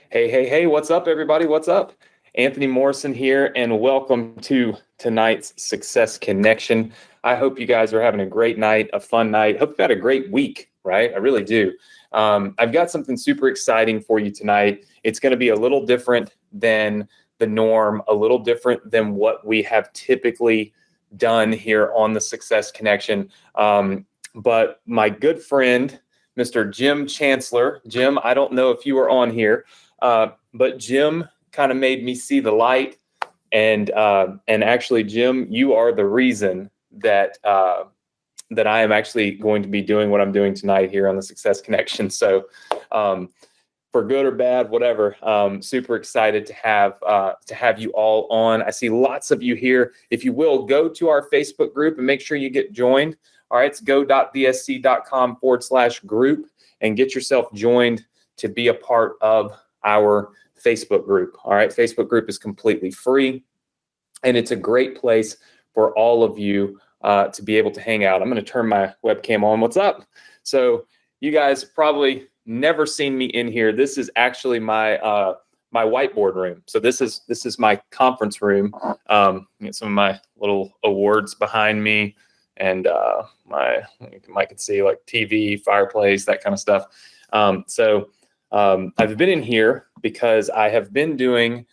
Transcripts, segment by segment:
Hey, hey, hey, what's up, everybody? What's up? Anthony Morrison here, and welcome to tonight's Success Connection. I hope you guys are having a great night, a fun night. Hope you've had a great week, right? I really do. I've got something super exciting for you tonight. It's going to be a little different than the norm, a little different than what we have typically done here on the Success Connection. But my good friend, Mr. Jim Chancellor. Jim, I don't know if you were on here, but Jim kind of made me see the light. And actually, Jim, you are the reason that that I am actually going to be doing what I'm doing tonight here on the Success Connection. So for good or bad, whatever, super excited to have you all on. I see lots of you here. If you will, go to our Facebook group and make sure you get joined. All right, it's go.vsc.com/group and get yourself joined to be a part of our Facebook group. All right, Facebook group is completely free, and it's a great place for all of you to be able to hang out. I'm going to turn my webcam on. What's up? So you guys probably never seen me in here. This is actually my my whiteboard room. So this is my conference room. Some of my little awards behind me. And you might see like TV, fireplace, that kind of stuff. So I've been in here because I have been doing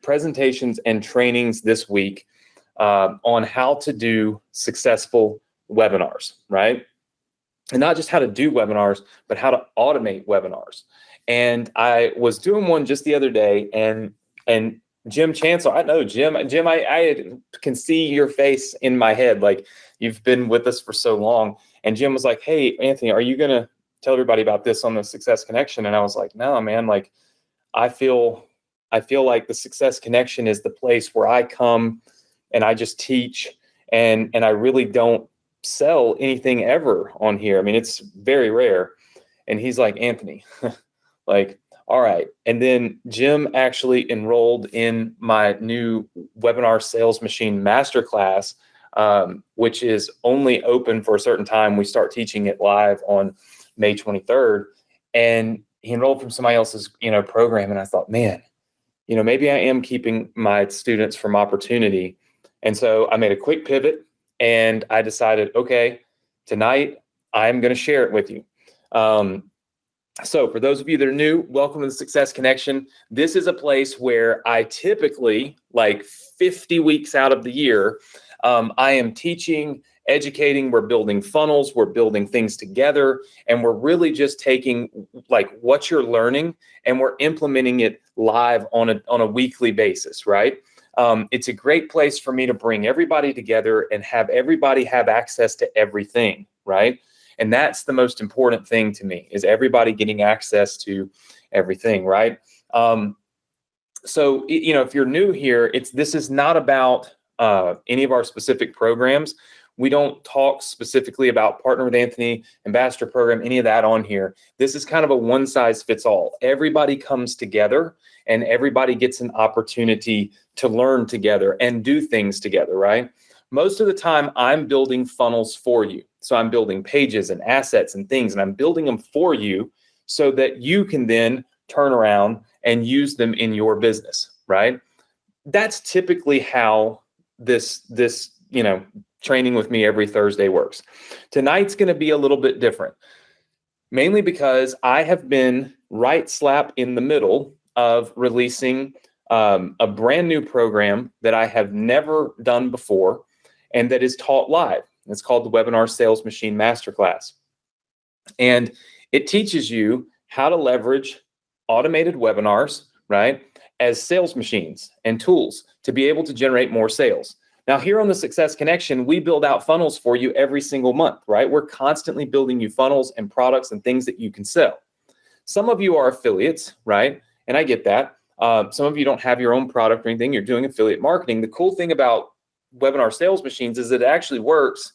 presentations and trainings this week on how to do successful webinars, right? And not just how to do webinars, but how to automate webinars. And I was doing one just the other day, and Jim Chancellor, I know Jim, I can see your face in my head. Like, you've been with us for so long. And Jim was like, "Hey, Anthony, are you going to tell everybody about this on the Success Connection?" And I was like, "No, man, like, I feel like the Success Connection is the place where I come and I just teach, and I really don't sell anything ever on here. I mean, it's very rare." And he's like, "Anthony, like, all right." And then Jim actually enrolled in my new Webinar Sales Machine Masterclass, which is only open for a certain time. We start teaching it live on May 23rd. And he enrolled from somebody else's, program. And I thought, man, maybe I am keeping my students from opportunity. And so I made a quick pivot and I decided, okay, tonight I'm going to share it with you. So for those of you that are new, welcome to the Success Connection. This is a place where I typically, like 50 weeks out of the year, I am teaching, educating, we're building funnels, we're building things together, and we're really just taking like what you're learning and we're implementing it live on a weekly basis, right? It's a great place for me to bring everybody together and have everybody have access to everything, right? And that's the most important thing to me, is everybody getting access to everything, right? So, if you're new here, this is not about any of our specific programs. We don't talk specifically about Partner with Anthony, Ambassador Program, any of that on here. This is kind of a one size fits all. Everybody comes together and everybody gets an opportunity to learn together and do things together, right? Most of the time, I'm building funnels for you. So I'm building pages and assets and things, and I'm building them for you so that you can then turn around and use them in your business, right? That's typically how this training with me every Thursday works. Tonight's going to be a little bit different, mainly because I have been right slap in the middle of releasing a brand new program that I have never done before, and that is taught live. It's called the Webinar Sales Machine Masterclass. And it teaches you how to leverage automated webinars, right, as sales machines and tools to be able to generate more sales. Now, here on the Success Connection, we build out funnels for you every single month, right? We're constantly building you funnels and products and things that you can sell. Some of you are affiliates, right? And I get that. Some of you don't have your own product or anything. You're doing affiliate marketing. The cool thing about Webinar Sales Machines is that it actually works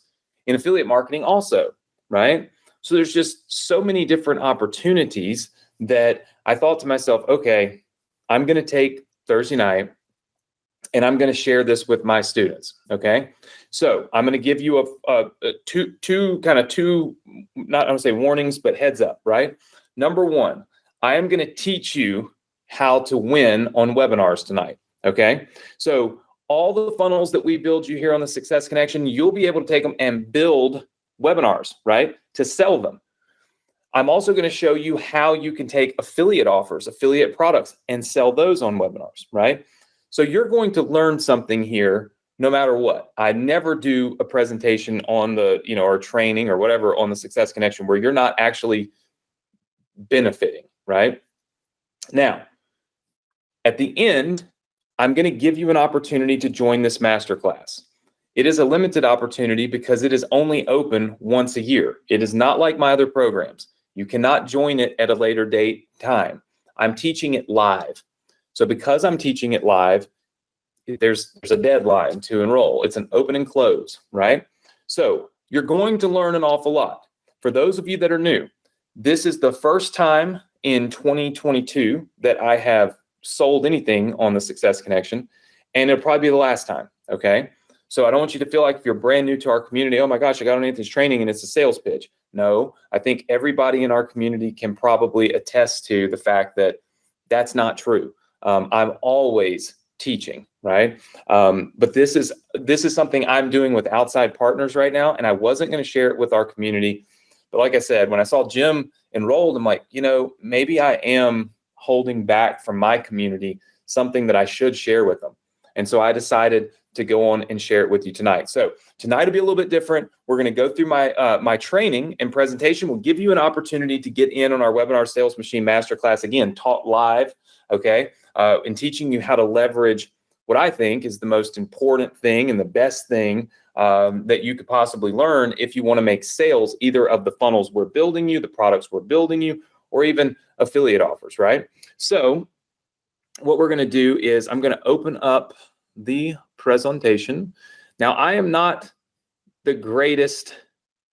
in affiliate marketing also, right? So there's just so many different opportunities that I thought to myself, okay, I'm going to take Thursday night and I'm going to share this with my students. Okay. So I'm going to give you two, not I don't say warnings, but heads up, right? Number one, I am going to teach you how to win on webinars tonight. Okay. So all the funnels that we build you here on the Success Connection, you'll be able to take them and build webinars, right? To sell them. I'm also going to show you how you can take affiliate offers, affiliate products, and sell those on webinars, right? So you're going to learn something here no matter what. I never do a presentation on the, or training or whatever on the Success Connection where you're not actually benefiting, right? Now, at the end, I'm going to give you an opportunity to join this masterclass. It is a limited opportunity because it is only open once a year. It is not like my other programs. You cannot join it at a later date time. I'm teaching it live. So because I'm teaching it live, there's a deadline to enroll. It's an open and close, right? So you're going to learn an awful lot. For those of you that are new, this is the first time in 2022 that I have sold anything on the Success Connection, and it'll probably be the last time, okay? So I don't want you to feel like if you're brand new to our community, oh my gosh, I got on Anthony's training and it's a sales pitch. No, I think everybody in our community can probably attest to the fact that that's not true. I'm always teaching, right? But this is something I'm doing with outside partners right now, and I wasn't going to share it with our community. But like I said, when I saw Jim enrolled, I'm like, maybe I am holding back from my community something that I should share with them. And so I decided to go on and share it with you tonight. So tonight will be a little bit different. We're going to go through my training and presentation. We'll give you an opportunity to get in on our Webinar Sales Machine Masterclass, again, taught live, okay, and teaching you how to leverage what I think is the most important thing and the best thing that you could possibly learn if you want to make sales, either of the funnels we're building you, the products we're building you, or even affiliate offers, right? So what we're going to do is I'm going to open up the presentation. Now, I am not the greatest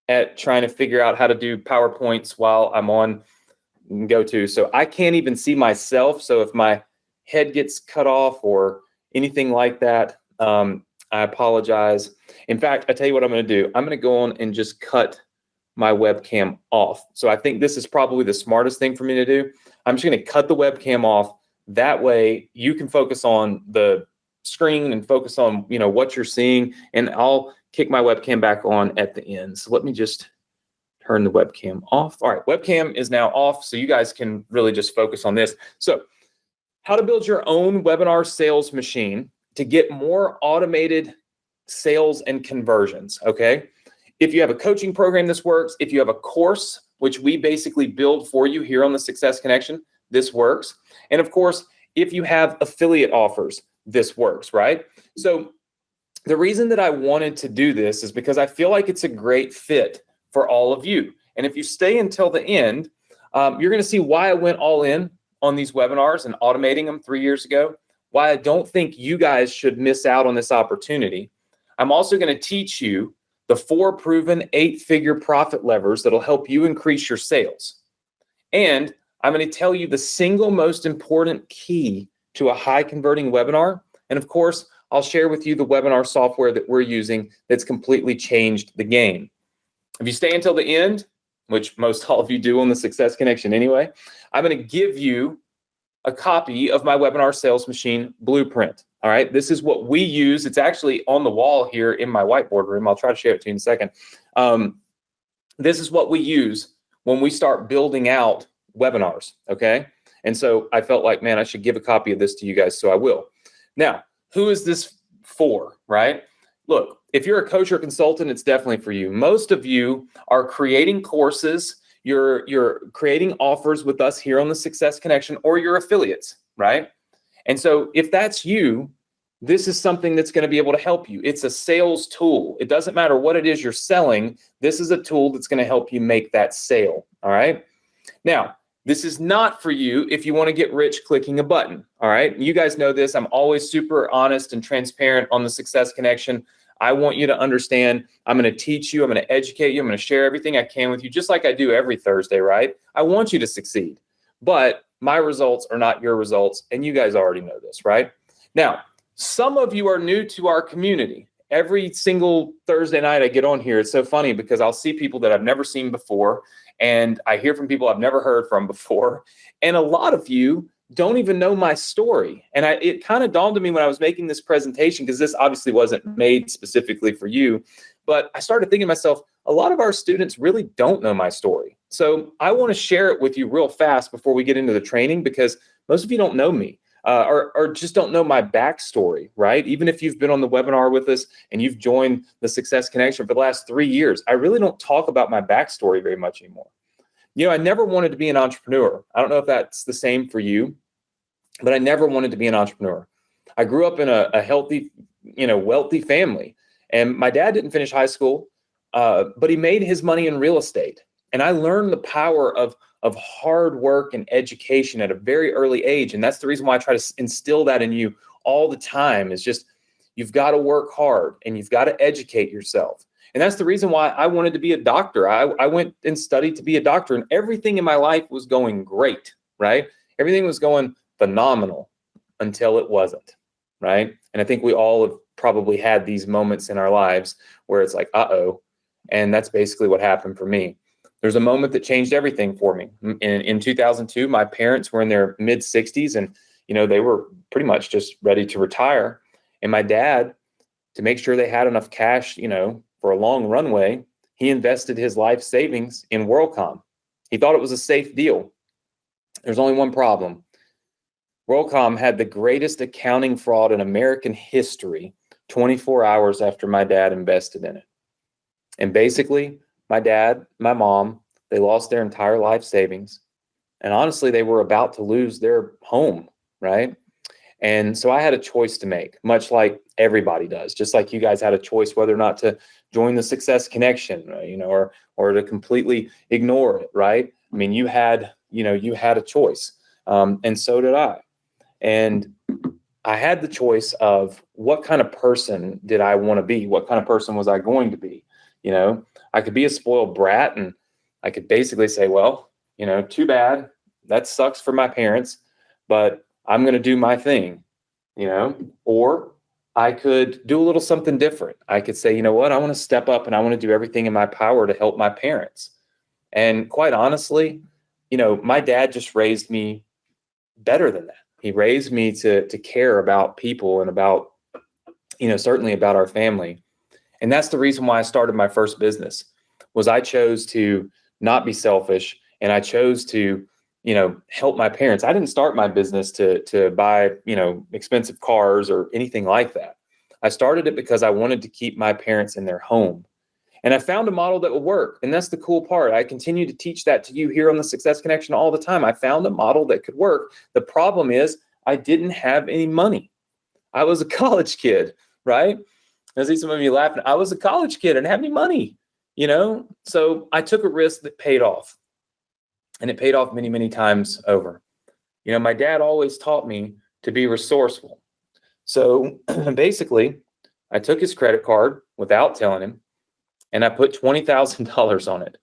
at trying to figure out how to do PowerPoints while I'm on GoTo. So I can't even see myself. So if my head gets cut off or anything like that, I apologize. In fact, I tell you what I'm going to do. I'm going to go on and just cut my webcam off. So I think this is probably the smartest thing for me to do. I'm just going to cut the webcam off. That way you can focus on the screen and focus on, what you're seeing, and I'll kick my webcam back on at the end. So let me just turn the webcam off. All right, webcam is now off, so you guys can really just focus on this. So how to build your own webinar sales machine to get more automated sales and conversions, okay? If you have a coaching program, this works. If you have a course, which we basically build for you here on the Success Connection, this works. And of course, if you have affiliate offers, this works, right? So the reason that I wanted to do this is because I feel like it's a great fit for all of you. And if you stay until the end, you're going to see why I went all in on these webinars and automating them 3 years ago, why I don't think you guys should miss out on this opportunity. I'm also going to teach you the 4 proven 8-figure profit levers that'll help you increase your sales. And I'm going to tell you the single most important key to a high converting webinar. And of course, I'll share with you the webinar software that we're using that's completely changed the game. If you stay until the end, which most all of you do on the Success Connection anyway, I'm going to give you a copy of my Webinar Sales Machine Blueprint. All right, this is what we use. It's actually on the wall here in my whiteboard room. I'll try to share it to you in a second. This is what we use when we start building out webinars, okay? And so I felt like, man, I should give a copy of this to you guys, so I will. Now, who is this for, right? Look, if you're a coach or consultant, it's definitely for you. Most of you are creating courses, you're creating offers with us here on the Success Connection, or you're affiliates, right? And so if that's you, this is something that's going to be able to help you. It's a sales tool. It doesn't matter what it is you're selling. This is a tool that's going to help you make that sale, all right? Now, this is not for you if you want to get rich clicking a button, all right? You guys know this. I'm always super honest and transparent on the Success Connection. I want you to understand, I'm going to teach you, I'm going to educate you, I'm going to share everything I can with you, just like I do every Thursday, right? I want you to succeed, but my results are not your results, and you guys already know this, right? Now, some of you are new to our community, every single Thursday night I get on here, it's so funny because I'll see people that I've never seen before, and I hear from people I've never heard from before. And a lot of you don't even know my story. And it kind of dawned on me when I was making this presentation, because this obviously wasn't made specifically for you, but I started thinking to myself, a lot of our students really don't know my story. So I want to share it with you real fast before we get into the training, because most of you don't know me. Or just don't know my backstory, right? Even if you've been on the webinar with us and you've joined the Success Connection for the last 3 years, I really don't talk about my backstory very much anymore. I never wanted to be an entrepreneur. I don't know if that's the same for you, but I never wanted to be an entrepreneur. I grew up in a healthy, wealthy family, and my dad didn't finish high school, but he made his money in real estate. And I learned the power of hard work and education at a very early age. And that's the reason why I try to instill that in you all the time, is just, you've got to work hard and you've got to educate yourself. And that's the reason why I wanted to be a doctor. I went and studied to be a doctor, and everything in my life was going great, right? Everything was going phenomenal until it wasn't, right? And I think we all have probably had these moments in our lives where it's like, uh-oh. And that's basically what happened for me. There's a moment that changed everything for me. In 2002, my parents were in their mid 60s, and, they were pretty much just ready to retire. And my dad, to make sure they had enough cash, for a long runway, he invested his life savings in WorldCom. He thought it was a safe deal. There's only one problem. WorldCom had the greatest accounting fraud in American history 24 hours after my dad invested in it. And basically, my dad, my mom, they lost their entire life savings. And honestly, they were about to lose their home, right? And so I had a choice to make, much like everybody does, just like you guys had a choice whether or not to join the Success Connection, or to completely ignore it, right? I mean, you had a choice, and so did I. And I had the choice of what kind of person did I want to be? What kind of person was I going to be? I could be a spoiled brat, and I could basically say, well, too bad. That sucks for my parents, but I'm going to do my thing, or I could do a little something different. I could say, you know what, I want to step up and I want to do everything in my power to help my parents. And quite honestly, my dad just raised me better than that. He raised me to care about people and about, certainly about our family. And that's the reason why I started my first business, was I chose to not be selfish, and I chose to, help my parents. I didn't start my business to buy, expensive cars or anything like that. I started it because I wanted to keep my parents in their home. And I found a model that would work. And that's the cool part. I continue to teach that to you here on the Success Connection all the time. I found a model that could work. The problem is I didn't have any money. I was a college kid, right? I see some of you laughing. I was a college kid and didn't have any money, So I took a risk that paid off. And it paid off many, many times over. My dad always taught me to be resourceful. So basically, I took his credit card without telling him, and I put $20,000 on it.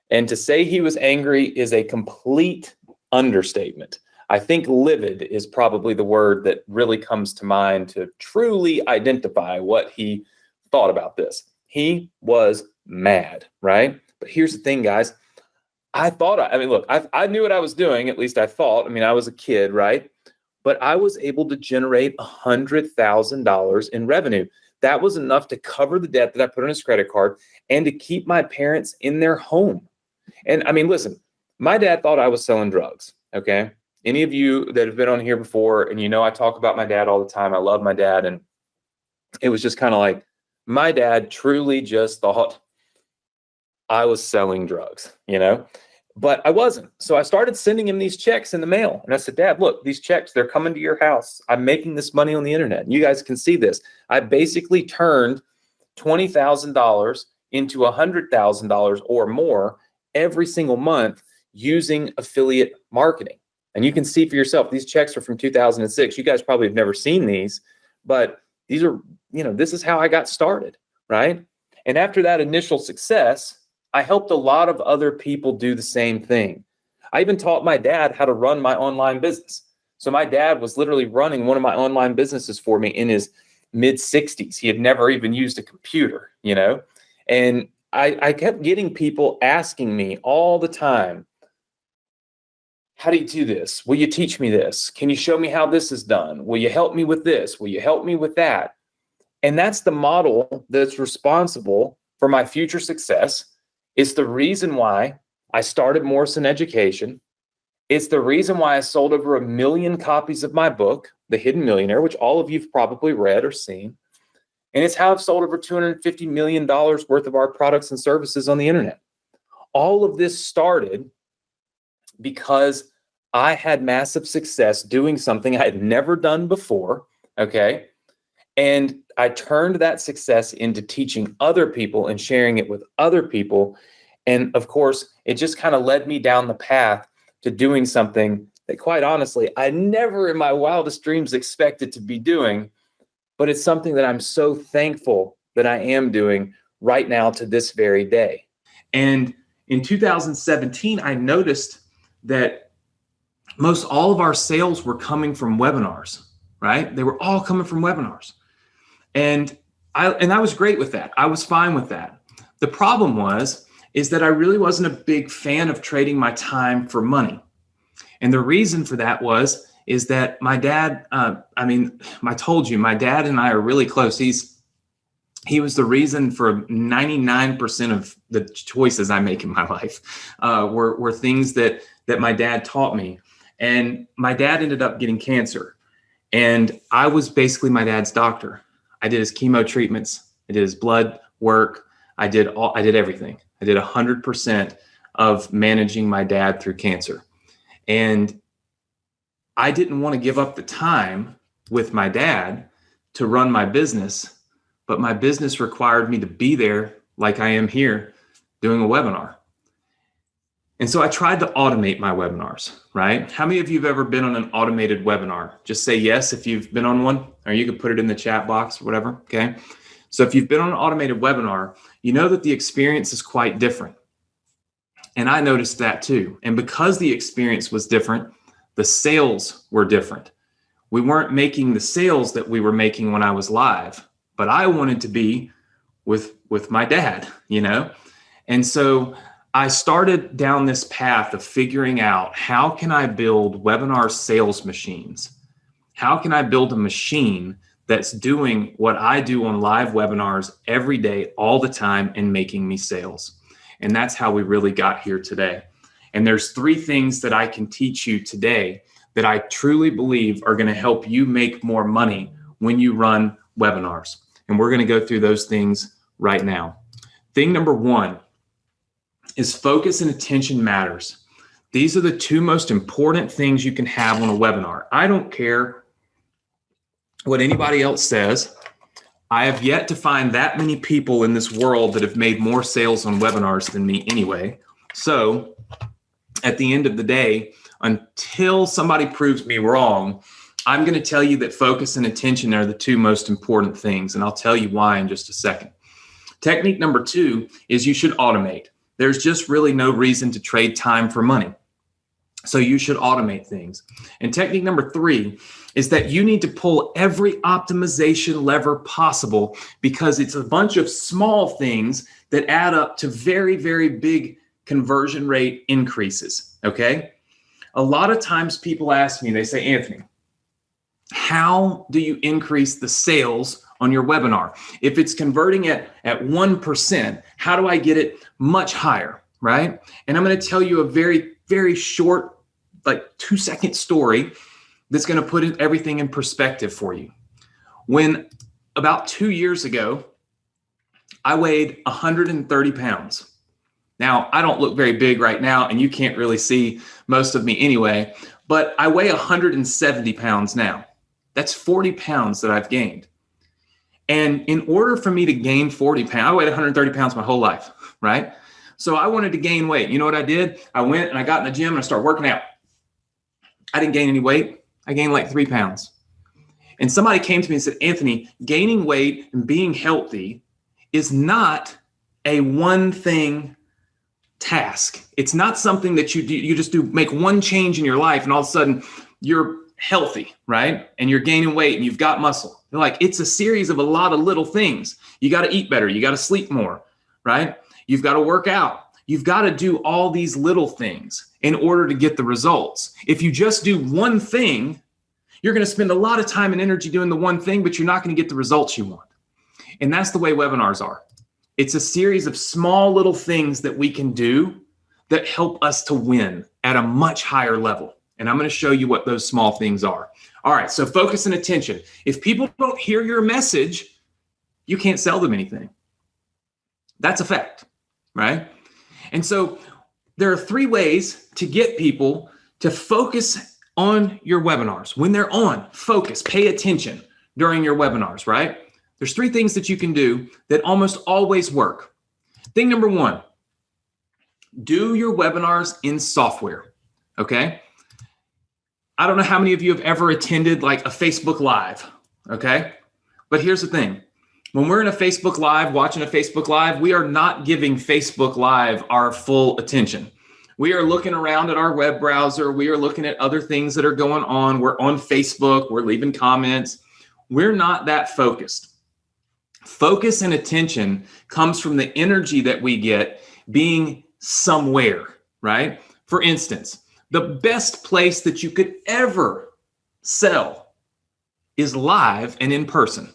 And to say he was angry is a complete understatement. I think livid is probably the word that really comes to mind to truly identify what he thought about this. He was mad, right? But here's the thing, guys. I knew what I was doing. At least I thought. I was a kid, right? But I was able to generate $100,000 in revenue. That was enough to cover the debt that I put on his credit card and to keep my parents in their home. And listen, my dad thought I was selling drugs. Okay. Any of you that have been on here before, and I talk about my dad all the time. I love my dad. And it was just kind of like, my dad truly just thought I was selling drugs, but I wasn't. So I started sending him these checks in the mail. And I said, Dad, look, these checks, they're coming to your house. I'm making this money on the internet. And you guys can see this. I basically turned $20,000 into $100,000 or more every single month using affiliate marketing. And you can see for yourself, these checks are from 2006. You guys probably have never seen these, but these are, this is how I got started, right? And after that initial success, I helped a lot of other people do the same thing. I even taught my dad how to run my online business. So my dad was literally running one of my online businesses for me in his mid 60s. He had never even used a computer, and I kept getting people asking me all the time, how do you do this? Will you teach me this? Can you show me how this is done? Will you help me with this? Will you help me with that? And that's the model that's responsible for my future success. It's the reason why I started Morrison Education. It's the reason why I sold over 1 million copies of my book, The Hidden Millionaire, which all of you've probably read or seen. And it's how I've sold over $250 million worth of our products and services on the internet. All of this started because I had massive success doing something I had never done before, okay? And I turned that success into teaching other people and sharing it with other people. And of course, it just kind of led me down the path to doing something that, quite honestly, I never in my wildest dreams expected to be doing, but it's something that I'm so thankful that I am doing right now to this very day. And in 2017, I noticed that most all of our sales were coming from webinars, right? They were all coming from webinars. And I was great with that. I was fine with that. The problem is that I really wasn't a big fan of trading my time for money. And the reason for that is that my dad, I told you, my dad and I are really close. He was the reason for 99% of the choices I make in my life were things that my dad taught me. And my dad ended up getting cancer. And I was basically my dad's doctor. I did his chemo treatments. I did his blood work. I did everything. I did 100% of managing my dad through cancer. And I didn't want to give up the time with my dad to run my business, but my business required me to be there like I am here doing a webinar. And so I tried to automate my webinars, right? How many of you have ever been on an automated webinar? Just say yes if you've been on one, or you could put it in the chat box or whatever, okay? So if you've been on an automated webinar, you know that the experience is quite different. And I noticed that too. And because the experience was different, the sales were different. We weren't making the sales that we were making when I was live, but I wanted to be with my dad, And so I started down this path of figuring out, how can I build webinar sales machines? How can I build a machine that's doing what I do on live webinars every day, all the time, and making me sales? And that's how we really got here today. And there's 3 things that I can teach you today that I truly believe are going to help you make more money when you run webinars. And we're going to go through those things right now. Thing number 1 is focus and attention matters. These are the 2 most important things you can have on a webinar. I don't care what anybody else says. I have yet to find that many people in this world that have made more sales on webinars than me anyway. So at the end of the day, until somebody proves me wrong, I'm going to tell you that focus and attention are the 2 most important things. And I'll tell you why in just a second. Technique number 2 is you should automate. There's just really no reason to trade time for money. So you should automate things. And technique number 3 is that you need to pull every optimization lever possible, because it's a bunch of small things that add up to very, very big conversion rate increases, okay? A lot of times people ask me, they say, Anthony, how do you increase the sales on your webinar? If it's converting at 1%, how do I get it much higher, right? And I'm going to tell you a very, very short, like 2-second story that's going to put everything in perspective for you. When about 2 years ago, I weighed 130 pounds. Now, I don't look very big right now, and you can't really see most of me anyway, but I weigh 170 pounds now. That's 40 pounds that I've gained. And in order for me to gain 40 pounds, I weighed 130 pounds my whole life, right? So I wanted to gain weight. You know what I did? I went and I got in the gym and I started working out. I didn't gain any weight. I gained like 3 pounds. And somebody came to me and said, Anthony, gaining weight and being healthy is not a one thing task. It's not something that you do. You just do make one change in your life and all of a sudden you're healthy, right? And you're gaining weight and you've got muscle. They're like, it's a series of a lot of little things. You got to eat better. You got to sleep more, right? You've got to work out. You've got to do all these little things in order to get the results. If you just do one thing, you're going to spend a lot of time and energy doing the one thing, but you're not going to get the results you want. And that's the way webinars are. It's a series of small little things that we can do that help us to win at a much higher level. And I'm going to show you what those small things are. All right, so focus and attention. If people don't hear your message, you can't sell them anything. That's a fact, right? And so there are 3 ways to get people to focus on your webinars. When they're on, focus, pay attention during your webinars, right? There's 3 things that you can do that almost always work. Thing number 1, do your webinars in software, okay? I don't know how many of you have ever attended like a Facebook Live, okay? But here's the thing. When we're in a Facebook Live, watching a Facebook Live, we are not giving Facebook Live our full attention. We are looking around at our web browser. We are looking at other things that are going on. We're on Facebook. We're leaving comments. We're not that focused. Focus and attention comes from the energy that we get being somewhere, right? For instance, the best place that you could ever sell is live and in person.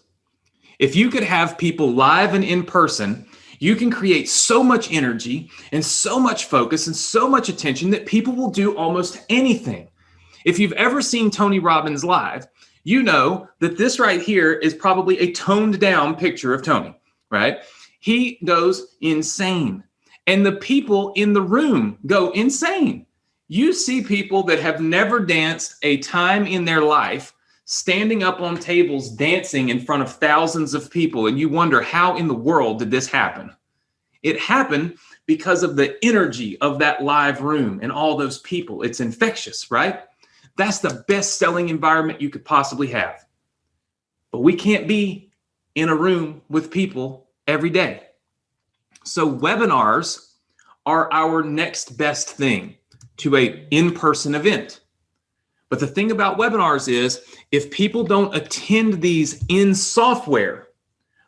If you could have people live and in person, you can create so much energy and so much focus and so much attention that people will do almost anything. If you've ever seen Tony Robbins live, you know that this right here is probably a toned down picture of Tony, right? He goes insane. And the people in the room go insane. You see people that have never danced a time in their life standing up on tables dancing in front of thousands of people, and you wonder, how in the world did this happen? It happened because of the energy of that live room and all those people. It's infectious, right? That's the best selling environment you could possibly have. But we can't be in a room with people every day. So webinars are our next best thing to an in-person event. But the thing about webinars is, if people don't attend these in software,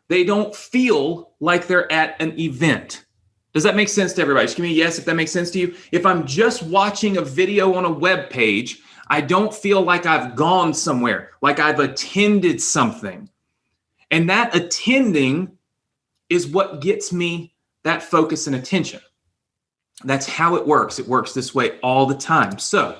they don't feel like they're at an event. Does that make sense to everybody? Just give me a yes if that makes sense to you. If I'm just watching a video on a web page, I don't feel like I've gone somewhere, like I've attended something. And that attending is what gets me that focus and attention. That's how it works. It works this way all the time. So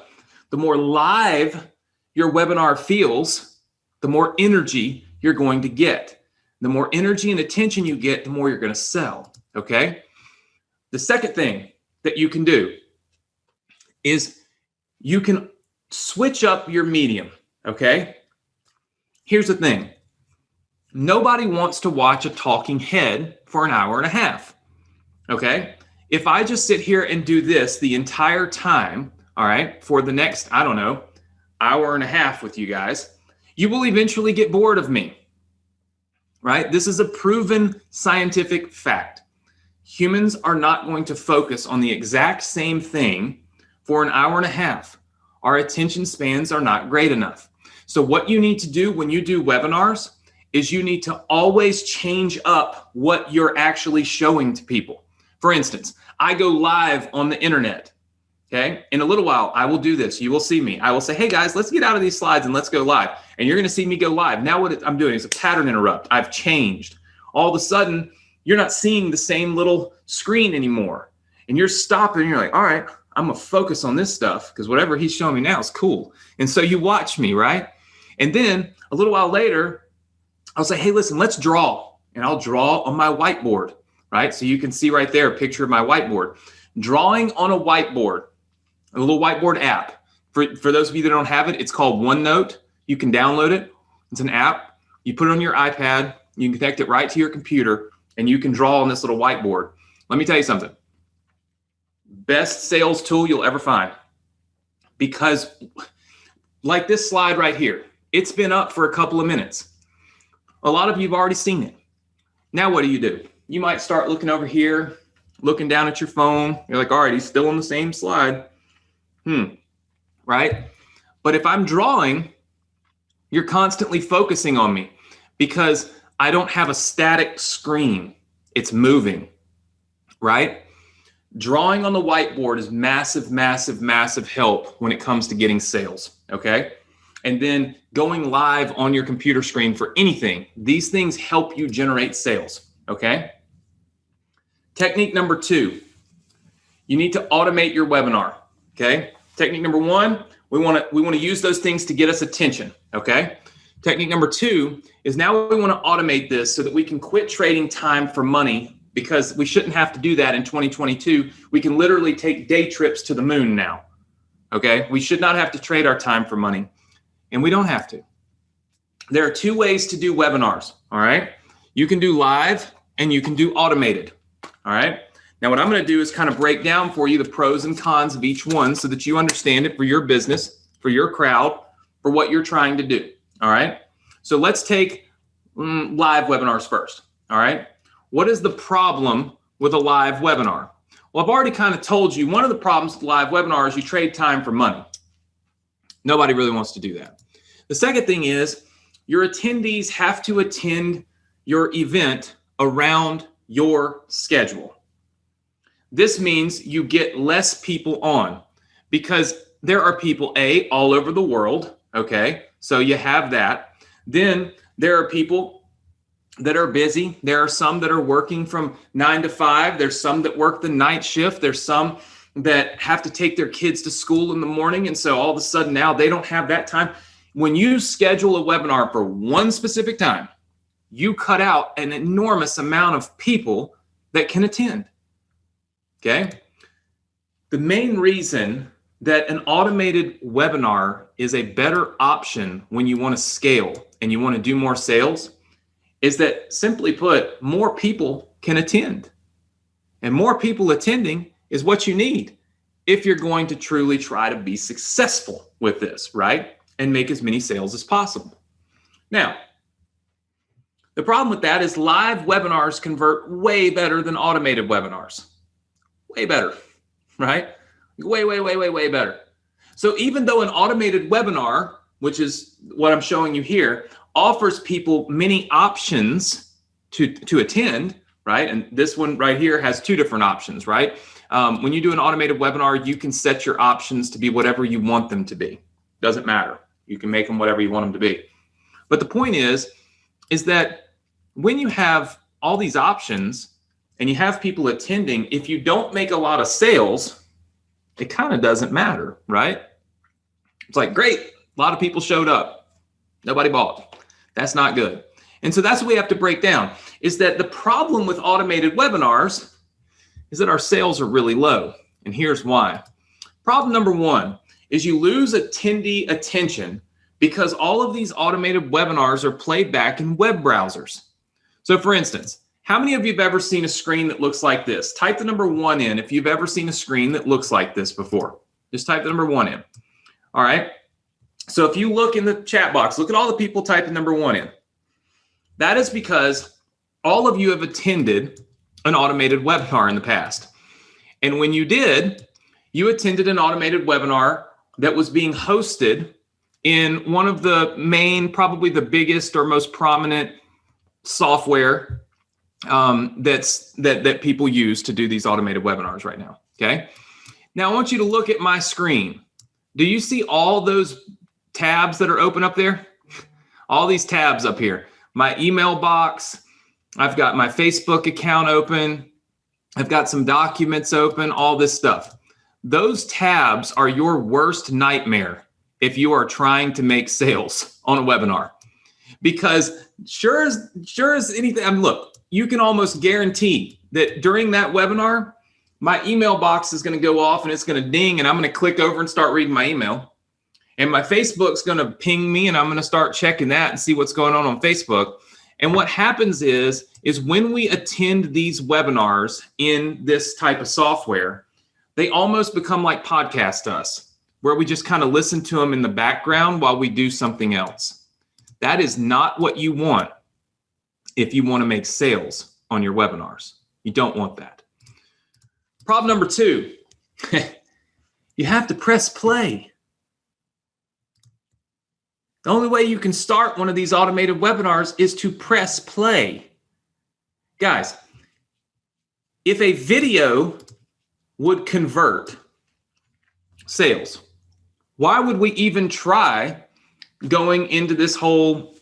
the more live your webinar feels, the more energy you're going to get. The more energy and attention you get, the more you're going to sell, okay? The second thing that you can do is you can switch up your medium, okay? Here's the thing. Nobody wants to watch a talking head for an hour and a half, okay? If I just sit here and do this the entire time, all right, for the next, I don't know, hour and a half with you guys, you will eventually get bored of me, right? This is a proven scientific fact. Humans are not going to focus on the exact same thing for an hour and a half. Our attention spans are not great enough. So what you need to do when you do webinars is you need to always change up what you're actually showing to people. For instance, I go live on the internet. Okay. In a little while, I will do this. You will see me. I will say, hey guys, let's get out of these slides and let's go live. And you're going to see me go live. Now what I'm doing is a pattern interrupt. I've changed. All of a sudden, you're not seeing the same little screen anymore. And you're stopping and you're like, all right, I'm going to focus on this stuff because whatever he's showing me now is cool. And so you watch me, right? And then a little while later, I'll say, hey, listen, let's draw. And I'll draw on my whiteboard, right? So you can see right there a picture of my whiteboard. Drawing on a whiteboard. A little whiteboard app. For those of you that don't have it, it's called OneNote. You can download it. It's an app. You put it on your iPad. You can connect it right to your computer, and you can draw on this little whiteboard. Let me tell you something. Best sales tool you'll ever find. Because like this slide right here, it's been up for a couple of minutes. A lot of you have already seen it. Now what do? You might start looking over here, looking down at your phone. You're like, all right, he's still on the same slide. Right? But if I'm drawing, you're constantly focusing on me because I don't have a static screen. It's moving, right? Drawing on the whiteboard is massive, massive, massive help when it comes to getting sales, okay? And then going live on your computer screen for anything. These things help you generate sales, okay? Technique number 2, you need to automate your webinar, okay? Technique number 1, we want to use those things to get us attention, okay? Technique number 2 is now we want to automate this so that we can quit trading time for money, because we shouldn't have to do that in 2022. We can literally take day trips to the moon now, okay? We should not have to trade our time for money, and we don't have to. There are 2 ways to do webinars, all right? You can do live and you can do automated, all right? Now, what I'm going to do is kind of break down for you the pros and cons of each one so that you understand it for your business, for your crowd, for what you're trying to do, all right? So let's take live webinars first, all right? What is the problem with a live webinar? Well, I've already kind of told you one of the problems with live webinars is you trade time for money. Nobody really wants to do that. The second thing is your attendees have to attend your event around your schedule. This means you get less people on because there are people, all over the world, okay? So you have that. Then there are people that are busy. There are some that are working from 9 to 5. There's some that work the night shift. There's some that have to take their kids to school in the morning. And so all of a sudden now they don't have that time. When you schedule a webinar for one specific time, you cut out an enormous amount of people that can attend. Okay? The main reason that an automated webinar is a better option when you want to scale and you want to do more sales is that, simply put, more people can attend. And more people attending is what you need if you're going to truly try to be successful with this, right? And make as many sales as possible. Now, the problem with that is live webinars convert way better than automated webinars. Way better, right? Way better. So even though an automated webinar, which is what I'm showing you here, offers people many options to attend, right? And this one right here has 2 different options, right? When you do an automated webinar, you can set your options to be whatever you want them to be. Doesn't matter. You can make them whatever you want them to be. But the point is that when you have all these options and you have people attending, if you don't make a lot of sales, it kind of doesn't matter, right? It's like, great, a lot of people showed up. Nobody bought. That's not good. And so that's what we have to break down, is that the problem with automated webinars is that our sales are really low. And here's why. Problem number 1 is you lose attendee attention because all of these automated webinars are played back in web browsers. So for instance, how many of you have ever seen a screen that looks like this? Type the number 1 in if you've ever seen a screen that looks like this before. Just type the number 1 in. All right. So if you look in the chat box, look at all the people typing number 1 in. That is because all of you have attended an automated webinar in the past. And when you did, you attended an automated webinar that was being hosted in one of the main, probably the biggest or most prominent software that people use to do these automated webinars right now. Okay. Now I want you to look at my screen. Do you see all those tabs that are open up there? All these tabs up here. My email box. I've got my Facebook account open. I've got some documents open, all this stuff. Those tabs are your worst nightmare if you are trying to make sales on a webinar. Because sure as anything, I mean, look, you can almost guarantee that during that webinar, my email box is going to go off and it's going to ding and I'm going to click over and start reading my email. And my Facebook's going to ping me and I'm going to start checking that and see what's going on Facebook. And what happens is when we attend these webinars in this type of software, they almost become like podcasts to us, where we just kind of listen to them in the background while we do something else. That is not what you want if you want to make sales on your webinars. You don't want that. Problem number 2, you have to press play. The only way you can start one of these automated webinars is to press play. Guys, if a video would convert sales, why would we even try going into this whole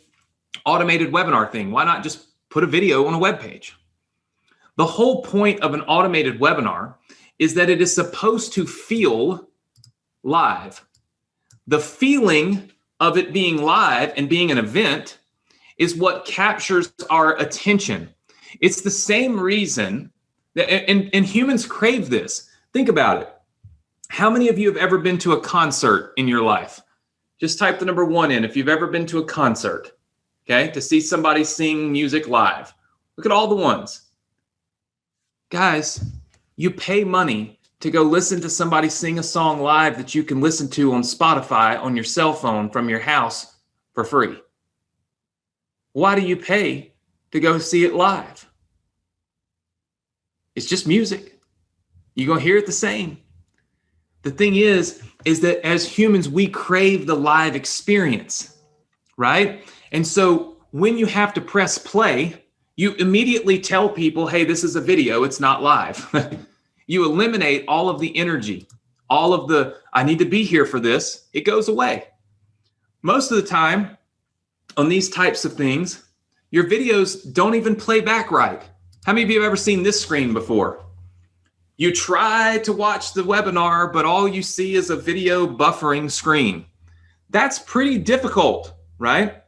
automated webinar thing? Why not just put a video on a web page? The whole point of an automated webinar is that it is supposed to feel live. The feeling of it being live and being an event is what captures our attention. It's the same reason that, and humans crave this. Think about it. How many of you have ever been to a concert in your life? Just type the number 1 in if you've ever been to a concert, okay, to see somebody sing music live. Look at all the ones. Guys, you pay money to go listen to somebody sing a song live that you can listen to on Spotify on your cell phone from your house for free. Why do you pay to go see it live? It's just music. You're going to hear it the same. The thing is that as humans, we crave the live experience, right? And so when you have to press play, you immediately tell people, hey, this is a video, it's not live. You eliminate all of the energy, all of the, I need to be here for this, it goes away. Most of the time on these types of things, your videos don't even play back right. How many of you have ever seen this screen before? You try to watch the webinar, but all you see is a video buffering screen. That's pretty difficult, right?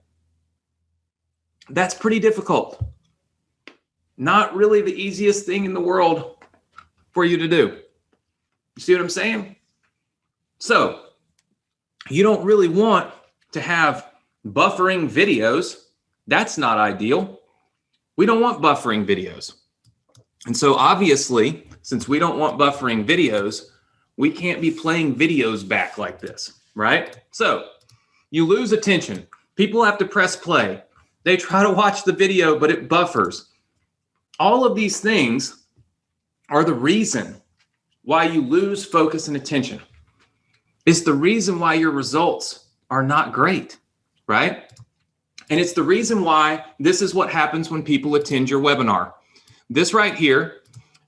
That's pretty difficult. Not really the easiest thing in the world for you to do. You see what I'm saying? So you don't really want to have buffering videos. That's not ideal. We don't want buffering videos. And so obviously, since we don't want buffering videos, we can't be playing videos back like this, right? So you lose attention. People have to press play. They try to watch the video, but it buffers. All of these things are the reason why you lose focus and attention. It's the reason why your results are not great, right? And it's the reason why this is what happens when people attend your webinar. This right here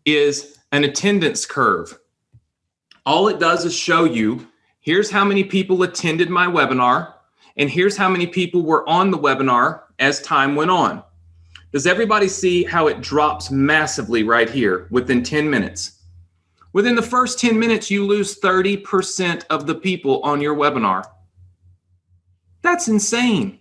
is an attendance curve. All it does is show you, here's how many people attended my webinar, and here's how many people were on the webinar as time went on. Does everybody see how it drops massively right here within 10 minutes? Within the first 10 minutes, you lose 30% of the people on your webinar. That's insane.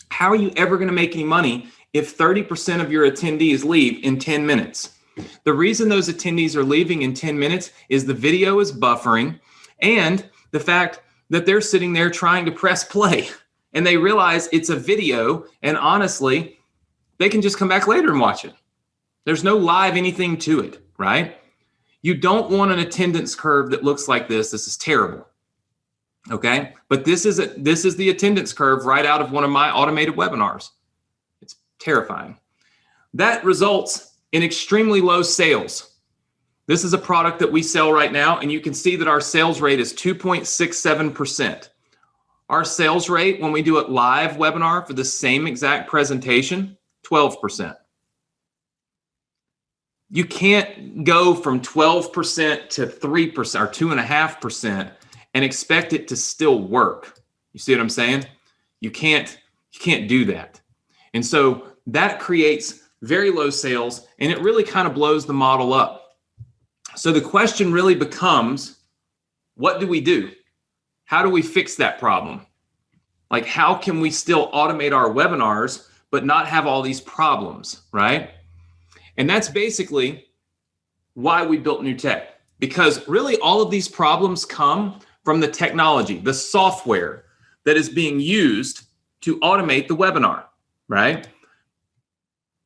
How are you ever going to make any money if 30% of your attendees leave in 10 minutes? The reason those attendees are leaving in 10 minutes is the video is buffering and the fact that they're sitting there trying to press play and they realize it's a video, and honestly, they can just come back later and watch it. There's no live anything to it, right? You don't want an attendance curve that looks like this. This is terrible. Okay, but this is the attendance curve right out of one of my automated webinars. It's terrifying. That results in extremely low sales. This is a product that we sell right now, and you can see that our sales rate is 2.67%. Our sales rate when we do it live webinar for the same exact presentation, 12%. You can't go from 12% to 3% or 2.5% and expect it to still work. You see what I'm saying? You can't do that. And so that creates very low sales, and it really kind of blows the model up. So the question really becomes, what do we do? How do we fix that problem? Like, how can we still automate our webinars but not have all these problems, right? And that's basically why we built NewTek, because really all of these problems come from the technology, the software that is being used to automate the webinar, right?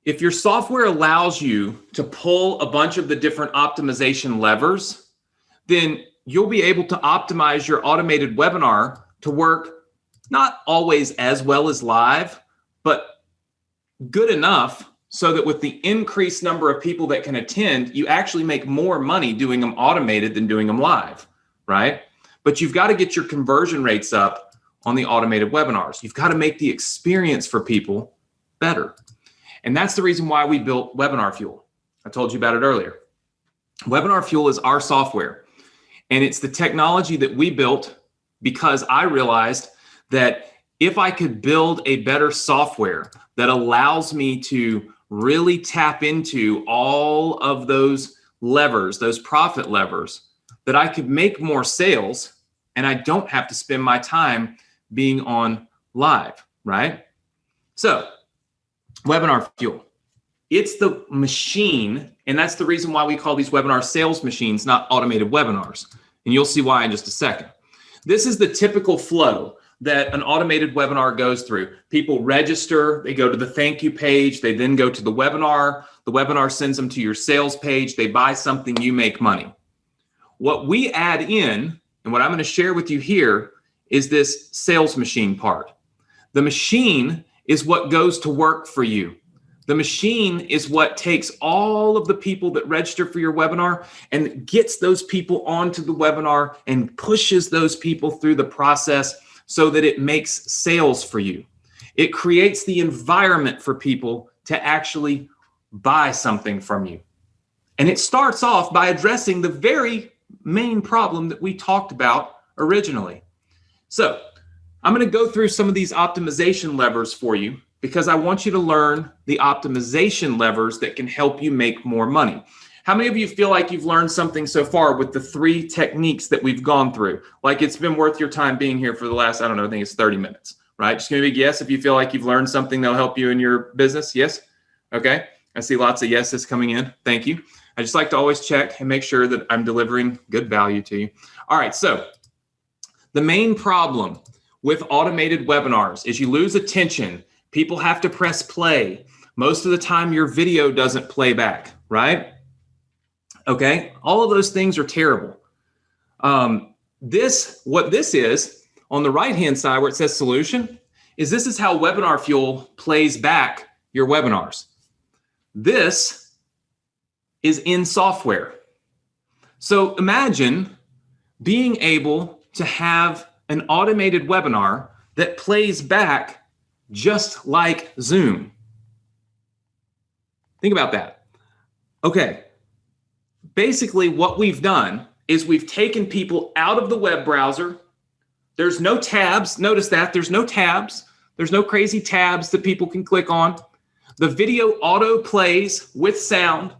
If your software allows you to pull a bunch of the different optimization levers, then you'll be able to optimize your automated webinar to work not always as well as live, but good enough so that with the increased number of people that can attend, you actually make more money doing them automated than doing them live, right? But you've got to get your conversion rates up on the automated webinars. You've got to make the experience for people better. And that's the reason why we built Webinar Fuel. I told you about it earlier. Webinar Fuel is our software, and it's the technology that we built because I realized that if I could build a better software that allows me to really tap into all of those levers, those profit levers, that I could make more sales and I don't have to spend my time being on live, right? So, Webinar Fuel. It's the machine, and that's the reason why we call these webinar sales machines, not automated webinars. And you'll see why in just a second. This is the typical flow that an automated webinar goes through. People register, they go to the thank you page, they then go to the webinar sends them to your sales page, they buy something, you make money. What we add in, and what I'm going to share with you here, is this sales machine part. The machine is what goes to work for you. The machine is what takes all of the people that register for your webinar and gets those people onto the webinar and pushes those people through the process so that it makes sales for you. It creates the environment for people to actually buy something from you. And it starts off by addressing the very main problem that we talked about originally. So I'm going to go through some of these optimization levers for you because I want you to learn the optimization levers that can help you make more money. How many of you feel like you've learned something so far with the 3 techniques that we've gone through? Like it's been worth your time being here for the last, I don't know, I think it's 30 minutes, right? Just give me a big yes if you feel like you've learned something that'll help you in your business. Yes? Okay. I see lots of yeses coming in. Thank you. I just like to always check and make sure that I'm delivering good value to you. All right. So the main problem with automated webinars is you lose attention. People have to press play. Most of the time your video doesn't play back, right? Okay, all of those things are terrible. What this is on the right-hand side where it says solution is this is how Webinar Fuel plays back your webinars. This is in software. So imagine being able to have an automated webinar that plays back just like Zoom. Think about that. Okay. Basically, what we've done is we've taken people out of the web browser. There's no tabs. Notice that there's no tabs. There's no crazy tabs that people can click on. The video auto plays with sound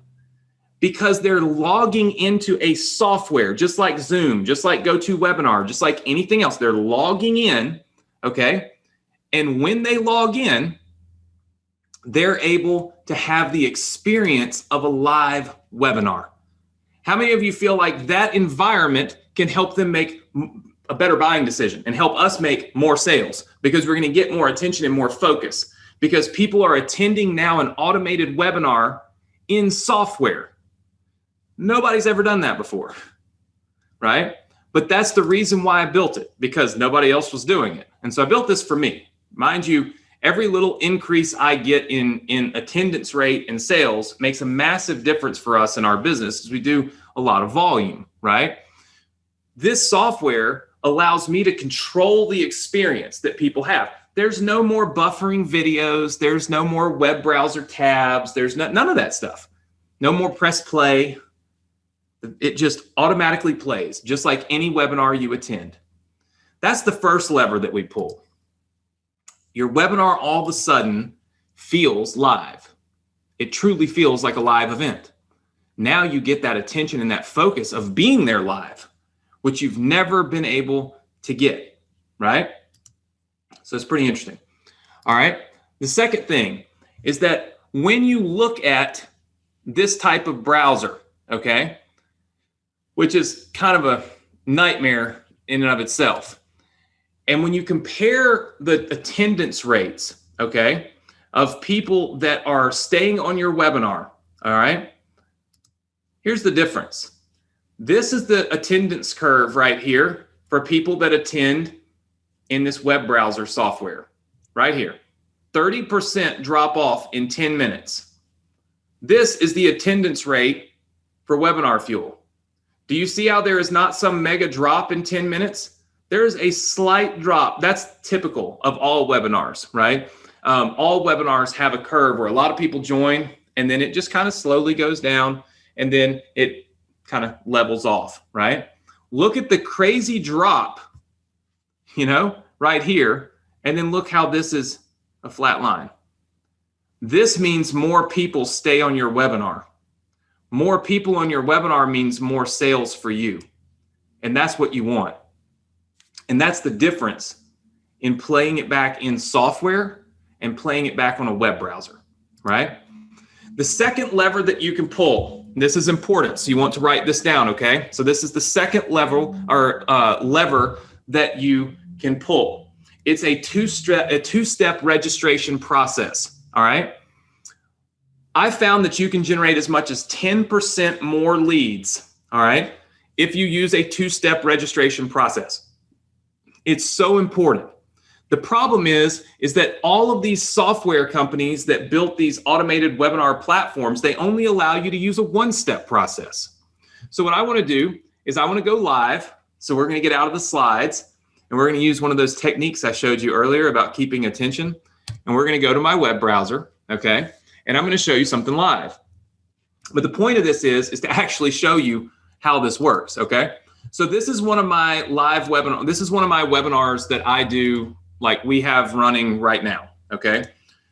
because they're logging into a software, just like Zoom, just like GoToWebinar, just like anything else. They're logging in, okay? And when they log in, they're able to have the experience of a live webinar. How many of you feel like that environment can help them make a better buying decision and help us make more sales? Because we're going to get more attention and more focus because people are attending now an automated webinar in software. Nobody's ever done that before, right? But that's the reason why I built it, because nobody else was doing it. And so I built this for me. Mind you, every little increase I get in attendance rate and sales makes a massive difference for us in our business as we do a lot of volume, right? This software allows me to control the experience that people have. There's no more buffering videos. There's no more web browser tabs. There's none of that stuff. No more press play. It just automatically plays, just like any webinar you attend. That's the first lever that we pull. Your webinar all of a sudden feels live. It truly feels like a live event. Now you get that attention and that focus of being there live, which you've never been able to get, right? So it's pretty interesting. All right. The second thing is that when you look at this type of browser, okay, which is kind of a nightmare in and of itself. And when you compare the attendance rates, okay, of people that are staying on your webinar, all right, here's the difference. This is the attendance curve right here for people that attend in this web browser software, right here. 30% drop off in 10 minutes. This is the attendance rate for Webinar Fuel. Do you see how there is not some mega drop in 10 minutes? There's a slight drop. That's typical of all webinars, right? All webinars have a curve where a lot of people join, and then it just kind of slowly goes down, and then it kind of levels off, right? Look at the crazy drop, right here, and then look how this is a flat line. This means more people stay on your webinar. More people on your webinar means more sales for you. And that's what you want. And that's the difference in playing it back in software and playing it back on a web browser, right? The second lever that you can pull, this is important, so you want to write this down, okay? So this is the second level or lever that you can pull. It's a two-step registration process, all right? I found that you can generate as much as 10% more leads, all right, if you use a two-step registration process. It's so important. The problem is that all of these software companies that built these automated webinar platforms, they only allow you to use a one-step process. So what I want to do is I want to go live. So we're going to get out of the slides, and we're going to use one of those techniques I showed you earlier about keeping attention. And we're going to go to my web browser, okay? And I'm going to show you something live. But the point of this is to actually show you how this works, okay? So this is one of my live webinars. This is one of my webinars that I do, like we have running right now, okay?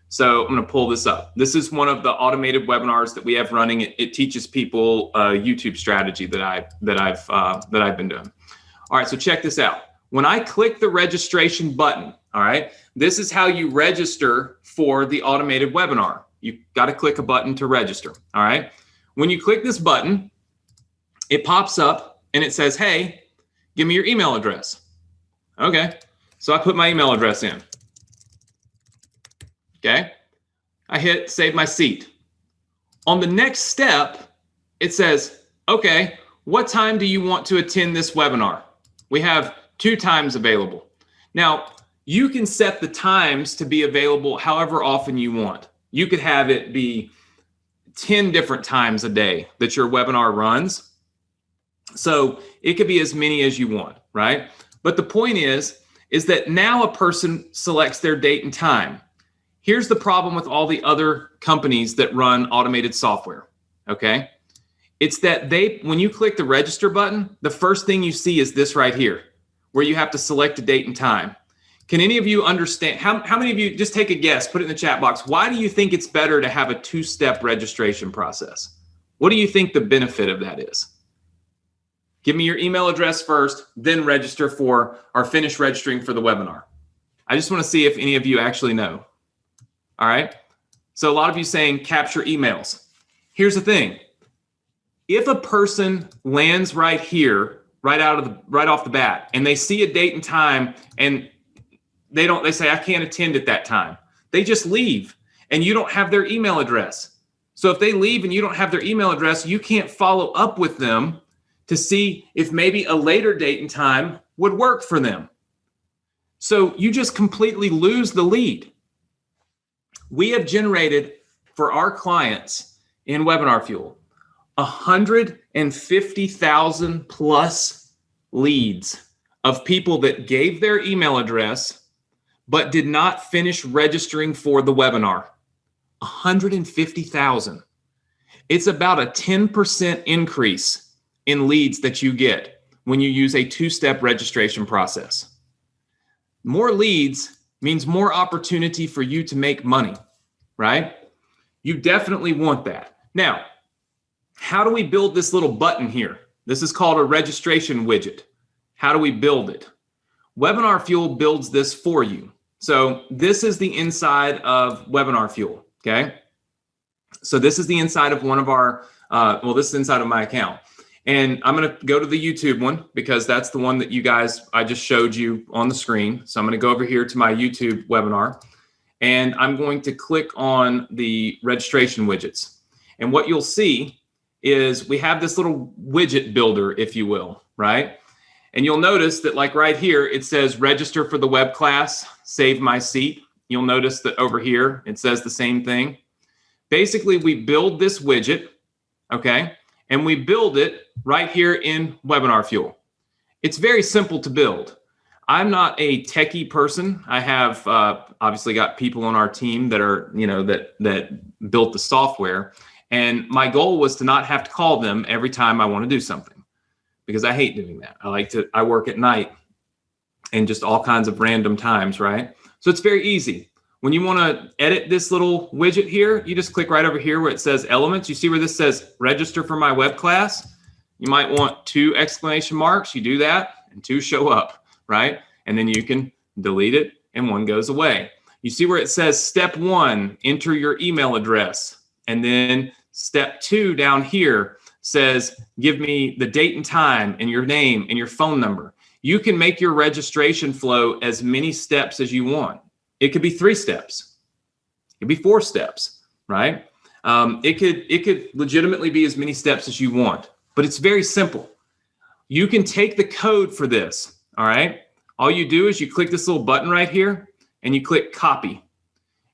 So I'm going to pull this up. This is one of the automated webinars that we have running. It teaches people YouTube strategy that I've been doing. All right, so check this out. When I click the registration button, all right, this is how you register for the automated webinar. You got to click a button to register, all right? When you click this button, it pops up and it says, hey, give me your email address. Okay, so I put my email address in. Okay, I hit save my seat. On the next step, it says, okay, what time do you want to attend this webinar? We have 2 times available. Now, you can set the times to be available however often you want. You could have it be 10 different times a day that your webinar runs. So it could be as many as you want, right? But the point is that now a person selects their date and time. Here's the problem with all the other companies that run automated software, okay? It's that when you click the register button, the first thing you see is this right here, where you have to select a date and time. Can any of you understand, how many of you, just take a guess, put it in the chat box, why do you think it's better to have a 2-step registration process? What do you think the benefit of that is? Give me your email address first, then register for or finish registering for the webinar. I just want to see if any of you actually know. All right. So a lot of you saying capture emails. Here's the thing. If a person lands right here, right off the bat, and they see a date and time and they say, I can't attend at that time. They just leave and you don't have their email address. So if they leave and you don't have their email address, you can't follow up with them to see if maybe a later date and time would work for them. So you just completely lose the lead. We have generated for our clients in Webinar Fuel 150,000 plus leads of people that gave their email address but did not finish registering for the webinar. 150,000. It's about a 10% increase in leads that you get when you use a 2-step registration process. More leads means more opportunity for you to make money, right? You definitely want that. Now, how do we build this little button here? This is called a registration widget. How do we build it? Webinar Fuel builds this for you. So this is the inside of Webinar Fuel, okay? So this is the inside of one of our, this is inside of my account. And I'm going to go to the YouTube one because that's the one that I just showed you on the screen. So I'm going to go over here to my YouTube webinar and I'm going to click on the registration widgets. And what you'll see is we have this little widget builder, if you will, right? And you'll notice that like right here, it says register for the web class, save my seat. You'll notice that over here, it says the same thing. Basically, we build this widget, okay? And we build it right here in Webinar Fuel. It's very simple to build. I'm not a techie person. I have obviously got people on our team that are, that built the software. And my goal was to not have to call them every time I want to do something, because I hate doing that. I work at night and just all kinds of random times, right? So it's very easy. When you want to edit this little widget here, you just click right over here where it says elements. You see where this says register for my web class? You might want 2 exclamation marks. You do that and 2 show up, right? And then you can delete it and 1 goes away. You see where it says step 1, enter your email address. And then step 2 down here says, give me the date and time and your name and your phone number. You can make your registration flow as many steps as you want. It could be 3 steps. It could be 4 steps, right? It could legitimately be as many steps as you want, but it's very simple. You can take the code for this, all right? All you do is you click this little button right here and you click copy.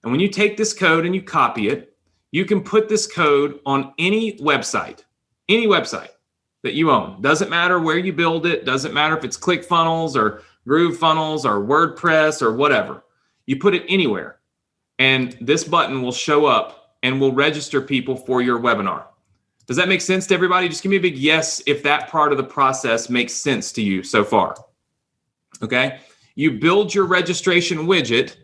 And when you take this code and you copy it, you can put this code on any website that you own. Doesn't matter where you build it. Doesn't matter if it's ClickFunnels or GrooveFunnels or WordPress or whatever. You put it anywhere, and this button will show up and will register people for your webinar. Does that make sense to everybody? Just give me a big yes if that part of the process makes sense to you so far. Okay? You build your registration widget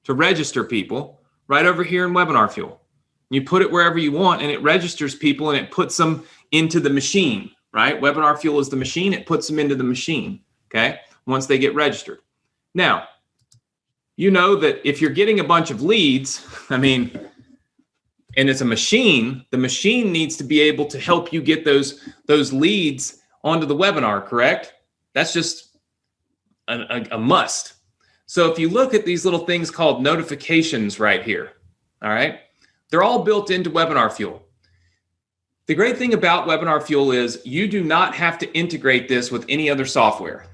to register people right over here in Webinar Fuel. You put it wherever you want, and it registers people, and it puts them into the machine, right? Webinar Fuel is the machine. It puts them into the machine, okay, once they get registered. Now, you know that if you're getting a bunch of leads, and it's a machine, the machine needs to be able to help you get those leads onto the webinar, correct? That's just a must. So if you look at these little things called notifications right here, all right, they're all built into Webinar Fuel. The great thing about Webinar Fuel is you do not have to integrate this with any other software.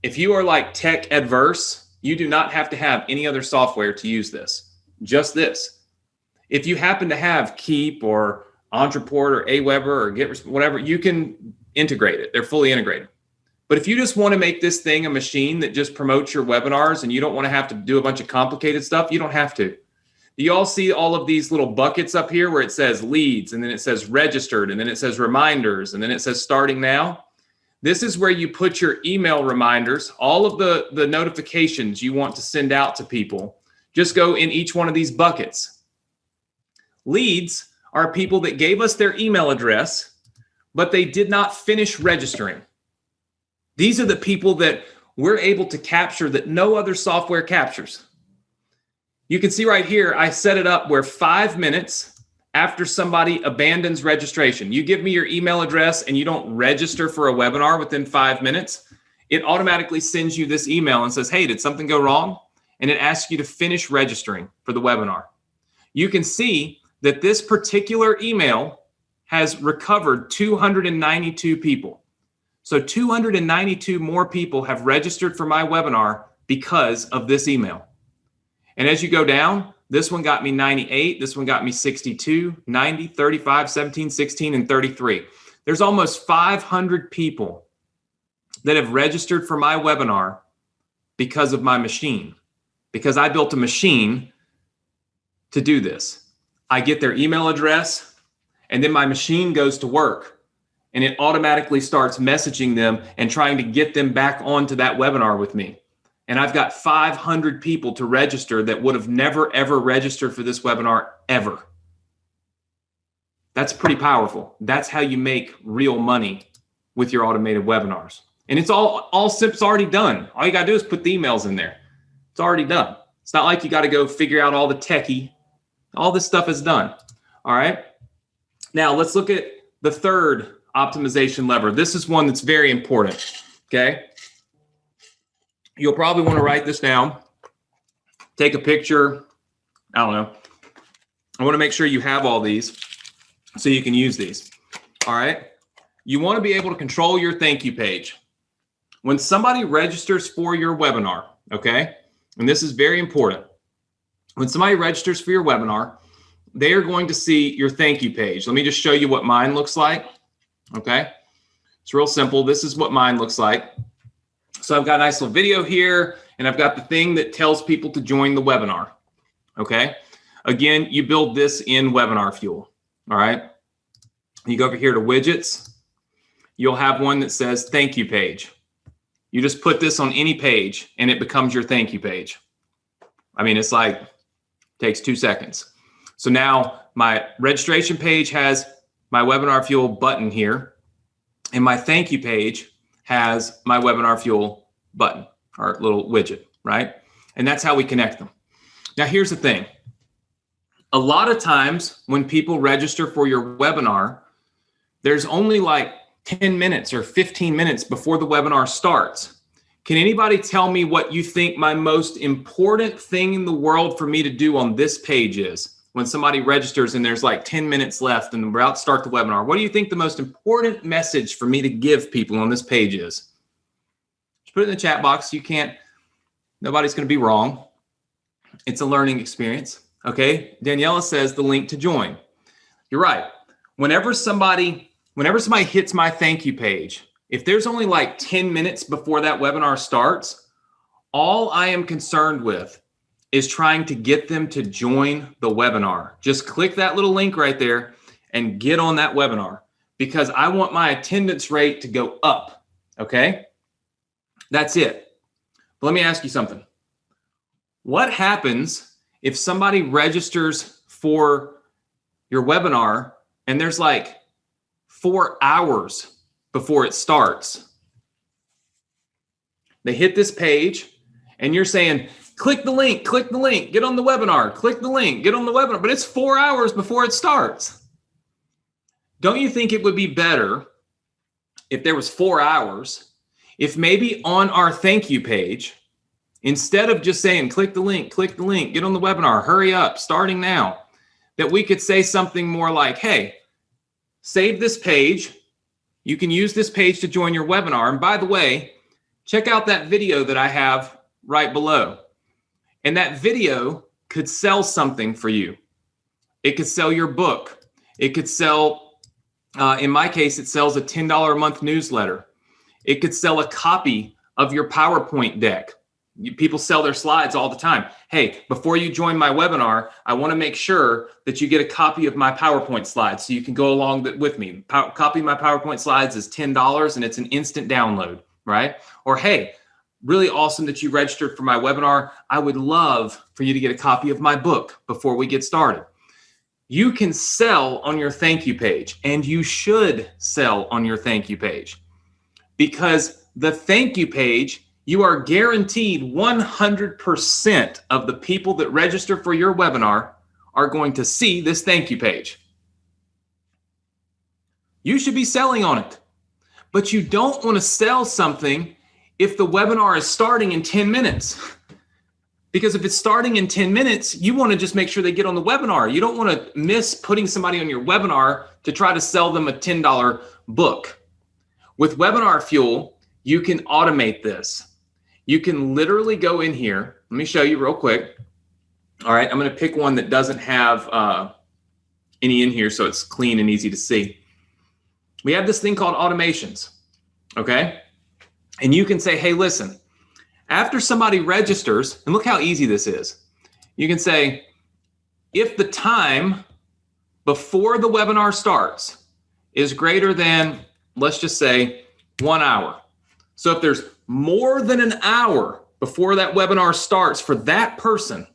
If you are like tech adverse, you do not have to have any other software to use this, just this. If you happen to have Keep or Ontraport or Aweber or Get whatever, you can integrate it. They're fully integrated. But if you just want to make this thing a machine that just promotes your webinars and you don't want to have to do a bunch of complicated stuff, you don't have to. Do you all see all of these little buckets up here where it says leads, and then it says registered, and then it says reminders, and then it says starting now? This is where you put your email reminders, all of the notifications you want to send out to people. Just go in each one of these buckets. Leads are people that gave us their email address, but they did not finish registering. These are the people that we're able to capture that no other software captures. You can see right here, I set it up where 5 minutes after somebody abandons registration, you give me your email address and you don't register for a webinar within 5 minutes, it automatically sends you this email and says, hey, did something go wrong? And it asks you to finish registering for the webinar. You can see that this particular email has recovered 292 people. So 292 more people have registered for my webinar because of this email. And as you go down, this one got me 98, this one got me 62, 90, 35, 17, 16, and 33. There's almost 500 people that have registered for my webinar because of my machine, because I built a machine to do this. I get their email address, and then my machine goes to work, and it automatically starts messaging them and trying to get them back onto that webinar with me. And I've got 500 people to register that would have never, ever registered for this webinar ever. That's pretty powerful. That's how you make real money with your automated webinars. And it's all SIP's already done. All you got to do is put the emails in there. It's already done. It's not like you got to go figure out all the techie. All this stuff is done. All right. Now let's look at the third optimization lever. This is one that's very important. Okay. You'll probably want to write this down, take a picture. I don't know. I want to make sure you have all these so you can use these. All right. You want to be able to control your thank you page. When somebody registers for your webinar, okay, and this is very important. When somebody registers for your webinar, they are going to see your thank you page. Let me just show you what mine looks like. Okay. It's real simple. This is what mine looks like. So I've got a nice little video here, and I've got the thing that tells people to join the webinar. Okay. Again, you build this in Webinar Fuel. All right. You go over here to widgets. You'll have one that says thank you page. You just put this on any page and it becomes your thank you page. I mean, it's like, takes 2 seconds. So now my registration page has my Webinar Fuel button here, and my thank you page has my Webinar Fuel button, or little widget, right? And that's how we connect them. Now, here's the thing. A lot of times when people register for your webinar, there's only like 10 minutes or 15 minutes before the webinar starts. Can anybody tell me what you think my most important thing in the world for me to do on this page is? When somebody registers and there's like 10 minutes left and we're about to start the webinar, what do you think the most important message for me to give people on this page is? Just put it in the chat box. Nobody's going to be wrong. It's a learning experience. Okay. Daniela says the link to join. You're right. Whenever somebody hits my thank you page, if there's only like 10 minutes before that webinar starts, all I am concerned with is trying to get them to join the webinar. Just click that little link right there and get on that webinar, because I want my attendance rate to go up. Okay. That's it. But let me ask you something. What happens if somebody registers for your webinar and there's like 4 hours before it starts? They hit this page and you're saying, click the link, get on the webinar, click the link, get on the webinar, but it's 4 hours before it starts. Don't you think it would be better if there was 4 hours, if maybe on our thank you page, instead of just saying, click the link, get on the webinar, hurry up, starting now, that we could say something more like, hey, save this page. You can use this page to join your webinar. And by the way, check out that video that I have right below. And that video could sell something for you. It could sell your book. It could sell, in my case, it sells a $10 a month newsletter. It could sell a copy of your PowerPoint deck. People sell their slides all the time. Hey, before you join my webinar, I want to make sure that you get a copy of my PowerPoint slides so you can go along with me. Copy of my PowerPoint slides is $10 and it's an instant download, right? Or hey, really awesome that you registered for my webinar. I would love for you to get a copy of my book before we get started. You can sell on your thank you page, and you should sell on your thank you page, because the thank you page, you are guaranteed 100% of the people that register for your webinar are going to see this thank you page. You should be selling on it, but you don't want to sell something if the webinar is starting in 10 minutes. Because if it's starting in 10 minutes, you want to just make sure they get on the webinar. You don't want to miss putting somebody on your webinar to try to sell them a $10 book. With Webinar Fuel, you can automate this. You can literally go in here. Let me show you real quick. All right, I'm going to pick one that doesn't have any in here so it's clean and easy to see. We have this thing called automations, okay? And you can say, hey, listen, after somebody registers, and look how easy this is. You can say, if the time before the webinar starts is greater than, let's just say, 1 hour. So if there's more than an hour before that webinar starts for that person,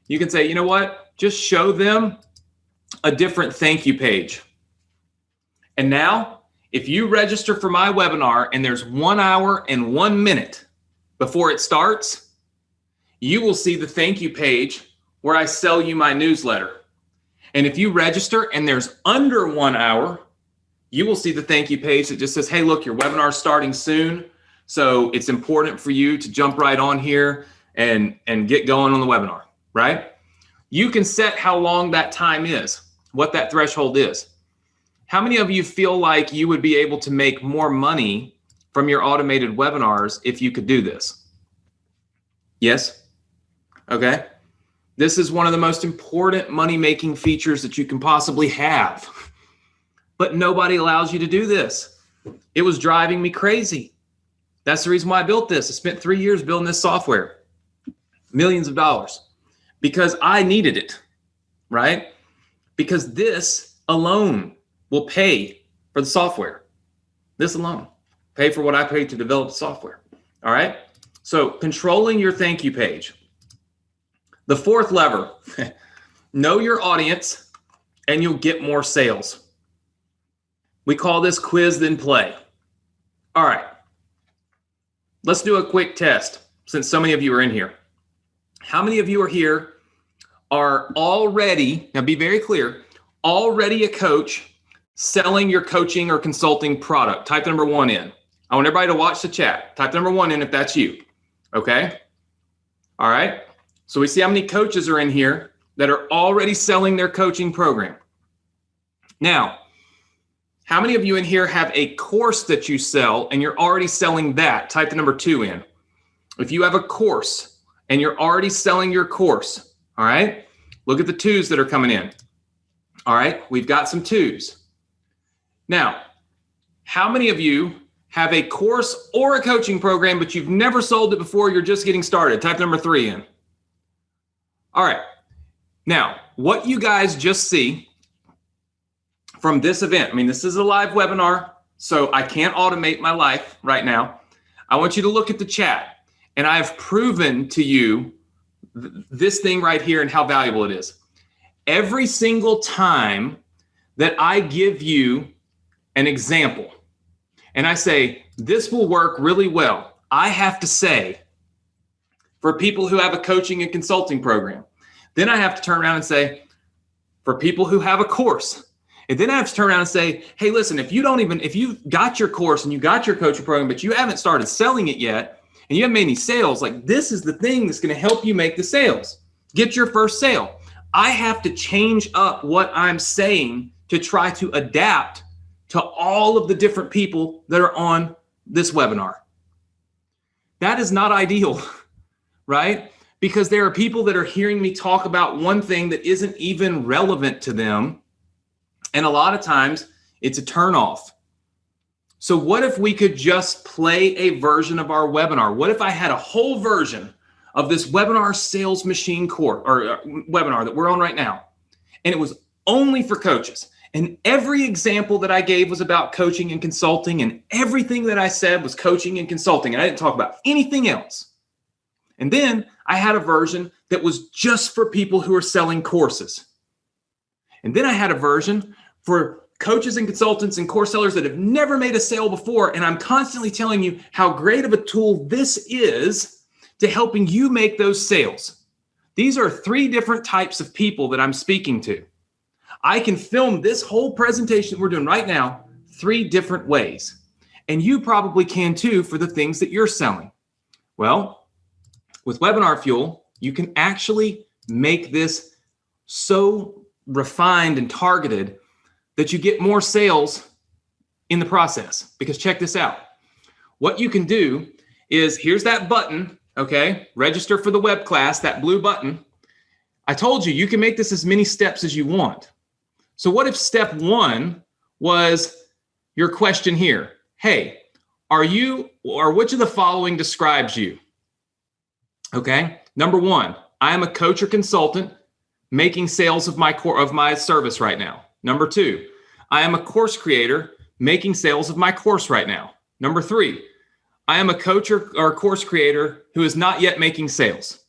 you can say, you know what, just show them a different thank you page. And now, if you register for my webinar and there's 1 hour and 1 minute before it starts, you will see the thank you page where I sell you my newsletter. And if you register and there's under 1 hour, you will see the thank you page that just says, hey, look, your webinar is starting soon. So it's important for you to jump right on here and get going on the webinar, right? You can set how long that time is, what that threshold is. How many of you feel like you would be able to make more money from your automated webinars if you could do this? Yes? Okay. This is one of the most important money-making features that you can possibly have. But nobody allows you to do this. It was driving me crazy. That's the reason why I built this. I spent 3 years building this software, millions of dollars, because I needed it, right? Because this alone will pay for the software. This alone, pay for what I paid to develop the software. All right. So controlling your thank you page. The fourth lever, know your audience and you'll get more sales. We call this quiz then play. All right. Let's do a quick test since so many of you are in here. How many of you are here are already, now be very clear, already a coach selling your coaching or consulting product? Type number 1 in. I want everybody to watch the chat. Type number 1 in if that's you. Okay. All right. So we see how many coaches are in here that are already selling their coaching program. Now, how many of you in here have a course that you sell and you're already selling that? Type the number 2 in. If you have a course and you're already selling your course, all right, look at the 2s that are coming in. All right, we've got some 2s. Now, how many of you have a course or a coaching program, but you've never sold it before, you're just getting started? Type number 3 in. All right, now, what you guys just see from this event, I mean, this is a live webinar, so I can't automate my life right now. I want you to look at the chat, and I've proven to you this thing right here and how valuable it is. Every single time that I give you an example and I say, this will work really well, I have to say, for people who have a coaching and consulting program, then I have to turn around and say, for people who have a course, and then I have to turn around and say, hey, listen, if you've got your course and you got your coaching program, but you haven't started selling it yet, and you haven't made any sales, like this is the thing that's going to help you make the sales. Get your first sale. I have to change up what I'm saying to try to adapt to all of the different people that are on this webinar. That is not ideal, right? Because there are people that are hearing me talk about one thing that isn't even relevant to them. And a lot of times it's a turnoff. So what if we could just play a version of our webinar? What if I had a whole version of this webinar sales machine course or webinar that we're on right now, and it was only for coaches, and every example that I gave was about coaching and consulting, and everything that I said was coaching and consulting, and I didn't talk about anything else. And then I had a version that was just for people who are selling courses. And then I had a version for coaches and consultants and course sellers that have never made a sale before. And I'm constantly telling you how great of a tool this is to helping you make those sales. These are 3 different types of people that I'm speaking to. I can film this whole presentation that we're doing right now 3 different ways. And you probably can too for the things that you're selling. Well, with Webinar Fuel, you can actually make this so refined and targeted that you get more sales in the process. Because check this out. What you can do is, here's that button, okay? Register for the web class, that blue button. I told you, you can make this as many steps as you want. So what if step 1 was your question here? Hey, are you, or which of the following describes you? Okay, number 1, I am a coach or consultant making sales of my service right now. Number 2, I am a course creator making sales of my course right now. Number 3, I am a coach or course creator who is not yet making sales.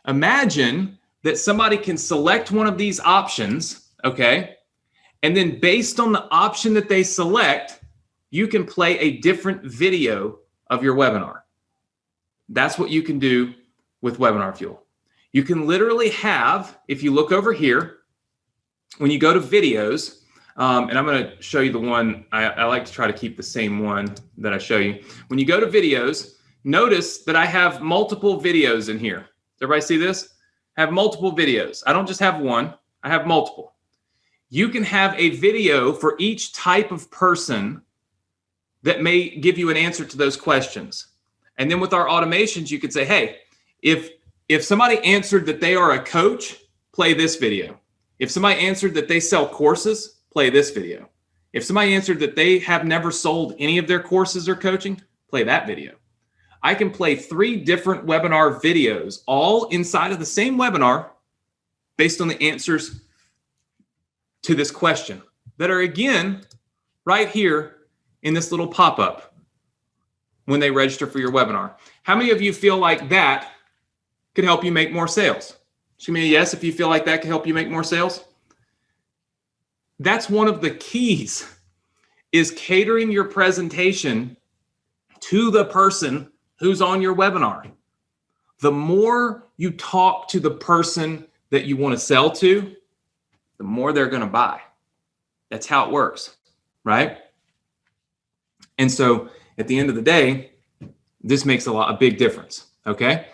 Imagine that somebody can select one of these options, okay? And then based on the option that they select, you can play a different video of your webinar. That's what you can do with Webinar Fuel. You can literally have, if you look over here, when you go to videos, and I'm going to show you the one, I like to try to keep the same one that I show you. When you go to videos, notice that I have multiple videos in here. Does everybody see this? I have multiple videos. I don't just have one, I have multiple. You can have a video for each type of person that may give you an answer to those questions. And then with our automations, you could say, hey, if somebody answered that they are a coach, play this video. If somebody answered that they sell courses, play this video. If somebody answered that they have never sold any of their courses or coaching, play that video. I can play 3 different webinar videos, all inside of the same webinar based on the answers to this question that are, again, right here in this little pop-up when they register for your webinar. How many of you feel like that could help you make more sales? Just give me a yes if you feel like that could help you make more sales. That's one of the keys, is catering your presentation to the person who's on your webinar. The more you talk to the person that you want to sell to, the more they're going to buy. That's how it works, right? And so at the end of the day, this makes a big difference, okay?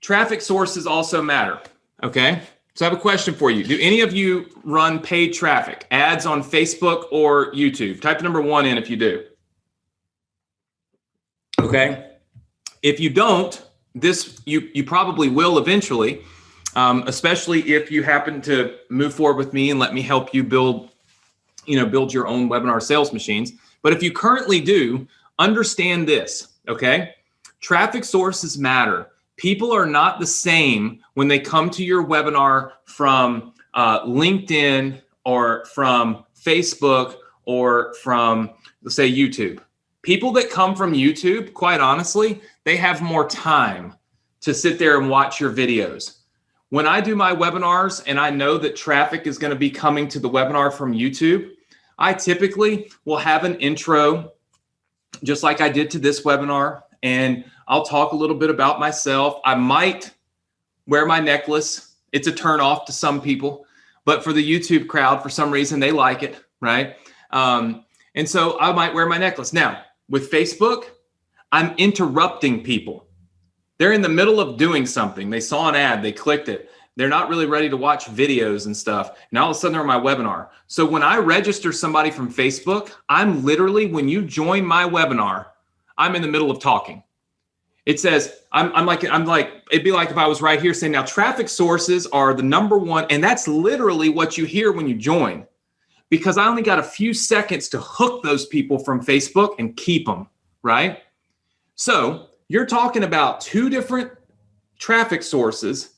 Traffic sources also matter, okay? So I have a question for you. Do any of you run paid traffic, ads on Facebook or YouTube? Type number 1 in if you do. Okay. If you don't, you probably will eventually, especially if you happen to move forward with me and let me help you build your own webinar sales machines. But if you currently do, understand this, okay? Traffic sources matter. People are not the same when they come to your webinar from LinkedIn or from Facebook or from, let's say, YouTube. People that come from YouTube, quite honestly, they have more time to sit there and watch your videos. When I do my webinars and I know that traffic is going to be coming to the webinar from YouTube, I typically will have an intro, just like I did to this webinar, and I'll talk a little bit about myself. I might wear my necklace. It's a turn off to some people, but for the YouTube crowd, for some reason, they like it, right? And so I might wear my necklace. Now, with Facebook, I'm interrupting people. They're in the middle of doing something. They saw an ad, they clicked it. They're not really ready to watch videos and stuff. And all of a sudden they're on my webinar. So when I register somebody from Facebook, I'm literally, when you join my webinar, I'm in the middle of talking. It says, I'm like, it'd be like if I was right here saying, now traffic sources are the number 1. And that's literally what you hear when you join, because I only got a few seconds to hook those people from Facebook and keep them, right? So you're talking about 2 different traffic sources,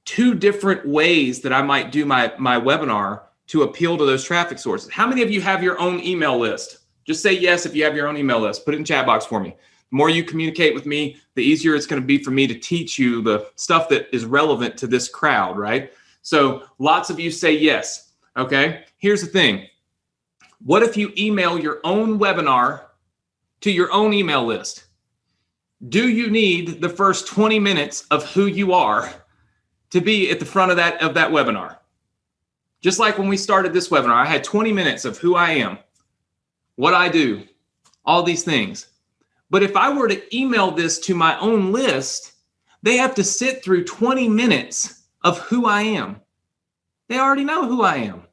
2 different ways that I might do my webinar to appeal to those traffic sources. How many of you have your own email list? Just say yes if you have your own email list. Put it in the chat box for me. The more you communicate with me, the easier it's going to be for me to teach you the stuff that is relevant to this crowd, right? So lots of you say yes, okay? Here's the thing. What if you email your own webinar to your own email list? Do you need the first 20 minutes of who you are to be at the front of that webinar? Just like when we started this webinar, I had 20 minutes of who I am, what I do, all these things. But if I were to email this to my own list, they have to sit through 20 minutes of who I am. They already know who I am.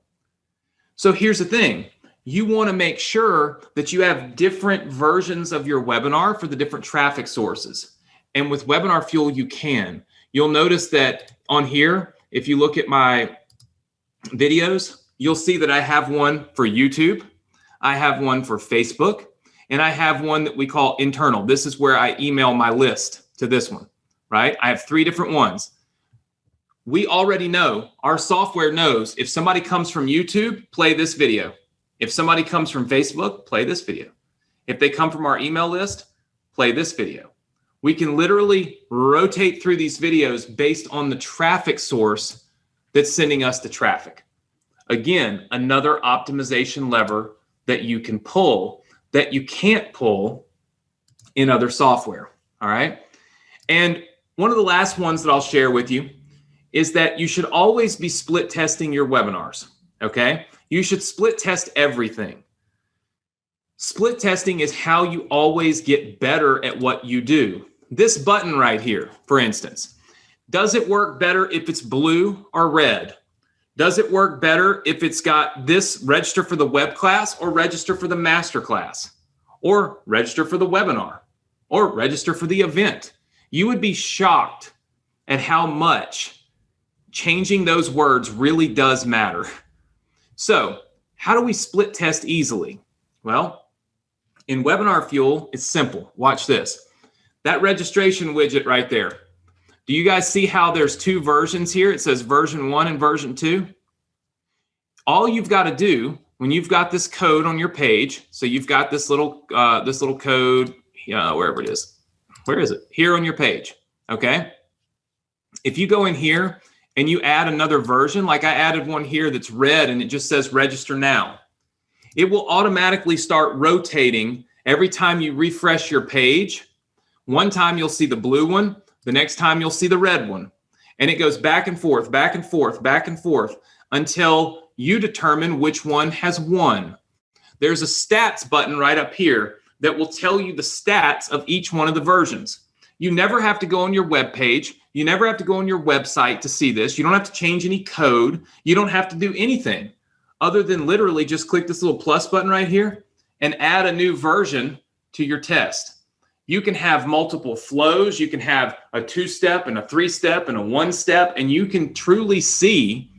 So here's the thing. You want to make sure that you have different versions of your webinar for the different traffic sources. And with Webinar Fuel, you can. You'll notice that on here, if you look at my videos, you'll see that I have one for YouTube, I have one for Facebook, and I have one that we call internal. This is where I email my list to this one, right? I have 3 different ones. We already know, our software knows, if somebody comes from YouTube, play this video. If somebody comes from Facebook, play this video. If they come from our email list, play this video. We can literally rotate through these videos based on the traffic source that's sending us the traffic. Again, another optimization lever that you can pull that you can't pull in other software, all right? And one of the last ones that I'll share with you is that you should always be split testing your webinars, okay? You should split test everything. Split testing is how you always get better at what you do. This button right here, for instance, does it work better if it's blue or red? Does it work better if it's got this register for the web class or register for the master class or register for the webinar or register for the event? You would be shocked at how much changing those words really does matter. So how do we split test easily? Well, In Webinar Fuel, it's simple. Watch this. That registration widget right there. Do you guys see how there's two versions here? It says version 1 and version 2. All you've got to do when you've got this code on your page, so you've got this little code, wherever it is. Where is it? Here on your page, okay? If you go in here and you add another version, like I added one here that's red and it just says register now, it will automatically start rotating every time you refresh your page. One time you'll see the blue one, the next time you'll see the red one. And it goes back and forth, back and forth, back and forth until you determine which one has won. There's a stats button right up here that will tell you the stats of each one of the versions. You never have to go on your web page. You never have to go on your website to see this. You don't have to change any code. You don't have to do anything other than literally just click this little plus button right here and add a new version to your test. You can have multiple flows. You can have a 2-step and a 3-step and a 1-step, and you can truly see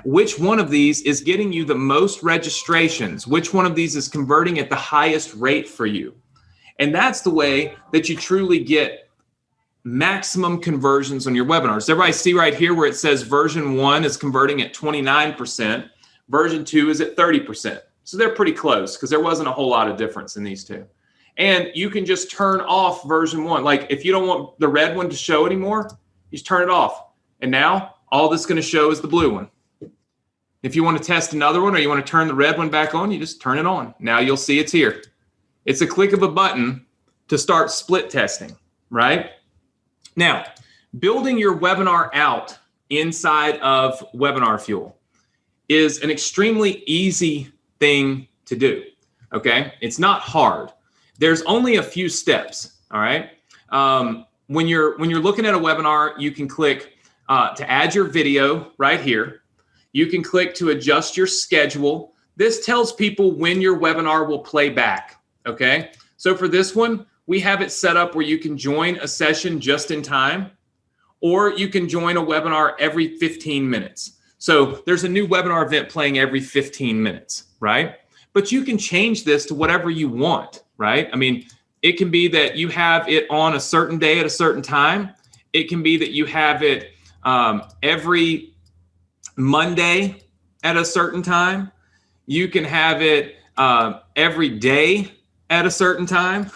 which one of these is getting you the most registrations, which one of these is converting at the highest rate for you. And that's the way that you truly get maximum conversions on your webinars. Everybody see right here where it says version 1 is converting at 29%, version 2 is at 30%. So they're pretty close because there wasn't a whole lot of difference in these two. And you can just turn off version 1. Like if you don't want the red one to show anymore, you just turn it off. And now all that's going to show is the blue one. If you want to test another one or you want to turn the red one back on, you just turn it on. Now you'll see it's here. It's a click of a button to start split testing, right? Now, building your webinar out inside of Webinar Fuel is an extremely easy thing to do, okay? It's not hard. There's only a few steps, all right? When you're looking at a webinar, you can click to add your video right here. You can click to adjust your schedule. This tells people when your webinar will play back, okay? So for this one, we have it set up where you can join a session just in time, or you can join a webinar every 15 minutes. So there's a new webinar event playing every 15 minutes, right? But you can change this to whatever you want, right? I mean, it can be that you have it on a certain day at a certain time. It can be that you have it every Monday at a certain time. You can have it every day at a certain time.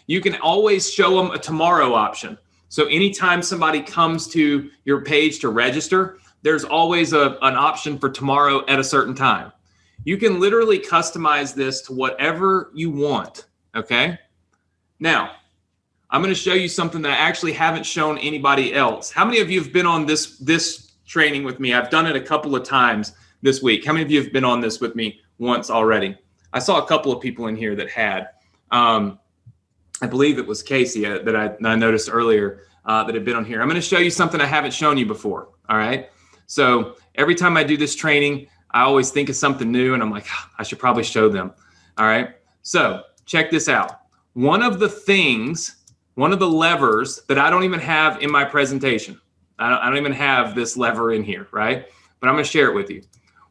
You can always show them a tomorrow option. So anytime somebody comes to your page to register, there's always an option for tomorrow at a certain time. You can literally customize this to whatever you want, okay? Now, I'm going to show you something that I actually haven't shown anybody else. How many of you have been on this training with me? I've done it a couple of times this week. How many of you have been on this with me once already? I saw a couple of people in here that had. I believe it was Casey that I noticed earlier that had been on here. I'm going to show you something I haven't shown you before, all right? So every time I do this training, I always think of something new, and I'm like, I should probably show them, all right? So check this out. One of the levers that I don't even have in my presentation, I don't even have this lever in here, right? But I'm going to share it with you.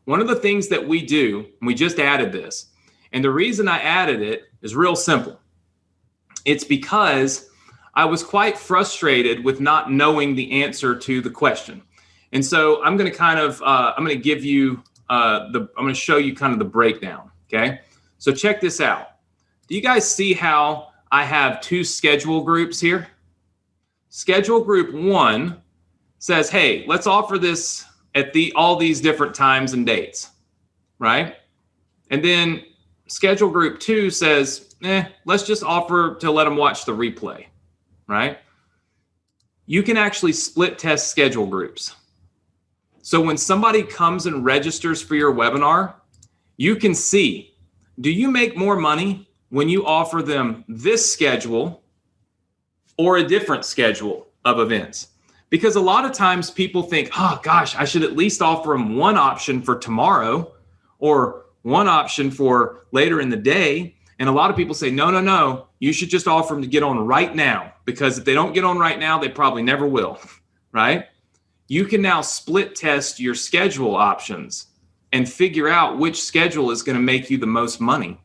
One of the things that we do, and we just added this, and the reason I added it is real simple. It's because I was quite frustrated with not knowing the answer to the question. And so I'm going to kind of, I'm going to give you, I'm going to show you kind of the breakdown, okay? So check this out. Do you guys see how I have two schedule groups here? Schedule group 1 says, hey, let's offer this at all these different times and dates, right? And then schedule group 2 says, let's just offer to let them watch the replay, right? You can actually split test schedule groups. So when somebody comes and registers for your webinar, you can see, do you make more money when you offer them this schedule or a different schedule of events? Because a lot of times people think, oh gosh, I should at least offer them one option for tomorrow or one option for later in the day. And a lot of people say, no, you should just offer them to get on right now, because if they don't get on right now, they probably never will, right? You can now split test your schedule options and figure out which schedule is going to make you the most money.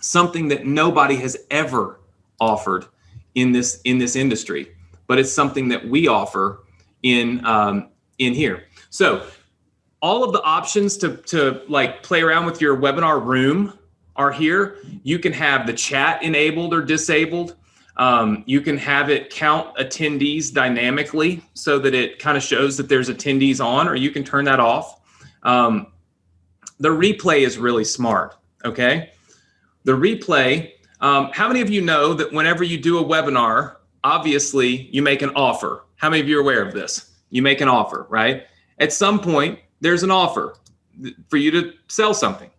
something that nobody has ever offered in this industry, but it's something that we offer in here. So all of the options to like play around with your webinar room are here. You can have the chat enabled or disabled. You can have it count attendees dynamically so that it kind of shows that there's attendees on, or you can turn that off. The replay is really smart, okay? The replay, how many of you know that whenever you do a webinar, obviously you make an offer? How many of you are aware of this? You make an offer, right? At some point, there's an offer for you to sell something.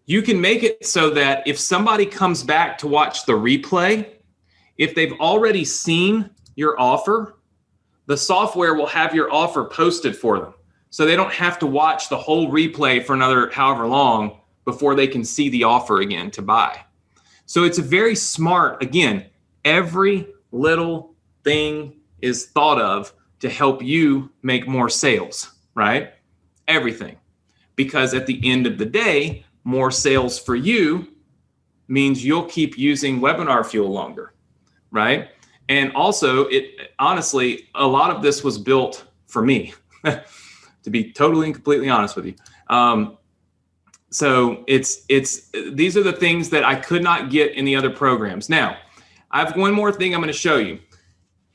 You can make it so that if somebody comes back to watch the replay, if they've already seen your offer, the software will have your offer posted for them. So they don't have to watch the whole replay for another however long before they can see the offer again to buy. So it's a very smart, again, every little thing is thought of to help you make more sales, right? Everything. Because at the end of the day, more sales for you means you'll keep using Webinar Fuel longer, right? And also, honestly, a lot of this was built for me, to be totally and completely honest with you. So these are the things that I could not get in the other programs. Now, I have one more thing I'm going to show you.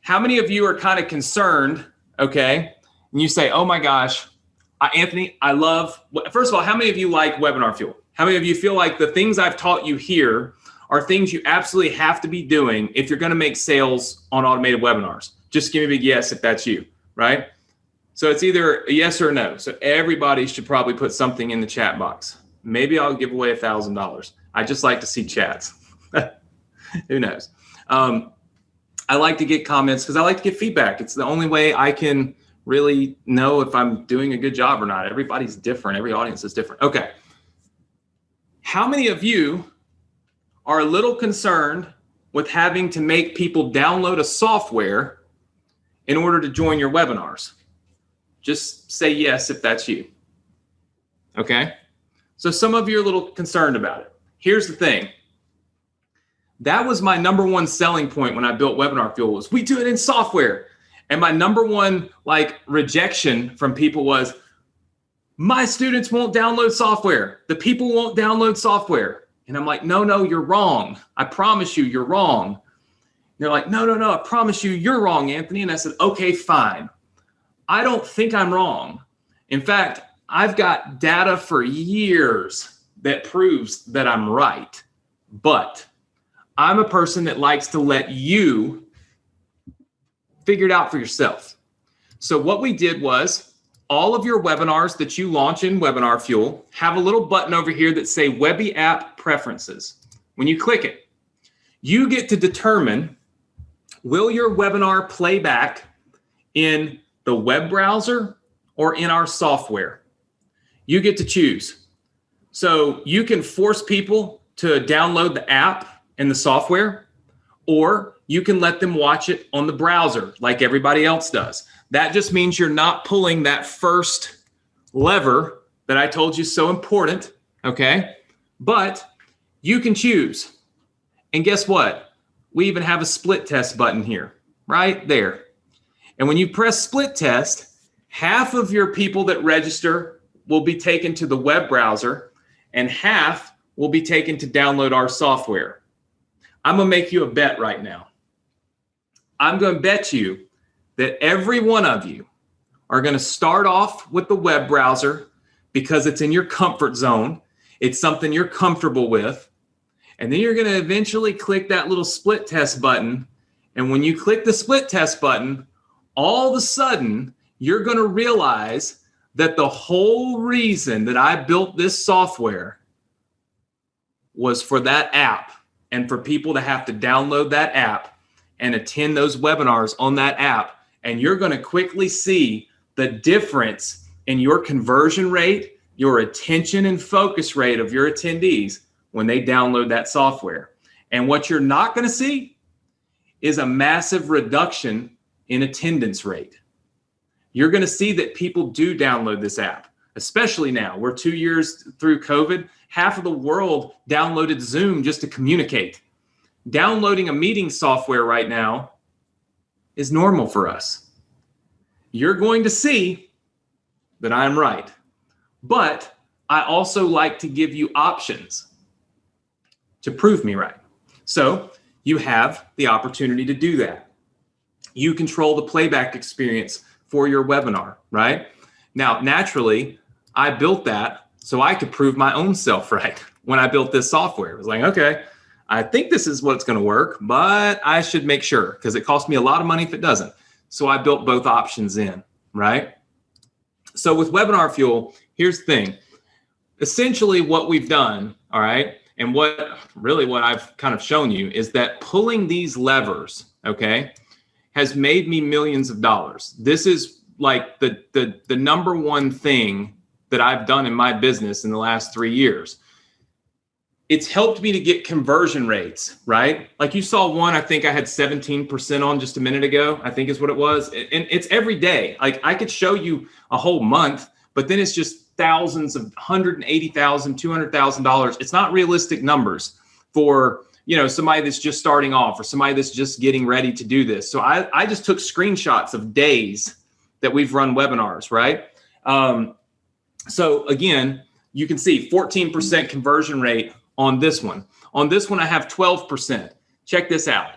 How many of you are kind of concerned, okay? And you say, oh my gosh, Anthony, I love, first of all, how many of you like Webinar Fuel? How many of you feel like the things I've taught you here are things you absolutely have to be doing if you're going to make sales on automated webinars? Just give me a big yes if that's you, right? So it's either a yes or a no. So everybody should probably put something in the chat box. Maybe I'll give away $1,000. I just like to see chats. Who knows? I like to get comments because I like to get feedback. It's the only way I can really know if I'm doing a good job or not. Everybody's different. Every audience is different. Okay. How many of you are a little concerned with having to make people download a software in order to join your webinars? Just say yes if that's you. Okay? So some of you are a little concerned about it. Here's the thing. That was my number one selling point when I built Webinar Fuel was we do it in software. And my number one rejection from people was my students won't download software. The people won't download software. And I'm like, no, you're wrong. I promise you, you're wrong. And they're like, no, I promise you, you're wrong, Anthony. And I said, okay, fine. I don't think I'm wrong. In fact, I've got data for years that proves that I'm right. But I'm a person that likes to let you figure it out for yourself. So what we did was all of your webinars that you launch in Webinar Fuel have a little button over here that say Webby App Preferences. When you click it, you get to determine, will your webinar play back in the web browser or in our software? You get to choose. So you can force people to download the app and the software, or you can let them watch it on the browser like everybody else does. That just means you're not pulling that first lever that I told you is so important, okay? But you can choose. And guess what? We even have a split test button here, right there. And when you press split test, half of your people that register will be taken to the web browser and half will be taken to download our software. I'm going to make you a bet right now. I'm going to bet you that every one of you are going to start off with the web browser because it's in your comfort zone. It's something you're comfortable with. And then you're going to eventually click that little split test button. And when you click the split test button, all of a sudden, you're going to realize that the whole reason that I built this software was for that app and for people to have to download that app and attend those webinars on that app. And you're going to quickly see the difference in your conversion rate, your attention and focus rate of your attendees when they download that software. And what you're not going to see is a massive reduction in attendance rate. You're going to see that people do download this app, especially now. We're 2 years through COVID. Half of the world downloaded Zoom just to communicate. Downloading a meeting software right now is normal for us. You're going to see that I'm right. But I also like to give you options to prove me right. So you have the opportunity to do that. You control the playback experience for your webinar, right? Now, naturally, I built that so I could prove my own self right when I built this software. It was like, okay, I think this is what's going to work, but I should make sure because it costs me a lot of money if it doesn't. So I built both options in, right? So with Webinar Fuel, here's the thing. Essentially what we've done, all right, and what I've kind of shown you is that pulling these levers, okay, has made me millions of dollars. This is like the number one thing that I've done in my business in the last 3 years. It's helped me to get conversion rates, right? Like you saw one, I think I had 17% on just a minute ago, I think is what it was. And it's every day. Like I could show you a whole month, but then it's just thousands of $180,000, $200,000. It's not realistic numbers for, somebody that's just starting off or somebody that's just getting ready to do this. So I just took screenshots of days that we've run webinars, right? So again, you can see 14% conversion rate on this one. On this one, I have 12%. Check this out.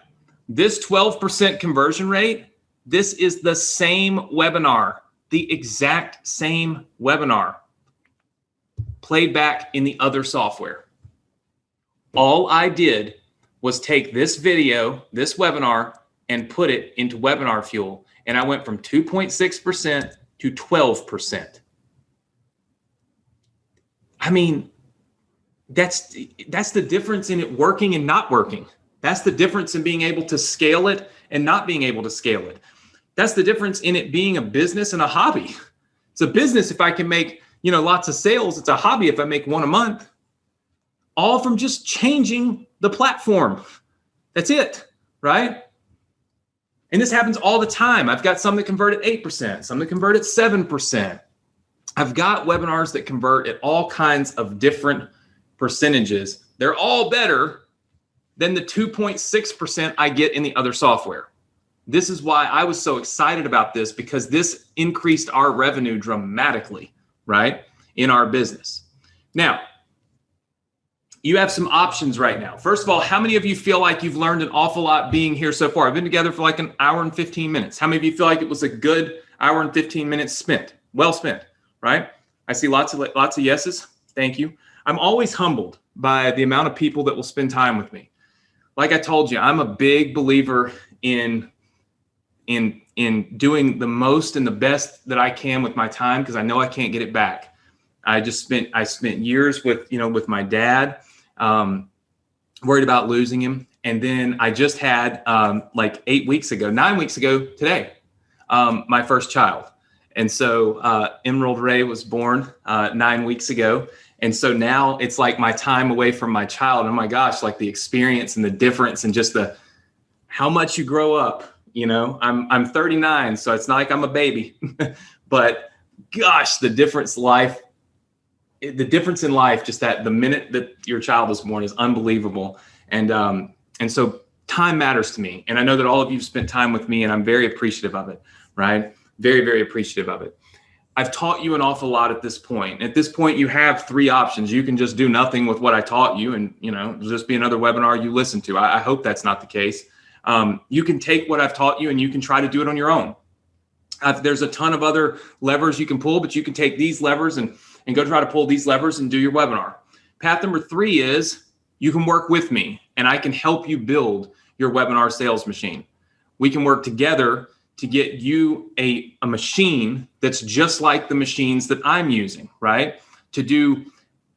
This 12% conversion rate, this is the same webinar, the exact same webinar played back in the other software. All I did was take this video, this webinar, and put it into Webinar Fuel. And I went from 2.6% to 12%. I mean, that's the difference in it working and not working. That's the difference in being able to scale it and not being able to scale it. That's the difference in it being a business and a hobby. It's a business if I can make, lots of sales. It's a hobby if I make one a month. All from just changing the platform. That's it, right? And this happens all the time. I've got some that convert at 8%, some that convert at 7%. I've got webinars that convert at all kinds of different percentages. They're all better than the 2.6% I get in the other software. This is why I was so excited about this, because this increased our revenue dramatically, right, in our business. Now, you have some options right now. First of all, how many of you feel like you've learned an awful lot being here so far? I've been together for like an hour and 15 minutes. How many of you feel like it was a good hour and 15 minutes spent? Well spent, right? I see lots of yeses. Thank you. I'm always humbled by the amount of people that will spend time with me. Like I told you, I'm a big believer in doing the most and the best that I can with my time, because I know I can't get it back. I spent years with my dad, worried about losing him. And then I just had 9 weeks ago today, my first child. And so Emerald Ray was born 9 weeks ago. And so now it's like my time away from my child. Oh my gosh, like the experience and the difference and just how much you grow up. I'm 39, so it's not like I'm a baby, but gosh, the difference in life, just that the minute that your child is born is unbelievable. And so time matters to me. And I know that all of you've spent time with me, and I'm very appreciative of it, right? Very, very appreciative of it. I've taught you an awful lot at this point. At this point, you have 3 options. You can just do nothing with what I taught you and, just be another webinar you listen to. I hope that's not the case. You can take what I've taught you and you can try to do it on your own. There's a ton of other levers you can pull, but you can take these levers and go try to pull these levers and do your webinar. Path number 3 is you can work with me and I can help you build your webinar sales machine. We can work together to get you a machine that's just like the machines that I'm using, right? To do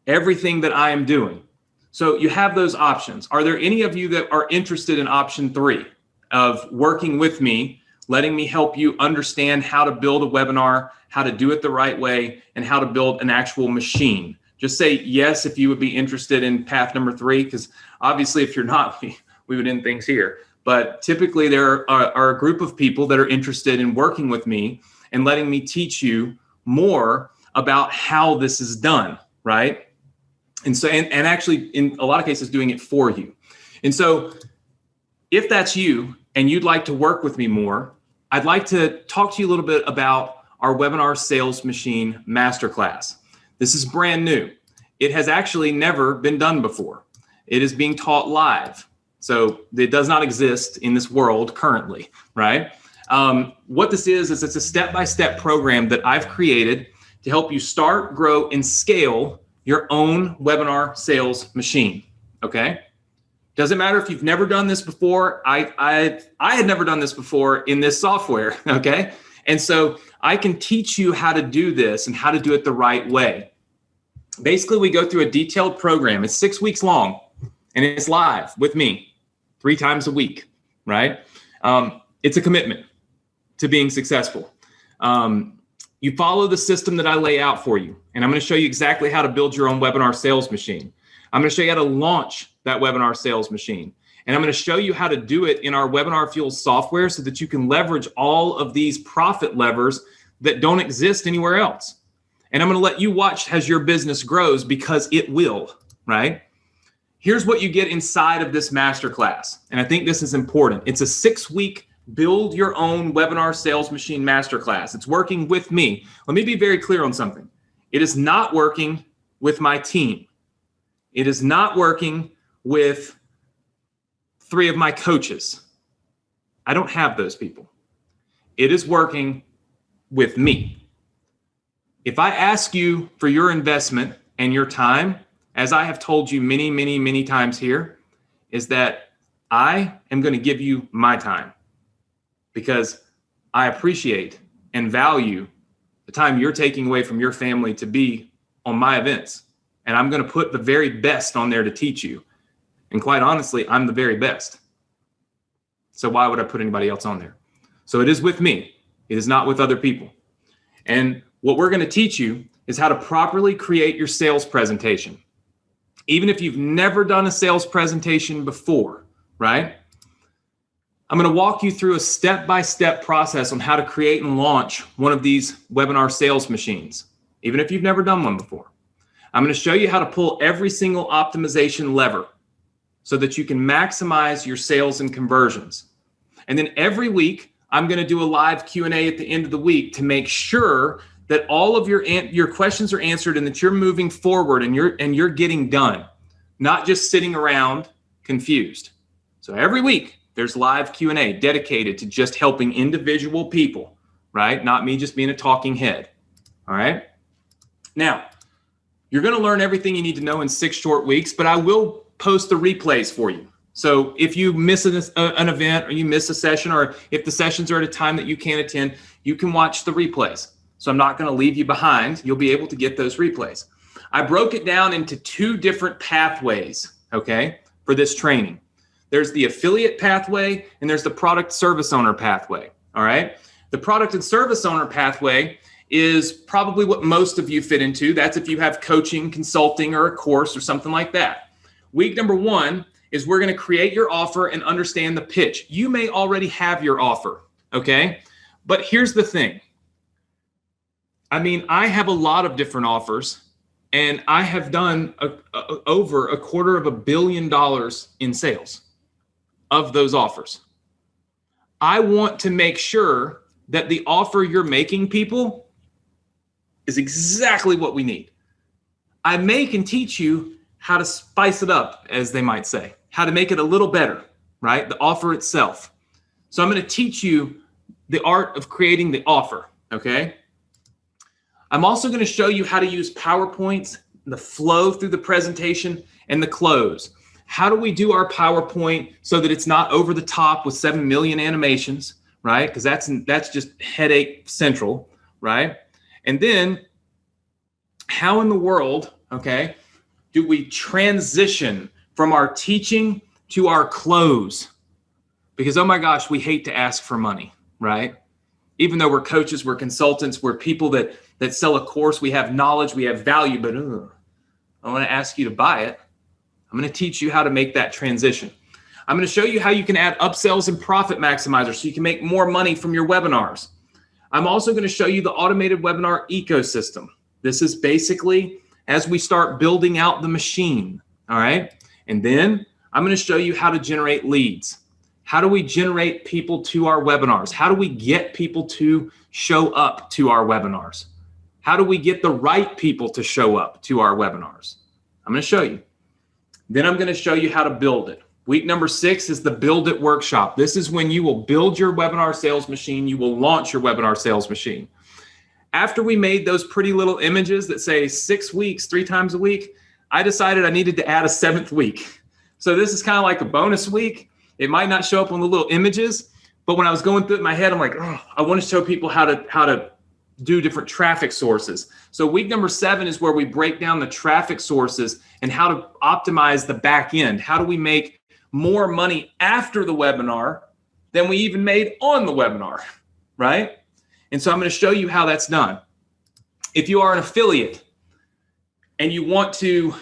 everything that I am doing. So you have those options. Are there any of you that are interested in option 3 of working with me, letting me help you understand how to build a webinar, how to do it the right way, and how to build an actual machine? Just say yes if you would be interested in path number 3, because obviously if you're not, we would end things here. But typically there are a group of people that are interested in working with me and letting me teach you more about how this is done, right? And so, and actually in a lot of cases doing it for you. And so if that's you and you'd like to work with me more, I'd like to talk to you a little bit about our Webinar Sales Machine Masterclass. This is brand new. It has actually never been done before. It is being taught live. So it does not exist in this world currently, right? What this is it's a step-by-step program that I've created to help you start, grow, and scale your own webinar sales machine, okay? Doesn't matter if you've never done this before. I had never done this before in this software, okay? And so I can teach you how to do this and how to do it the right way. Basically, we go through a detailed program. It's 6 weeks long, and it's live with me 3 times a week, right? It's a commitment to being successful. You follow the system that I lay out for you, and I'm going to show you exactly how to build your own webinar sales machine. I'm going to show you how to launch that webinar sales machine. And I'm going to show you how to do it in our Webinar Fuel software so that you can leverage all of these profit levers that don't exist anywhere else. And I'm going to let you watch as your business grows, because it will, right? Here's what you get inside of this masterclass. And I think this is important. It's a 6-week build your own webinar sales machine masterclass. It's working with me. Let me be very clear on something. It is not working with my team. It is not working with 3 of my coaches. I don't have those people. It is working with me. If I ask you for your investment and your time, as I have told you many, many, many times here, is that I am going to give you my time, because I appreciate and value the time you're taking away from your family to be on my events. And I'm going to put the very best on there to teach you. And quite honestly, I'm the very best. So why would I put anybody else on there? So it is with me. It is not with other people. And what we're going to teach you is how to properly create your sales presentation. Even if you've never done a sales presentation before, right? I'm going to walk you through a step-by-step process on how to create and launch one of these webinar sales machines, even if you've never done one before. I'm going to show you how to pull every single optimization lever so that you can maximize your sales and conversions. And then every week, I'm going to do a live Q&A at the end of the week to make sure that all of your questions are answered and that you're moving forward and you're getting done, not just sitting around confused. So every week, there's live Q&A dedicated to just helping individual people, right? Not me just being a talking head, all right? Now, you're going to learn everything you need to know in 6 short weeks, but I will post the replays for you. So if you miss an event or you miss a session, or if the sessions are at a time that you can't attend, you can watch the replays. So I'm not going to leave you behind. You'll be able to get those replays. I broke it down into 2 different pathways, okay, for this training. There's the affiliate pathway and there's the product service owner pathway, all right? The product and service owner pathway is probably what most of you fit into. That's if you have coaching, consulting, or a course or something like that. Week number 1 is we're going to create your offer and understand the pitch. You may already have your offer, okay? But here's the thing. I mean, I have a lot of different offers, and I have done over $250 million in sales of those offers. I want to make sure that the offer you're making people is exactly what we need. I can teach you how to spice it up, as they might say, how to make it a little better, right? The offer itself. So I'm going to teach you the art of creating the offer, okay? I'm also going to show you how to use PowerPoints, the flow through the presentation, and the close. How do we do our PowerPoint so that it's not over the top with 7 million animations, right? Because that's just headache central, right? And then how in the world, okay, do we transition from our teaching to our close? Because, oh my gosh, we hate to ask for money, right? Even though we're coaches, we're consultants, we're people that sell a course, we have knowledge, we have value, but I want to ask you to buy it. I'm going to teach you how to make that transition. I'm going to show you how you can add upsells and profit maximizers so you can make more money from your webinars. I'm also going to show you the automated webinar ecosystem, This is basically as we start building out the machine, all right? And then I'm going to show you how to generate leads. How do we generate people to our webinars? How do we get people to show up to our webinars? How do we get the right people to show up to our webinars? I'm going to show you. Then I'm going to show you how to build it. Week number 6 is the Build It workshop. This is when you will build your webinar sales machine. You will launch your webinar sales machine. After we made those pretty little images that say 6 weeks, 3 times a week, I decided I needed to add a 7th week. So this is kind of like a bonus week. It might not show up on the little images, but when I was going through it in my head, I'm like, oh, I want to show people how to do different traffic sources. So week number 7 is where we break down the traffic sources and how to optimize the back end. How do we make more money after the webinar than we even made on the webinar, right? And so I'm going to show you how that's done. If you are an affiliate and you want to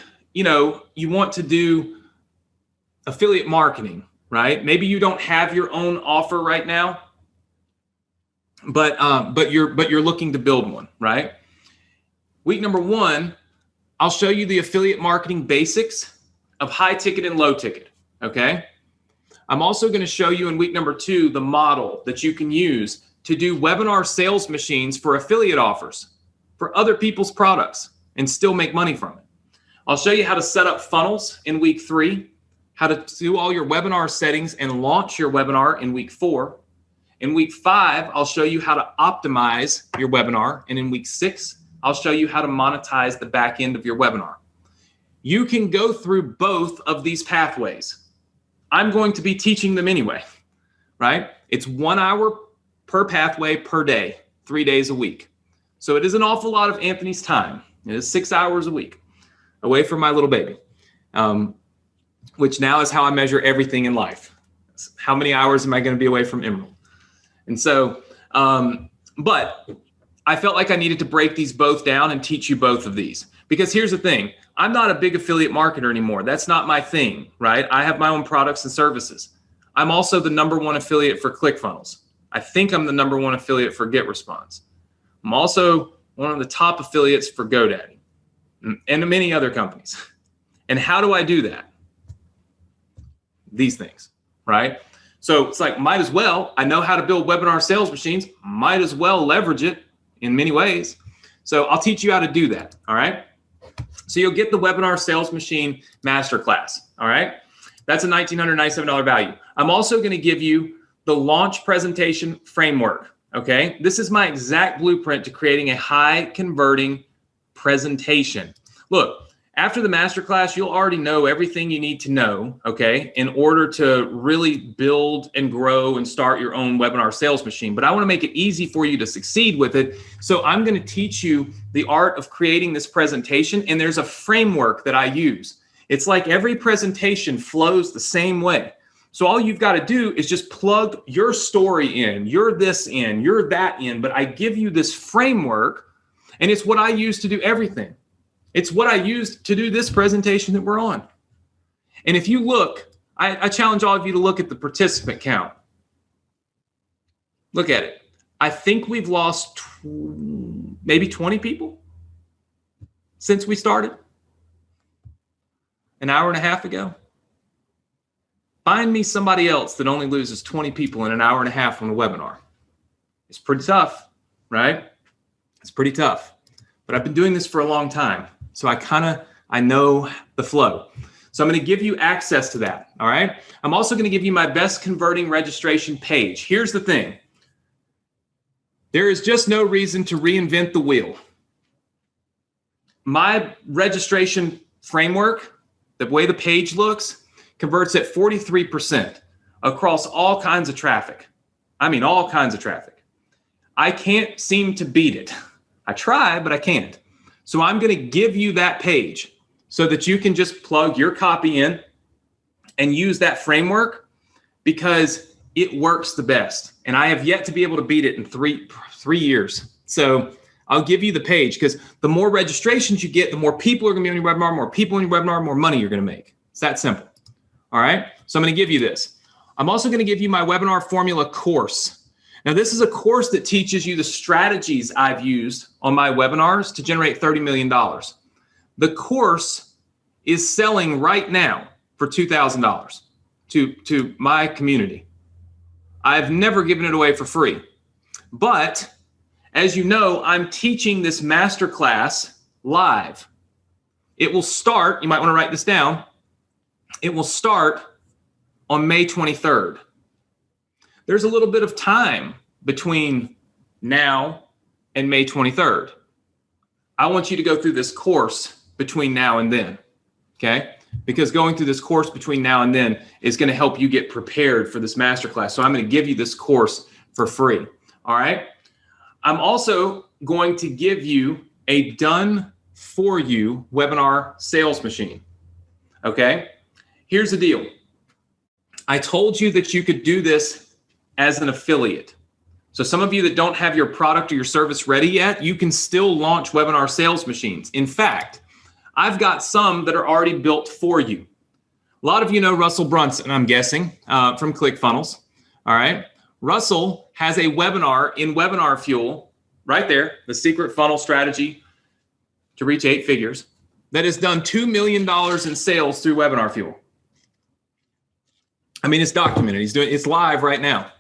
do affiliate marketing, right? Maybe you don't have your own offer right now, but you're looking to build one, right? Week number 1, I'll show you the affiliate marketing basics of high ticket and low ticket, okay? I'm also going to show you in week number 2 the model that you can use to do webinar sales machines for affiliate offers for other people's products and still make money from it. I'll show you how to set up funnels in week 3, how to do all your webinar settings and launch your webinar in week 4. In week 5, I'll show you how to optimize your webinar. And in week 6, I'll show you how to monetize the back end of your webinar. You can go through both of these pathways. I'm going to be teaching them anyway, right? It's 1 hour per pathway per day, 3 days a week. So it is an awful lot of Anthony's time. It is 6 hours a week away from my little baby, which now is how I measure everything in life. How many hours am I going to be away from Emerald? And so, but I felt like I needed to break these both down and teach you both of these. Because here's the thing, I'm not a big affiliate marketer anymore. That's not my thing, right? I have my own products and services. I'm also the #1 affiliate for ClickFunnels. I think I'm the #1 affiliate for GetResponse. I'm also one of the top affiliates for GoDaddy and many other companies. And how do I do that? These things, right? So it's like, might as well, I know how to build webinar sales machines, might as well leverage it in many ways. So I'll teach you how to do that, all right? So you'll get the webinar sales machine masterclass, all right? That's a $1,997 value. I'm also going to give you the launch presentation framework, okay? This is my exact blueprint to creating a high converting presentation. Look, after the masterclass, you'll already know everything you need to know, okay, in order to really build and grow and start your own webinar sales machine. But I want to make it easy for you to succeed with it. So I'm going to teach you the art of creating this presentation. And there's a framework that I use. It's like every presentation flows the same way. So all you've got to do is just plug your story in, you're this in, you're that in. But I give you this framework, and it's what I use to do everything. It's what I used to do this presentation that we're on. And if you look, I challenge all of you to look at the participant count. Look at it. I think we've lost maybe 20 people since we started an hour and a half ago. Find me somebody else that only loses 20 people in an hour and a half on a webinar. It's pretty tough, right? It's pretty tough. But I've been doing this for a long time. So I know the flow. So I'm going to give you access to that. All right. I'm also going to give you my best converting registration page. Here's the thing. There is just no reason to reinvent the wheel. My registration framework, the way the page looks, converts at 43% across all kinds of traffic. I mean, all kinds of traffic. I can't seem to beat it. I try, but I can't. So I'm going to give you that page so that you can just plug your copy in and use that framework because it works the best. And I have yet to be able to beat it in three years. So I'll give you the page because the more registrations you get, the more people are going to be on your webinar, more people on your webinar, more money you're going to make. It's that simple. All right. So I'm going to give you this. I'm also going to give you my webinar formula course. Now, this is a course that teaches you the strategies I've used on my webinars to generate $30 million. The course is selling right now for $2,000 to my community. I've never given it away for free. But as you know, I'm teaching this masterclass live. It will start, you might want to write this down. It will start on May 23rd. There's a little bit of time between now and May 23rd. I want you to go through this course between now and then, okay? Because going through this course between now and then is going to help you get prepared for this masterclass. So I'm going to give you this course for free, all right? I'm also going to give you a done-for-you webinar sales machine, okay? Here's the deal. I told you that you could do this as an affiliate. So some of you that don't have your product or your service ready yet, you can still launch webinar sales machines. In fact, I've got some that are already built for you. A lot of you know Russell Brunson, I'm guessing, from ClickFunnels. All right. Russell has a webinar in Webinar Fuel right there, the secret funnel strategy to reach 8 figures, that has done $2 million in sales through Webinar Fuel. I mean, it's documented. It's live right now.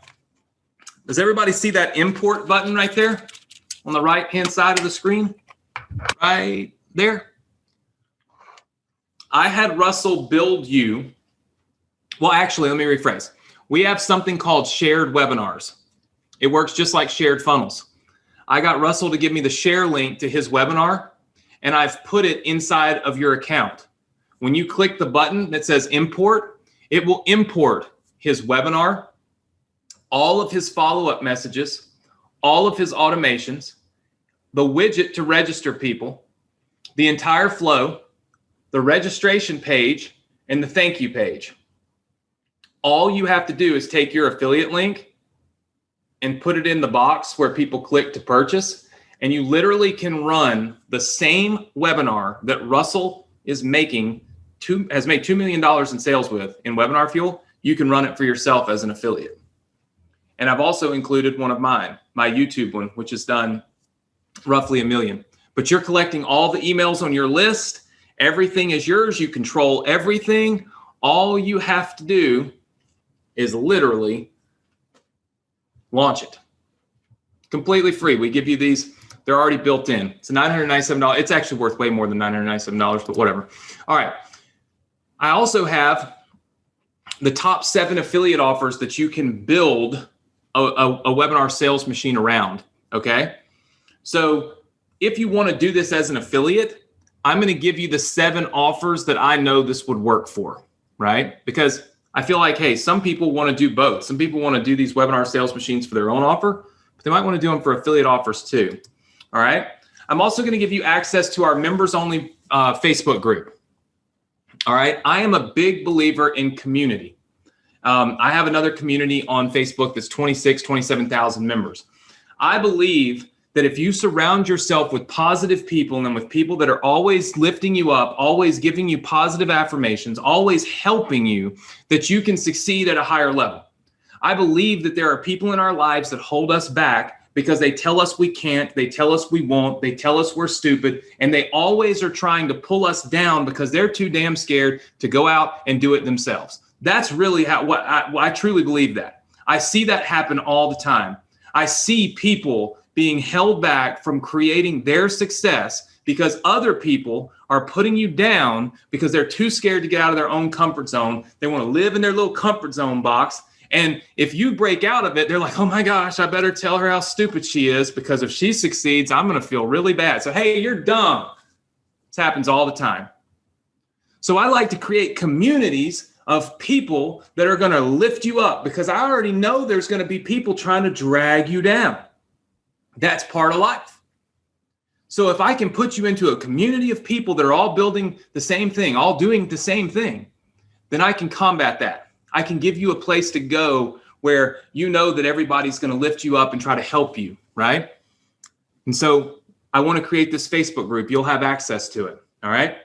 Does everybody see that import button right there on the right-hand side of the screen? Right there. I had Russell build you. Well, actually, let me rephrase. We have something called shared webinars. It works just like shared funnels. I got Russell to give me the share link to his webinar, and I've put it inside of your account. When you click the button that says import, it will import his webinar, all of his follow-up messages, all of his automations, the widget to register people, the entire flow, the registration page, and the thank you page. All you have to do is take your affiliate link and put it in the box where people click to purchase, and you literally can run the same webinar that Russell is has made $2 million in sales with in Webinar Fuel. You can run it for yourself as an affiliate. And I've also included one of mine, my YouTube one, which has done roughly $1 million. But you're collecting all the emails on your list. Everything is yours. You control everything. All you have to do is literally launch it. Completely free. We give you these. They're already built in. It's $997. It's actually worth way more than $997, but whatever. All right. I also have the top 7 affiliate offers that you can build a webinar sales machine around, okay? So if you want to do this as an affiliate, I'm going to give you the 7 offers that I know this would work for, right? Because I feel like, hey, some people want to do both. Some people want to do these webinar sales machines for their own offer, but they might want to do them for affiliate offers too, all right? I'm also going to give you access to our members-only Facebook group, all right? I am a big believer in community. I have another community on Facebook that's 27,000 members. I believe that if you surround yourself with positive people and with people that are always lifting you up, always giving you positive affirmations, always helping you, that you can succeed at a higher level. I believe that there are people in our lives that hold us back because they tell us we can't, they tell us we won't, they tell us we're stupid, and they always are trying to pull us down because they're too damn scared to go out and do it themselves. That's really what I truly believe that. I see that happen all the time. I see people being held back from creating their success because other people are putting you down because they're too scared to get out of their own comfort zone. They want to live in their little comfort zone box. And if you break out of it, they're like, oh my gosh, I better tell her how stupid she is because if she succeeds, I'm going to feel really bad. So, hey, you're dumb. This happens all the time. So I like to create communities of people that are going to lift you up because I already know there's going to be people trying to drag you down. That's part of life. So if I can put you into a community of people that are all building the same thing, all doing the same thing, then I can combat that. I can give you a place to go where you know that everybody's going to lift you up and try to help you, right? And so I want to create this Facebook group. You'll have access to it, all right?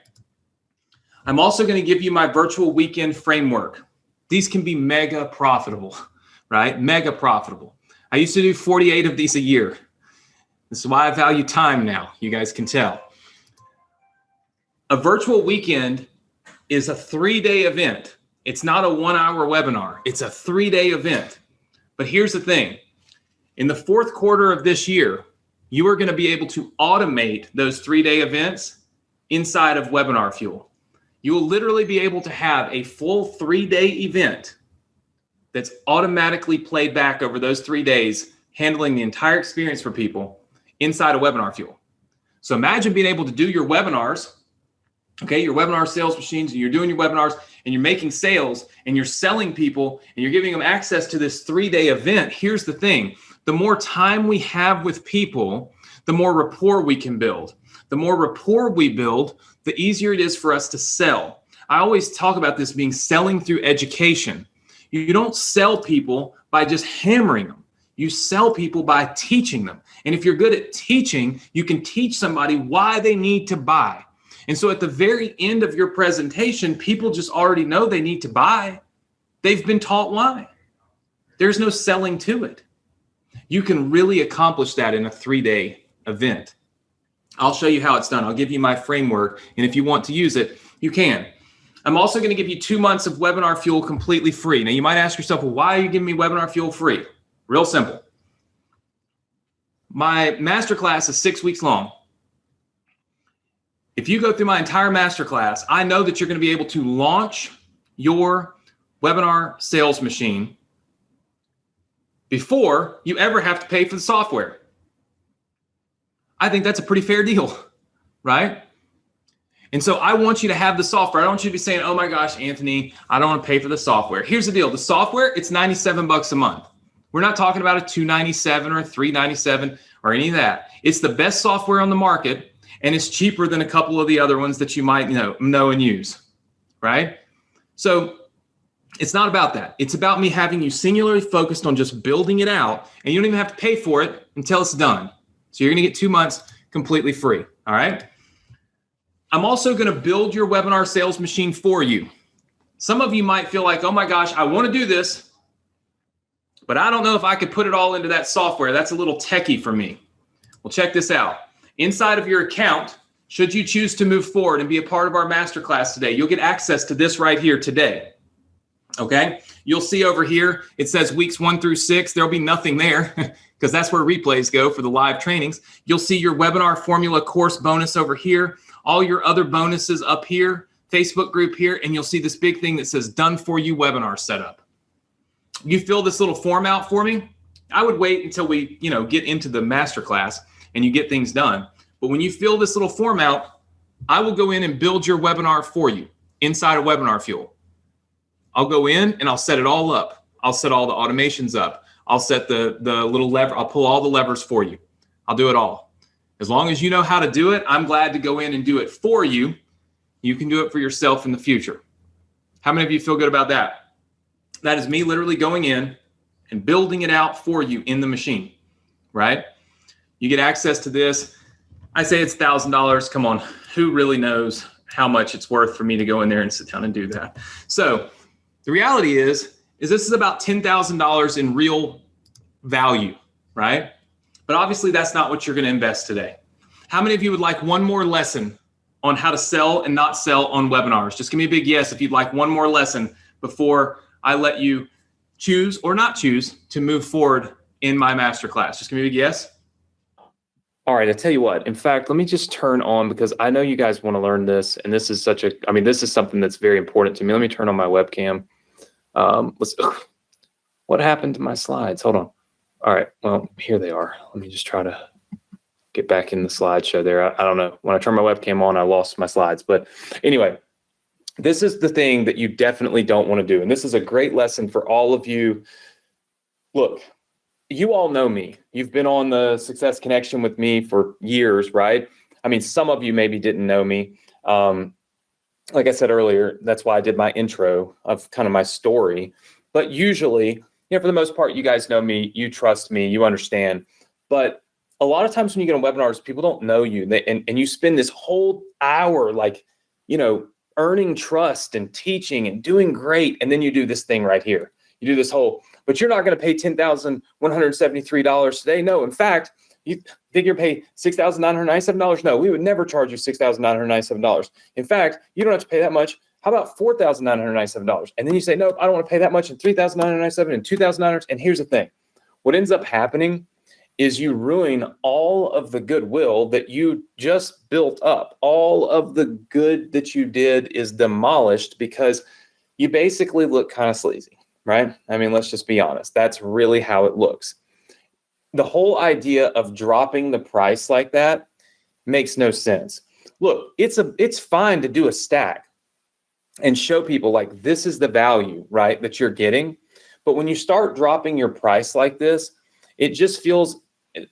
I'm also going to give you my virtual weekend framework. These can be mega profitable, right? Mega profitable. I used to do 48 of these a year. This is why I value time now. You guys can tell. A virtual weekend is a 3-day event. It's not a 1-hour webinar. It's a 3-day event. But here's the thing. In the fourth quarter of this year, you are going to be able to automate those 3-day events inside of Webinar Fuel. You will literally be able to have a full 3-day event that's automatically played back over those 3 days, handling the entire experience for people inside of Webinar Fuel. So imagine being able to do your webinars, okay, your webinar sales machines, and you're doing your webinars and you're making sales and you're selling people and you're giving them access to this 3-day event. Here's the thing. The more time we have with people, the more rapport we can build. The more rapport we build, the easier it is for us to sell. I always talk about this being selling through education. You don't sell people by just hammering them. You sell people by teaching them. And if you're good at teaching, you can teach somebody why they need to buy. And so at the very end of your presentation, people just already know they need to buy. They've been taught why. There's no selling to it. You can really accomplish that in a 3-day event. I'll show you how it's done. I'll give you my framework. And if you want to use it, you can. I'm also going to give you 2 months of Webinar Fuel completely free. Now, you might ask yourself, well, why are you giving me Webinar Fuel free? Real simple. My masterclass is 6 weeks long. If you go through my entire masterclass, I know that you're going to be able to launch your webinar sales machine before you ever have to pay for the software. I think that's a pretty fair deal, right? And so I want you to have the software. I don't want you to be saying, oh my gosh, Anthony, I don't want to pay for the software. Here's the deal. The software, it's $97 a month. We're not talking about a $297 or a $397 or any of that. It's the best software on the market, and it's cheaper than a couple of the other ones that you might know and use, right? So it's not about that. It's about me having you singularly focused on just building it out, and you don't even have to pay for it until it's done. So you're going to get 2 months completely free, all right? I'm also going to build your webinar sales machine for you. Some of you might feel like, oh my gosh, I want to do this, but I don't know if I could put it all into that software. That's a little techie for me. Well, check this out. Inside of your account, should you choose to move forward and be a part of our masterclass today, you'll get access to this right here today. Okay? You'll see over here, it says weeks 1 through 6. There'll be nothing there because that's where replays go for the live trainings. You'll see your webinar formula course bonus over here, all your other bonuses up here, Facebook group here, and you'll see this big thing that says done for you webinar setup. You fill this little form out for me. I would wait until we, get into the masterclass and you get things done. But when you fill this little form out, I will go in and build your webinar for you inside of Webinar Fuel. I'll go in and I'll set it all up. I'll set all the automations up. I'll set the little lever. I'll pull all the levers for you. I'll do it all. As long as you know how to do it, I'm glad to go in and do it for you. You can do it for yourself in the future. How many of you feel good about that? That is me literally going in and building it out for you in the machine, right? You get access to this. I say it's $1,000. Come on, who really knows how much it's worth for me to go in there and sit down and do that? So the reality is this is about $10,000 in real value, right? But obviously that's not what you're going to invest today. How many of you would like one more lesson on how to sell and not sell on webinars? Just give me a big yes if you'd like one more lesson before I let you choose or not choose to move forward in my masterclass. Just give me a big yes. All right, I tell you what, in fact, let me just turn on, because I know you guys want to learn this, and this is this is something that's very important to me. Let me turn on my webcam. What happened to my slides? Hold on. All right, well, here they are. Let me just try to get back in the slideshow there. I don't know. When I turned my webcam on, I lost my slides. But anyway, this is the thing that you definitely don't want to do. And this is a great lesson for all of you. Look, you all know me. You've been on the Success Connection with me for years, right? I mean, some of you maybe didn't know me. Like I said earlier, that's why I did my intro of kind of my story. But usually, for the most part, you guys know me, you trust me, you understand. But a lot of times when you get on webinars, people don't know you. And you spend this whole hour earning trust and teaching and doing great. And then you do this thing right here. you do this whole, but you're not going to pay $10,173 today. No, in fact, you think you're paying $6,997? No, we would never charge you $6,997. In fact, you don't have to pay that much. How about $4,997? And then you say, nope, I don't want to pay that much, and $3,997 and $2,900. And here's the thing. What ends up happening is you ruin all of the goodwill that you just built up. All of the good that you did is demolished because you basically look kind of sleazy, right? I mean, let's just be honest. That's really how it looks. The whole idea of dropping the price like that makes no sense. Look, it's fine to do a stack and show people like this is the value, right, that you're getting. But when you start dropping your price like this, it just feels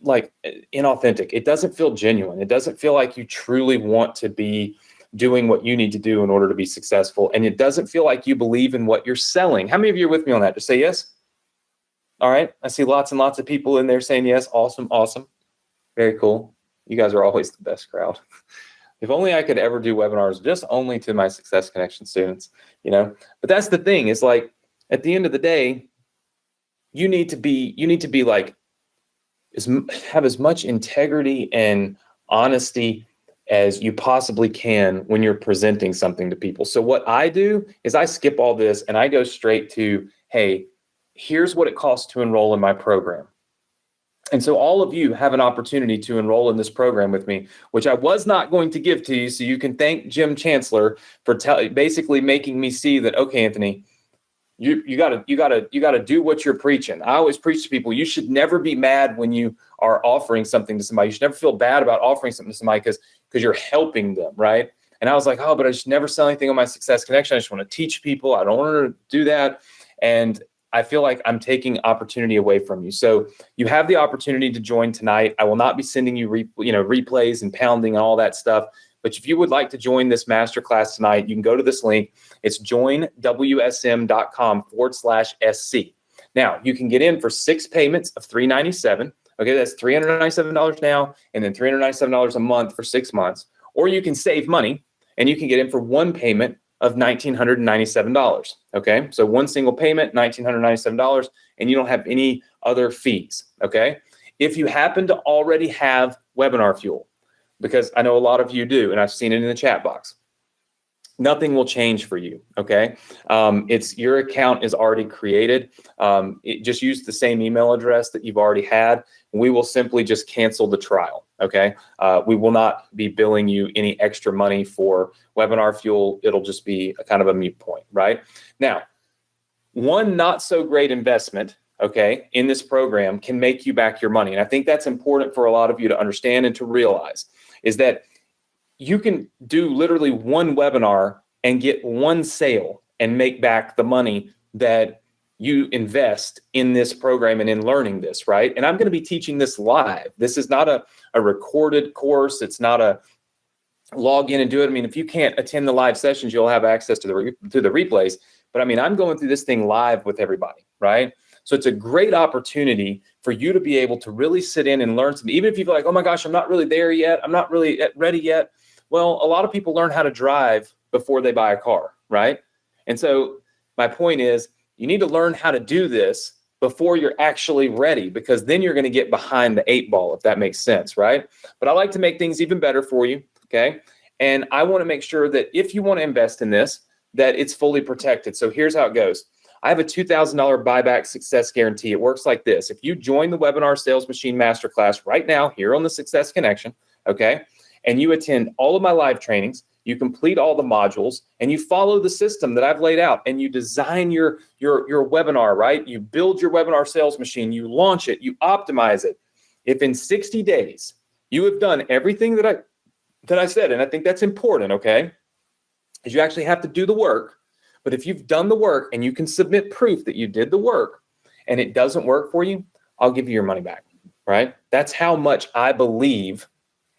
like inauthentic. It doesn't feel genuine. It doesn't feel like you truly want to be doing what you need to do in order to be successful. And it doesn't feel like you believe in what you're selling. How many of you are with me on that? Just say yes. All right. I see lots and lots of people in there saying yes. Awesome. Awesome. Very cool. You guys are always the best crowd. If only I could ever do webinars just only to my Success Connection students, but that's the thing is like, at the end of the day, you need to be like, have as much integrity and honesty as you possibly can when you're presenting something to people. So what I do is I skip all this and I go straight to, hey, here's what it costs to enroll in my program. And so all of you have an opportunity to enroll in this program with me, which I was not going to give to you. So you can thank Jim Chancellor for basically making me see that, okay, Anthony, you gotta do what you're preaching. I always preach to people, you should never be mad when you are offering something to somebody. You should never feel bad about offering something to somebody because you're helping them, right? And I was like, oh, but I just never sell anything on my Success Connection. I just want to teach people. I don't want to do that. And I feel like I'm taking opportunity away from you. So you have the opportunity to join tonight. I will not be sending you replays and pounding and all that stuff. But if you would like to join this masterclass tonight, you can go to this link. It's joinwsm.com/SC. Now, you can get in for 6 payments of $397. Okay, that's $397 now, and then $397 a month for 6 months. Or you can save money, and you can get in for 1 payment of $1,997. Okay, so 1 single payment, $1,997, and you don't have any other fees. Okay, if you happen to already have Webinar Fuel, because I know a lot of you do, and I've seen it in the chat box, nothing will change for you. Okay, it's your account is already created. Just use the same email address that you've already had. We will simply just cancel the trial. Okay, we will not be billing you any extra money for Webinar Fuel. It'll just be a kind of a moot point, right? Now, one not so great investment, okay, in this program can make you back your money. And I think that's important for a lot of you to understand and to realize is that you can do literally 1 webinar and get 1 sale and make back the money that you invest in this program and in learning this, right? And I'm going to be teaching this live. This is not a recorded course. It's not a log in and do it. I mean, if you can't attend the live sessions, you'll have access to the replays. But I mean, I'm going through this thing live with everybody, right? So it's a great opportunity for you to be able to really sit in and learn something. Even if you feel like, oh my gosh, I'm not really there yet. I'm not really ready yet. Well, a lot of people learn how to drive before they buy a car, right? And so my point is you need to learn how to do this before you're actually ready, because then you're going to get behind the 8 ball, if that makes sense, right? But I like to make things even better for you, okay? And I want to make sure that if you want to invest in this, that it's fully protected. So here's how it goes. I have a $2,000 buyback success guarantee. It works like this. If you join the Webinar Sales Machine Masterclass right now here on the Success Connection, okay, and you attend all of my live trainings, you complete all the modules, and you follow the system that I've laid out, and you design your webinar, right? You build your webinar sales machine, you launch it, you optimize it. If in 60 days you have done everything that I said, and I think that's important, okay, is you actually have to do the work. But if you've done the work and you can submit proof that you did the work and it doesn't work for you, I'll give you your money back, right? That's how much I believe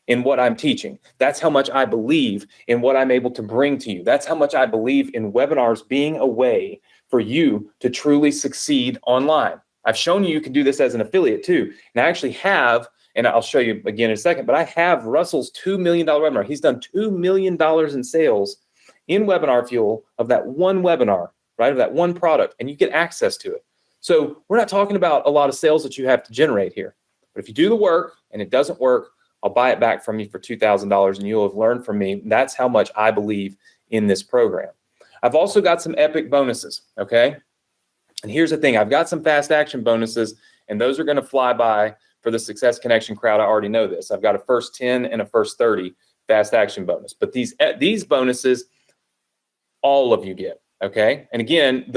in what I'm teaching. That's how much I believe in what I'm able to bring to you. That's how much I believe in webinars being a way for you to truly succeed online. I've shown you can do this as an affiliate too. And I actually have, and I'll show you again in a second, but I have Russell's $2 million webinar. He's done $2 million in sales in Webinar Fuel of that one webinar right? Of that one product, and you get access to it. So we're not talking about a lot of sales that you have to generate here. But if you do the work and it doesn't work, I'll buy it back from you for $2,000 and you'll have learned from me. That's how much I believe in this program. I've also got some epic bonuses, okay? And here's the thing. I've got some fast action bonuses, and those are going to fly by for the Success Connection crowd. I already know this. I've got a first 10 and a first 30 fast action bonus. But these bonuses, all of you get, okay? And again,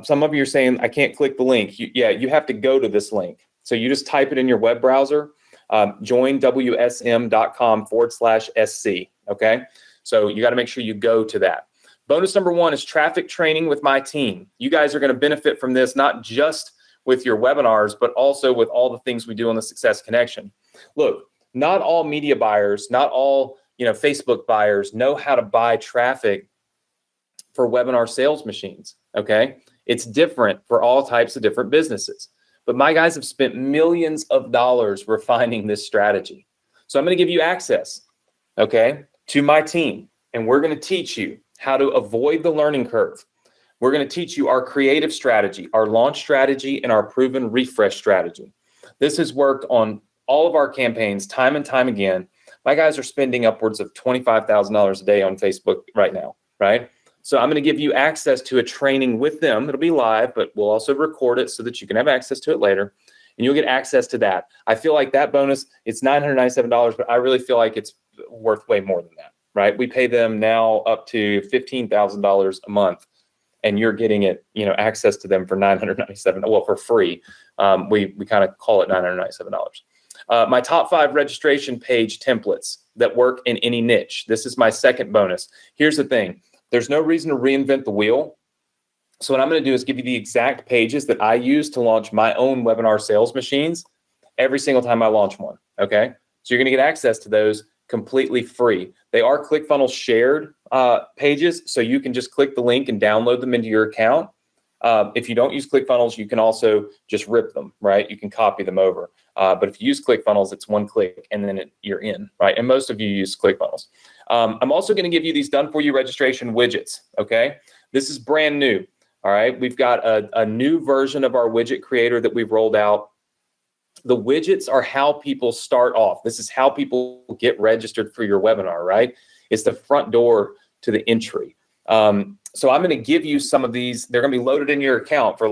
some of you are saying, I can't click the link. You have to go to this link. So you just type it in your web browser, joinwsm.com/SC, okay? So you got to make sure you go to that. Bonus number 1 is traffic training with my team. You guys are going to benefit from this, not just with your webinars, but also with all the things we do on the Success Connection. Look, not all media buyers, not all Facebook buyers know how to buy traffic for webinar sales machines, okay? It's different for all types of different businesses. But my guys have spent millions of dollars refining this strategy. So I'm going to give you access, okay, to my team. And we're going to teach you how to avoid the learning curve. We're going to teach you our creative strategy, our launch strategy, and our proven refresh strategy. This has worked on all of our campaigns time and time again. My guys are spending upwards of $25,000 a day on Facebook right now, right? So I'm going to give you access to a training with them. It'll be live, but we'll also record it so that you can have access to it later, and you'll get access to that. I feel like that bonus, it's $997, but I really feel like it's worth way more than that, right? We pay them now up to $15,000 a month, and you're getting it, access to them for $997, well, for free. We kind of call it $997. My top 5 registration page templates that work in any niche. This is my second bonus. Here's the thing. There's no reason to reinvent the wheel. So what I'm going to do is give you the exact pages that I use to launch my own webinar sales machines every single time I launch one, okay? So you're going to get access to those completely free. They are ClickFunnels shared pages, so you can just click the link and download them into your account. If you don't use ClickFunnels, you can also just rip them, right? You can copy them over. But if you use ClickFunnels, it's one click and then you're in, right? And most of you use ClickFunnels. I'm also going to give you these done for you registration widgets, okay? This is brand new, all right? We've got a new version of our widget creator that we've rolled out. The widgets are how people start off. This is how people get registered for your webinar, right? It's the front door to the entry. So I'm going to give you some of these. They're going to be loaded in your account for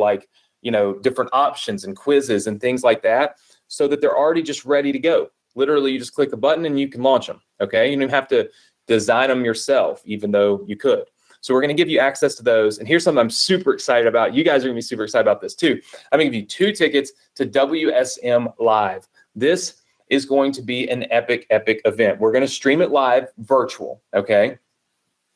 different options and quizzes and things like that, so that they're already just ready to go. Literally, you just click the button and you can launch them, okay? You don't have to design them yourself, even though you could. So we're going to give you access to those. And here's something I'm super excited about. You guys are going to be super excited about this too. I'm going to give you 2 tickets to WSM Live. This is going to be an epic, epic event. We're going to stream it live virtual, okay?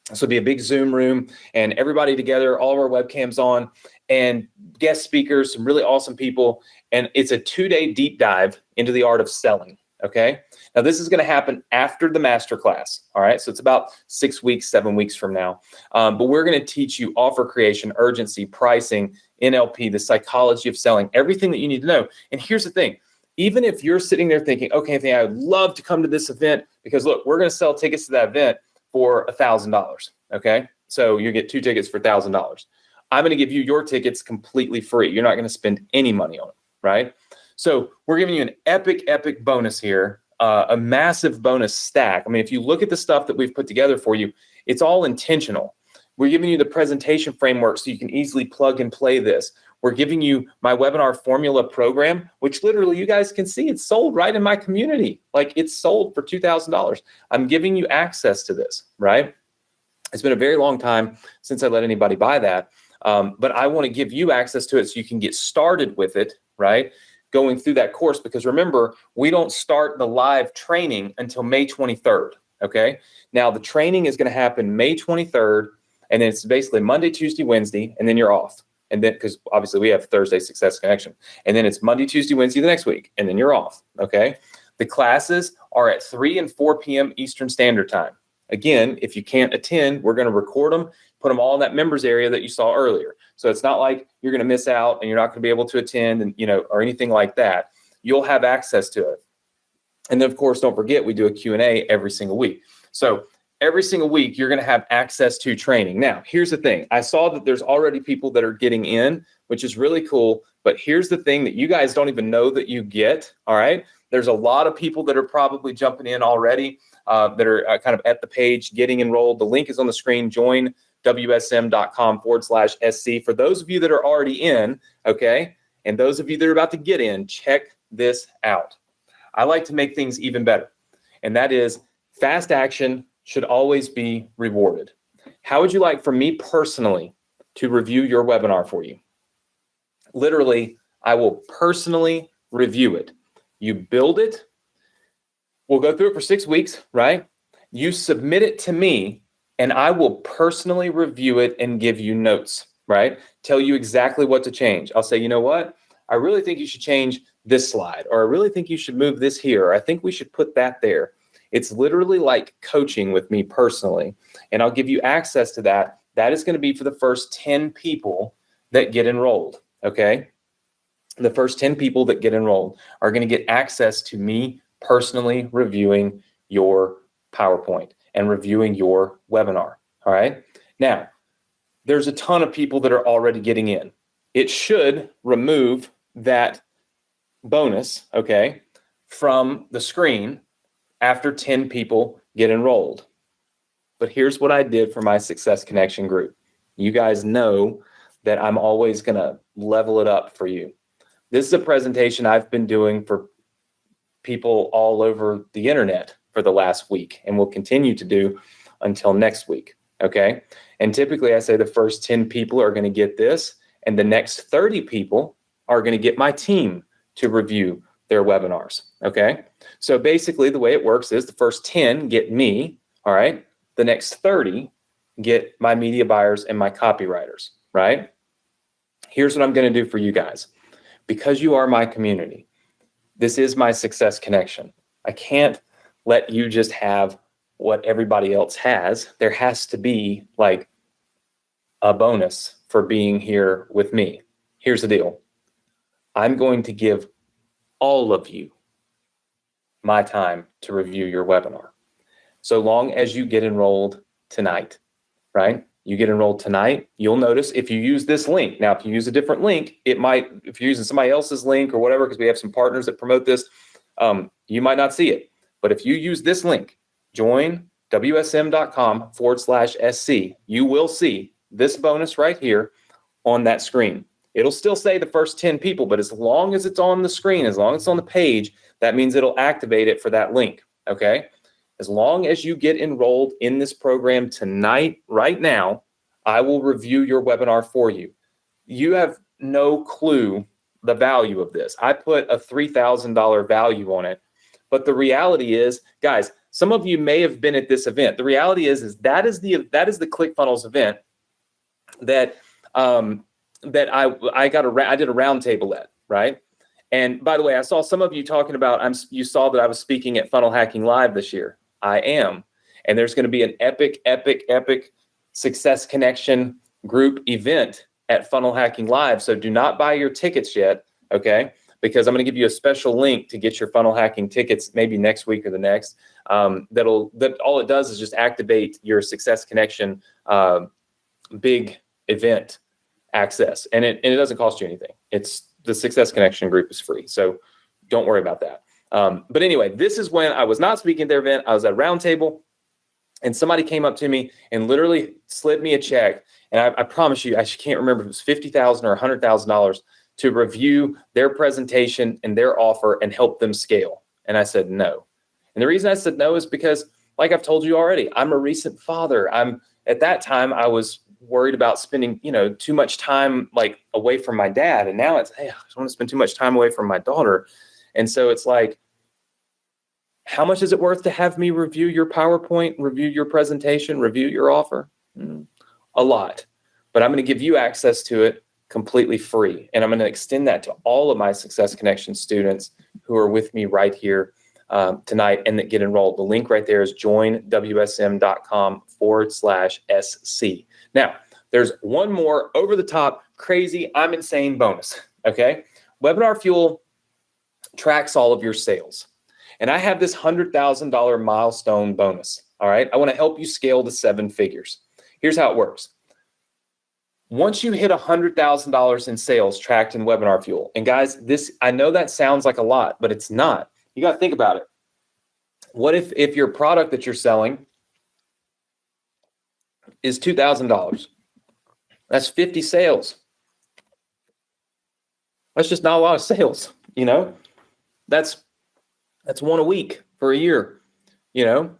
So it'll be a big Zoom room and everybody together, all of our webcams on, and guest speakers, some really awesome people. And it's a 2-day deep dive into the art of selling, okay? Now, this is going to happen after the masterclass, all right? So it's about 6 weeks, 7 weeks from now. But we're going to teach you offer creation, urgency, pricing, NLP, the psychology of selling, everything that you need to know. And here's the thing. Even if you're sitting there thinking, okay, Anthony, I would love to come to this event because, look, we're going to sell tickets to that event for $1,000, okay? So you get 2 tickets for $1,000. I'm going to give you your tickets completely free. You're not going to spend any money on them, right? So we're giving you an epic, epic bonus here, a massive bonus stack. I mean, if you look at the stuff that we've put together for you, it's all intentional. We're giving you the presentation framework so you can easily plug and play this. We're giving you my webinar formula program, which literally you guys can see it's sold right in my community. Like, it's sold for $2,000. I'm giving you access to this, right? It's been a very long time since I let anybody buy that. But I want to give you access to it so you can get started with it, right? Going through that course, because remember, we don't start the live training until May 23rd, okay? Now, the training is going to happen May 23rd, and then it's basically Monday, Tuesday, Wednesday, and then you're off. And then, because obviously we have Thursday Success Connection, and then it's Monday, Tuesday, Wednesday the next week, and then you're off, okay? The classes are at 3 and 4 p.m. Eastern Standard Time. Again, if you can't attend, we're going to record them, put them all in that members area that you saw earlier. So it's not like you're going to miss out and you're not going to be able to attend and, or anything like that. You'll have access to it. And then, of course, don't forget, we do a Q&A every single week. So every single week, you're going to have access to training. Now, here's the thing. I saw that there's already people that are getting in, which is really cool. But here's the thing that you guys don't even know that you get. All right. There's a lot of people that are probably jumping in already that are kind of at the page getting enrolled. The link is on the screen. Join WSM.com/SC. For those of you that are already in, okay, and those of you that are about to get in, check this out. I like to make things even better, and that is fast action should always be rewarded. How would you like for me personally to review your webinar for you? Literally, I will personally review it. You build it. We'll go through it for 6 weeks, right? You submit it to me, and I will personally review it and give you notes, right? Tell you exactly what to change. I'll say, you know what? I really think you should change this slide, or I really think you should move this here, or I think we should put that there. It's literally like coaching with me personally, and I'll give you access to that. That is going to be for the first 10 people that get enrolled, okay? The first 10 people that get enrolled are going to get access to me personally reviewing your PowerPoint and reviewing your webinar, all right? Now, there's a ton of people that are already getting in. It should remove that bonus, okay, from the screen after 10 people get enrolled. But here's what I did for my Success Connection group. You guys know that I'm always going to level it up for you. This is a presentation I've been doing for people all over the internet for the last week, and will continue to do until next week, okay? And typically I say the first 10 people are going to get this, and the next 30 people are going to get my team to review their webinars, okay? So basically the way it works is the first 10 get me, all right? The next 30 get my media buyers and my copywriters, right? Here's what I'm going to do for you guys. Because you are my community, this is my Success Connection. I can't let you just have what everybody else has. There has to be like a bonus for being here with me. Here's the deal. I'm going to give all of you my time to review your webinar. So long as you get enrolled tonight, right? You get enrolled tonight, you'll notice if you use this link. Now, if you use a different link, it might, if you're using somebody else's link or whatever, because we have some partners that promote this, you might not see it. But if you use this link, join WSM.com/SC, you will see this bonus right here on that screen. It'll still say the first 10 people, but as long as it's on the screen, as long as it's on the page, that means it'll activate it for that link, okay? As long as you get enrolled in this program tonight, right now, I will review your webinar for you. You have no clue the value of this. I put a $3,000 value on it, but the reality is, guys, some of you may have been at this event. The reality is that is the ClickFunnels event that I did a roundtable at, right? And by the way, I saw some of you talking about, you saw that I was speaking at Funnel Hacking Live this year. I am. And there's going to be an epic Success Connection group event at Funnel Hacking Live. So do not buy your tickets yet, okay? Because I'm going to give you a special link to get your funnel hacking tickets maybe next week or the next. That all it does is just activate your Success Connection big event access, and it doesn't cost you anything. It's the Success Connection group is free, so don't worry about that. But anyway, this is when I was not speaking at their event. I was at a round table, and somebody came up to me and literally slid me a check. And I promise you, I can't remember if it was $50,000 or $100,000 to review their presentation and their offer and help them scale. And I said no. And the reason I said no is because, like I've told you already, I'm a recent father. At that time, I was worried about spending, too much time like away from my dad. And now it's, hey, I don't want to spend too much time away from my daughter. And so it's like, how much is it worth to have me review your PowerPoint, review your presentation, review your offer? A lot. But I'm going to give you access to it completely free. And I'm going to extend that to all of my Success Connection students who are with me right here tonight and that get enrolled. The link right there is joinwsm.com/SC. Now, there's one more over the top, crazy, I'm insane bonus. Okay. Webinar Fuel tracks all of your sales. And I have this $100,000 milestone bonus. All right. I want to help you scale to 7 figures. Here's how it works. Once you hit $100,000 in sales tracked in Webinar Fuel, and guys, I know that sounds like a lot, but it's not. You got to think about it. What if your product that you're selling is $2,000? That's 50 sales. That's just not a lot of sales, you know? That's one a week for a year, you know?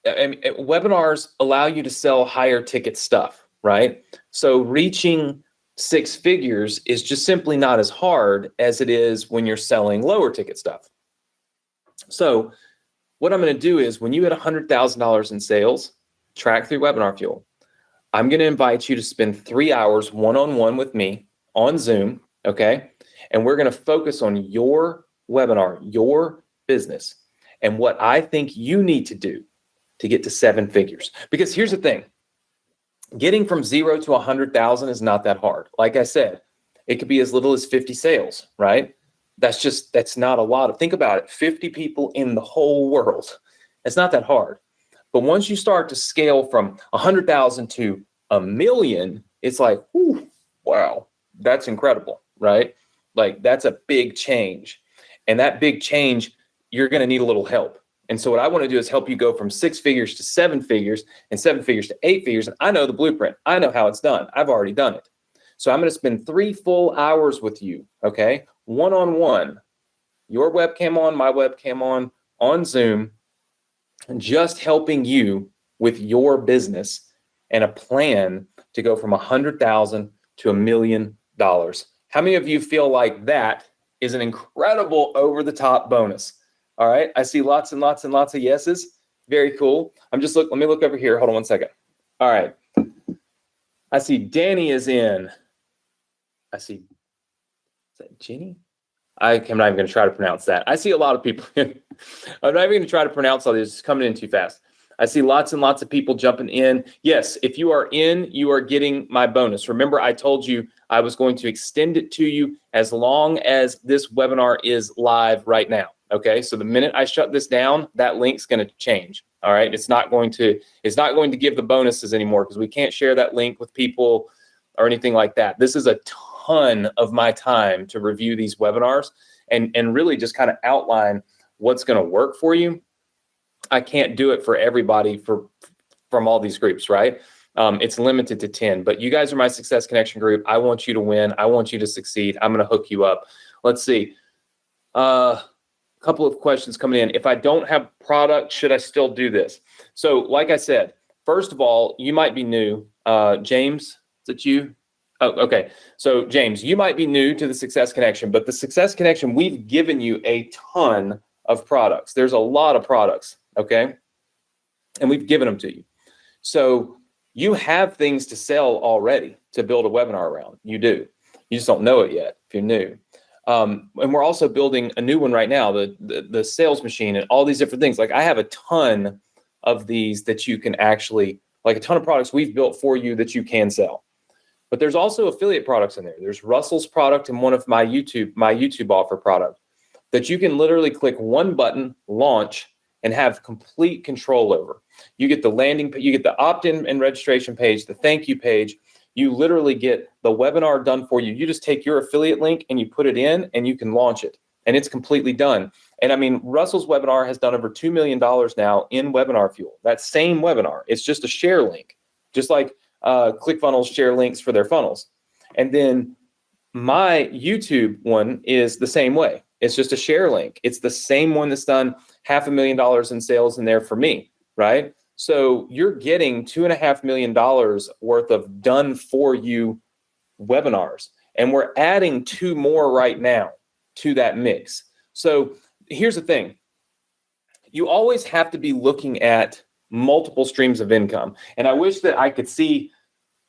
I mean, webinars allow you to sell higher ticket stuff, right? So reaching 6 figures is just simply not as hard as it is when you're selling lower ticket stuff. So what I'm going to do is when you hit $100,000 in sales, track through Webinar Fuel, I'm going to invite you to spend 3 hours one-on-one with me on Zoom, okay? And we're going to focus on your webinar, your business, and what I think you need to do to get to 7 figures. Because here's the thing, getting from 0 to 100,000 is not that hard. Like I said, it could be as little as 50 sales, right? That's not a lot. Think about it, 50 people in the whole world. It's not that hard. But once you start to scale from 100,000 to 1 million, it's like, whew, wow, that's incredible, right? Like that's a big change. And that big change, you're going to need a little help. And so what I want to do is help you go from 6 figures to 7 figures and 7 figures to 8 figures. And I know the blueprint. I know how it's done. I've already done it. So I'm going to spend 3 full hours with you, okay? One-on-one, your webcam on, my webcam on Zoom, just helping you with your business and a plan to go from 100,000 to $1 million. How many of you feel like that is an incredible over-the-top bonus? All right, I see lots and lots and lots of yeses. Very cool. Let me look over here. Hold on one second. All right. I see Danny is in. Is that Jenny? I'm not even going to try to pronounce that. I see a lot of people. I'm not even going to try to pronounce all this. It's coming in too fast. I see lots and lots of people jumping in. Yes, if you are in, you are getting my bonus. Remember, I told you I was going to extend it to you as long as this webinar is live right now. Okay, so the minute I shut this down, that link's going to change. All right, it's not going to give the bonuses anymore because we can't share that link with people or anything like that. This is a ton of my time to review these webinars and really just kind of outline what's going to work for you. I can't do it for everybody from all these groups, right? It's limited to 10, but you guys are my Success Connection group. I want you to win. I want you to succeed. I'm going to hook you up. Let's see. Couple of questions coming in. If I don't have product, should I still do this? So like I said, first of all, you might be new. James, is it you? Oh, okay. So James, you might be new to the Success Connection, but the Success Connection, we've given you a ton of products. There's a lot of products, okay? And we've given them to you. So you have things to sell already to build a webinar around. You do. You just don't know it yet if you're new. And we're also building a new one right now, the sales machine and all these different things. Like I have a ton of these that you can actually, like a ton of products we've built for you that you can sell. But there's also affiliate products in there. There's Russell's product and one of my YouTube offer product that you can literally click one button, launch, and have complete control over. You get the landing, you get the opt-in and registration page, the thank you page. You literally get the webinar done for you. You just take your affiliate link and you put it in and you can launch it and it's completely done. And I mean, Russell's webinar has done over $2 million now in Webinar Fuel. That same webinar, it's just a share link, just like ClickFunnels share links for their funnels. And then my YouTube one is the same way. It's just a share link. It's the same one that's done $500,000 in sales in there for me, right? So you're getting $2.5 million worth of done for you webinars. And we're adding 2 more right now to that mix. So here's the thing. You always have to be looking at multiple streams of income. And I wish that I could see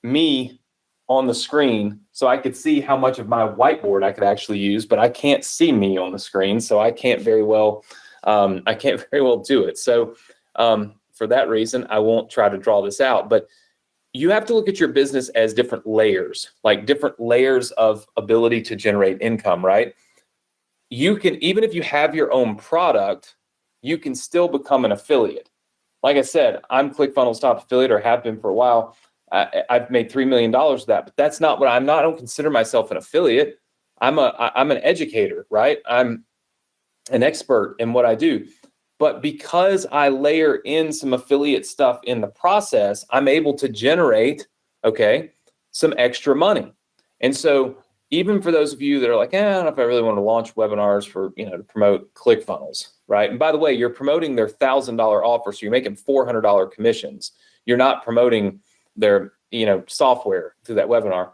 me on the screen so I could see how much of my whiteboard I could actually use, but I can't see me on the screen. So I can't very well do it. So for that reason, I won't try to draw this out, but you have to look at your business as different layers, like different layers of ability to generate income, right? You can, even if you have your own product, you can still become an affiliate. Like I said, I'm ClickFunnels top affiliate, or have been for a while. I've made $3 million of that, but that's not what I'm not. I don't consider myself an affiliate. I'm an educator, right? I'm an expert in what I do. But because I layer in some affiliate stuff in the process, I'm able to generate, okay, some extra money. And so even for those of you that are like, I don't know if I really want to launch webinars for, to promote ClickFunnels, right? And by the way, you're promoting their $1,000 offer, so you're making $400 commissions. You're not promoting their, software through that webinar.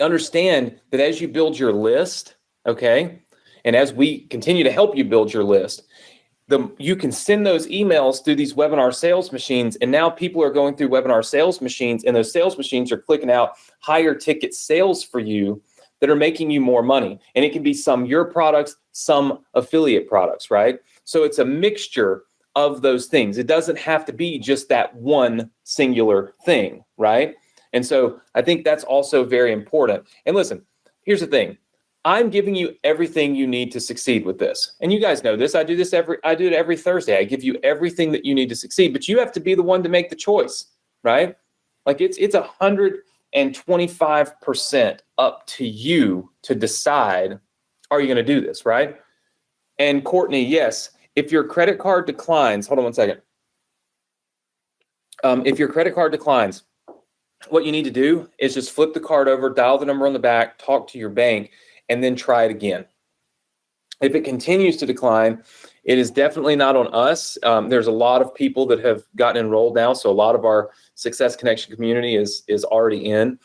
Understand that as you build your list, okay, and as we continue to help you build your list, you can send those emails through these webinar sales machines. And now people are going through webinar sales machines, and those sales machines are clicking out higher ticket sales for you that are making you more money. And it can be some your products, some affiliate products, right? So it's a mixture of those things. It doesn't have to be just that one singular thing, right? And so I think that's also very important. And listen, here's the thing. I'm giving you everything you need to succeed with this. And you guys know this. I do it every Thursday. I give you everything that you need to succeed, but you have to be the one to make the choice, right? Like it's 125% up to you to decide, are you going to do this, right? And Courtney, yes, if your credit card declines, hold on one second. If your credit card declines, what you need to do is just flip the card over, dial the number on the back, talk to your bank, and then try it again. If it continues to decline, it is definitely not on us. There's a lot of people that have gotten enrolled now, so a lot of our Success Connection community is already in.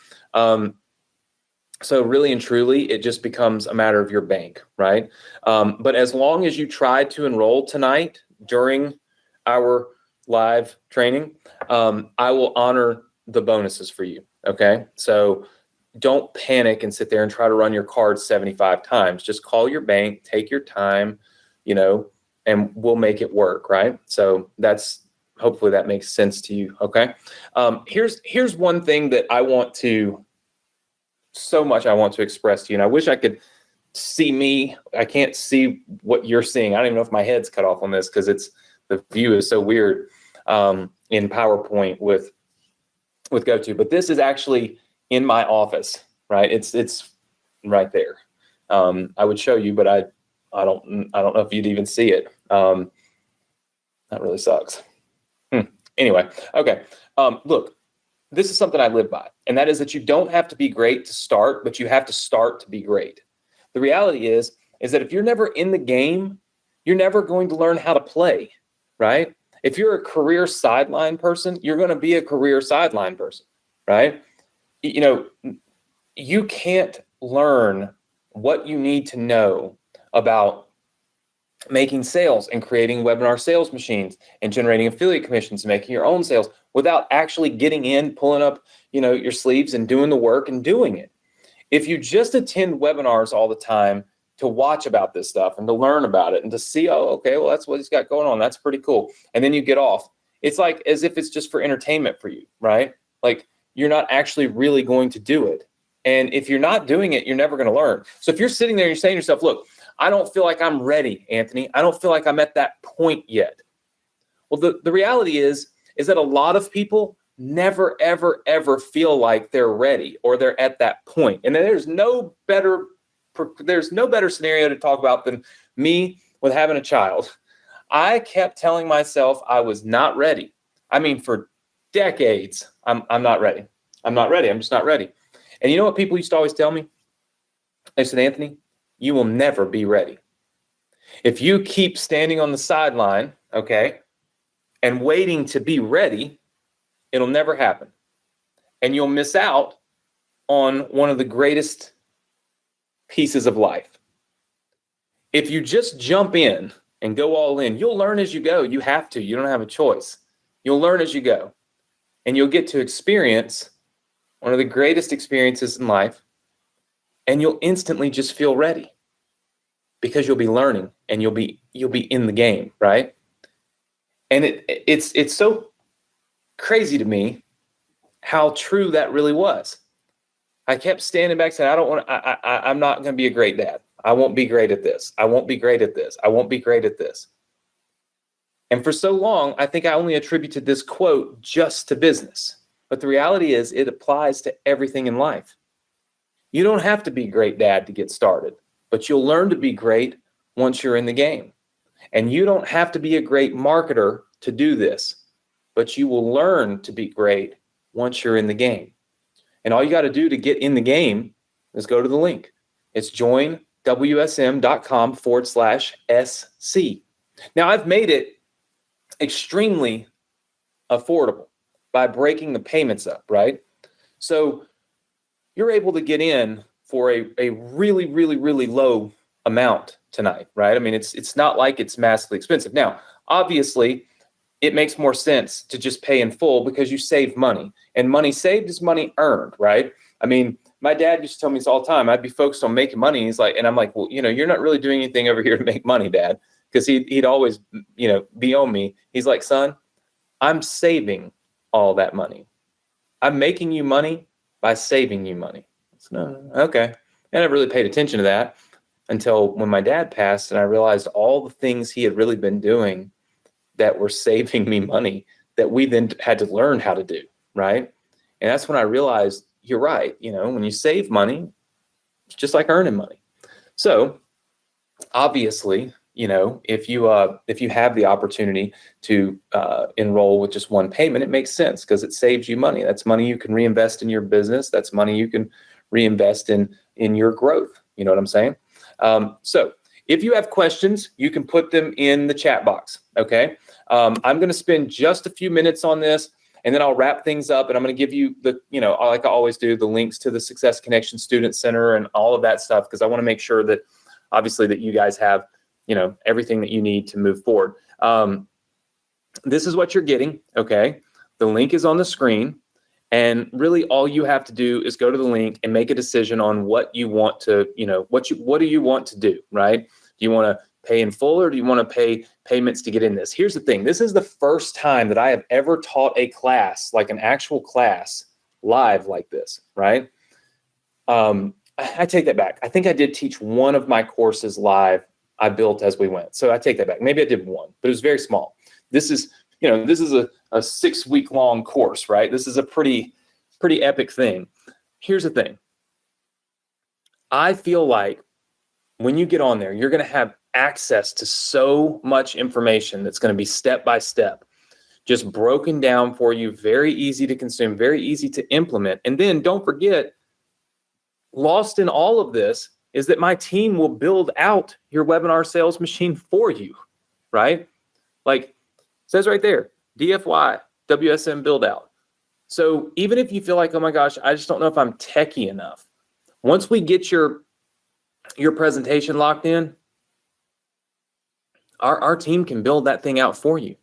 So really and truly, it just becomes a matter of your bank, right? But as long as you try to enroll tonight during our live training, I will honor the bonuses for you, okay? So don't panic and sit there and try to run your card 75 times. Just call your bank, take your time, and we'll make it work, right? So hopefully that makes sense to you, okay? Here's one thing that I want to express to you, and I wish I could see me. I can't see what you're seeing. I don't even know if my head's cut off on this because the view is so weird in PowerPoint with GoTo, but this is actually in my office, right? It's right there. I would show you, but I don't know if you'd even see it. That really sucks. Anyway, okay. Look, this is something I live by, and that is that you don't have to be great to start, but you have to start to be great. The reality is that if you're never in the game, you're never going to learn how to play, right? If you're a career sideline person, you're going to be a career sideline person, right? You can't learn what you need to know about making sales and creating webinar sales machines and generating affiliate commissions and making your own sales without actually getting in, pulling up, your sleeves and doing the work and doing it. If you just attend webinars all the time to watch about this stuff and to learn about it and to see, oh, okay, well, that's what he's got going on. That's pretty cool. And then you get off. It's like as if it's just for entertainment for you, right? Like you're not actually really going to do it. And if you're not doing it, you're never going to learn. So if you're sitting there and you're saying to yourself, look, I don't feel like I'm ready, Anthony. I don't feel like I'm at that point yet. Well, the reality is that a lot of people never, ever, ever feel like they're ready or they're at that point. And there's no better scenario to talk about than me with having a child. I kept telling myself I was not ready. I mean, for decades, I'm not ready. I'm not ready. I'm just not ready. And you know what people used to always tell me? They said, Anthony, you will never be ready. If you keep standing on the sideline, okay, and waiting to be ready, it'll never happen. And you'll miss out on one of the greatest pieces of life. If you just jump in and go all in, you'll learn as you go. You have to. You don't have a choice. You'll learn as you go. And you'll get to experience one of the greatest experiences in life. And you'll instantly just feel ready because you'll be learning and you'll be in the game, right? And it's so crazy to me how true that really was. I kept standing back saying, I'm not going to be a great dad. I won't be great at this. I won't be great at this. I won't be great at this. And for so long, I think I only attributed this quote just to business. But the reality is it applies to everything in life. You don't have to be great dad to get started, but you'll learn to be great once you're in the game. And you don't have to be a great marketer to do this, but you will learn to be great once you're in the game. And all you got to do to get in the game is go to the link. It's joinwsm.com/SC. Now, I've made it extremely affordable by breaking the payments up, right? So you're able to get in for a really, really, really low amount tonight, right? I mean, it's not like it's massively expensive. Now, obviously, it makes more sense to just pay in full because you save money, and money saved is money earned, right? I mean, my dad used to tell me this all the time. I'd be focused on making money. He's like, and I'm like, well, you're not really doing anything over here to make money, Dad, because he'd always, be on me. He's like, son, I'm saving all that money. I'm making you money by saving you money. So, okay. I never really paid attention to that until when my dad passed, and I realized all the things he had really been doing that were saving me money that we then had to learn how to do, right? And that's when I realized, you're right. When you save money, it's just like earning money. So obviously, if you have the opportunity to enroll with just one payment, it makes sense because it saves you money. That's money you can reinvest in your business. That's money you can reinvest in your growth. You know what I'm saying? So if you have questions, you can put them in the chat box. Okay. I'm going to spend just a few minutes on this, and then I'll wrap things up, and I'm going to give you the, like I always do, the links to the Success Connection Student Center and all of that stuff, because I want to make sure that obviously that you guys have, everything that you need to move forward. This is what you're getting. Okay. The link is on the screen, and really all you have to do is go to the link and make a decision on what you want to, what do you want to do, right? Do you want to pay in full, or do you want to pay payments to get in this? Here's the thing. This is the first time that I have ever taught a class, like an actual class, live like this, right? I take that back. I think I did teach one of my courses live. I built as we went. So I take that back. Maybe I did one, but it was very small. This is, this is a 6-week long course, right? This is a pretty epic thing. Here's the thing. I feel like when you get on there, you're going to have access to so much information that's going to be step by step, just broken down for you, very easy to consume, very easy to implement. And then don't forget, lost in all of this is that my team will build out your webinar sales machine for you, right? Like it says right there, DFY, WSM build out. So even if you feel like, oh my gosh, I just don't know if I'm techie enough, once we get your presentation locked in, our team can build that thing out for you.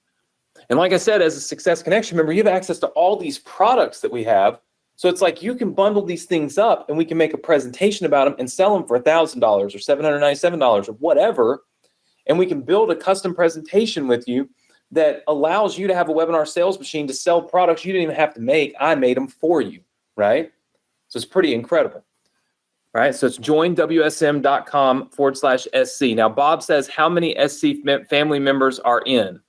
And like I said, as a Success Connection member, you have access to all these products that we have. So it's like you can bundle these things up, and we can make a presentation about them and sell them for $1,000 or $797 or whatever. And we can build a custom presentation with you that allows you to have a webinar sales machine to sell products you didn't even have to make. I made them for you, right? So it's pretty incredible. Right, so it's joinwsm.com/SC. Now, Bob says, how many SC family members are in?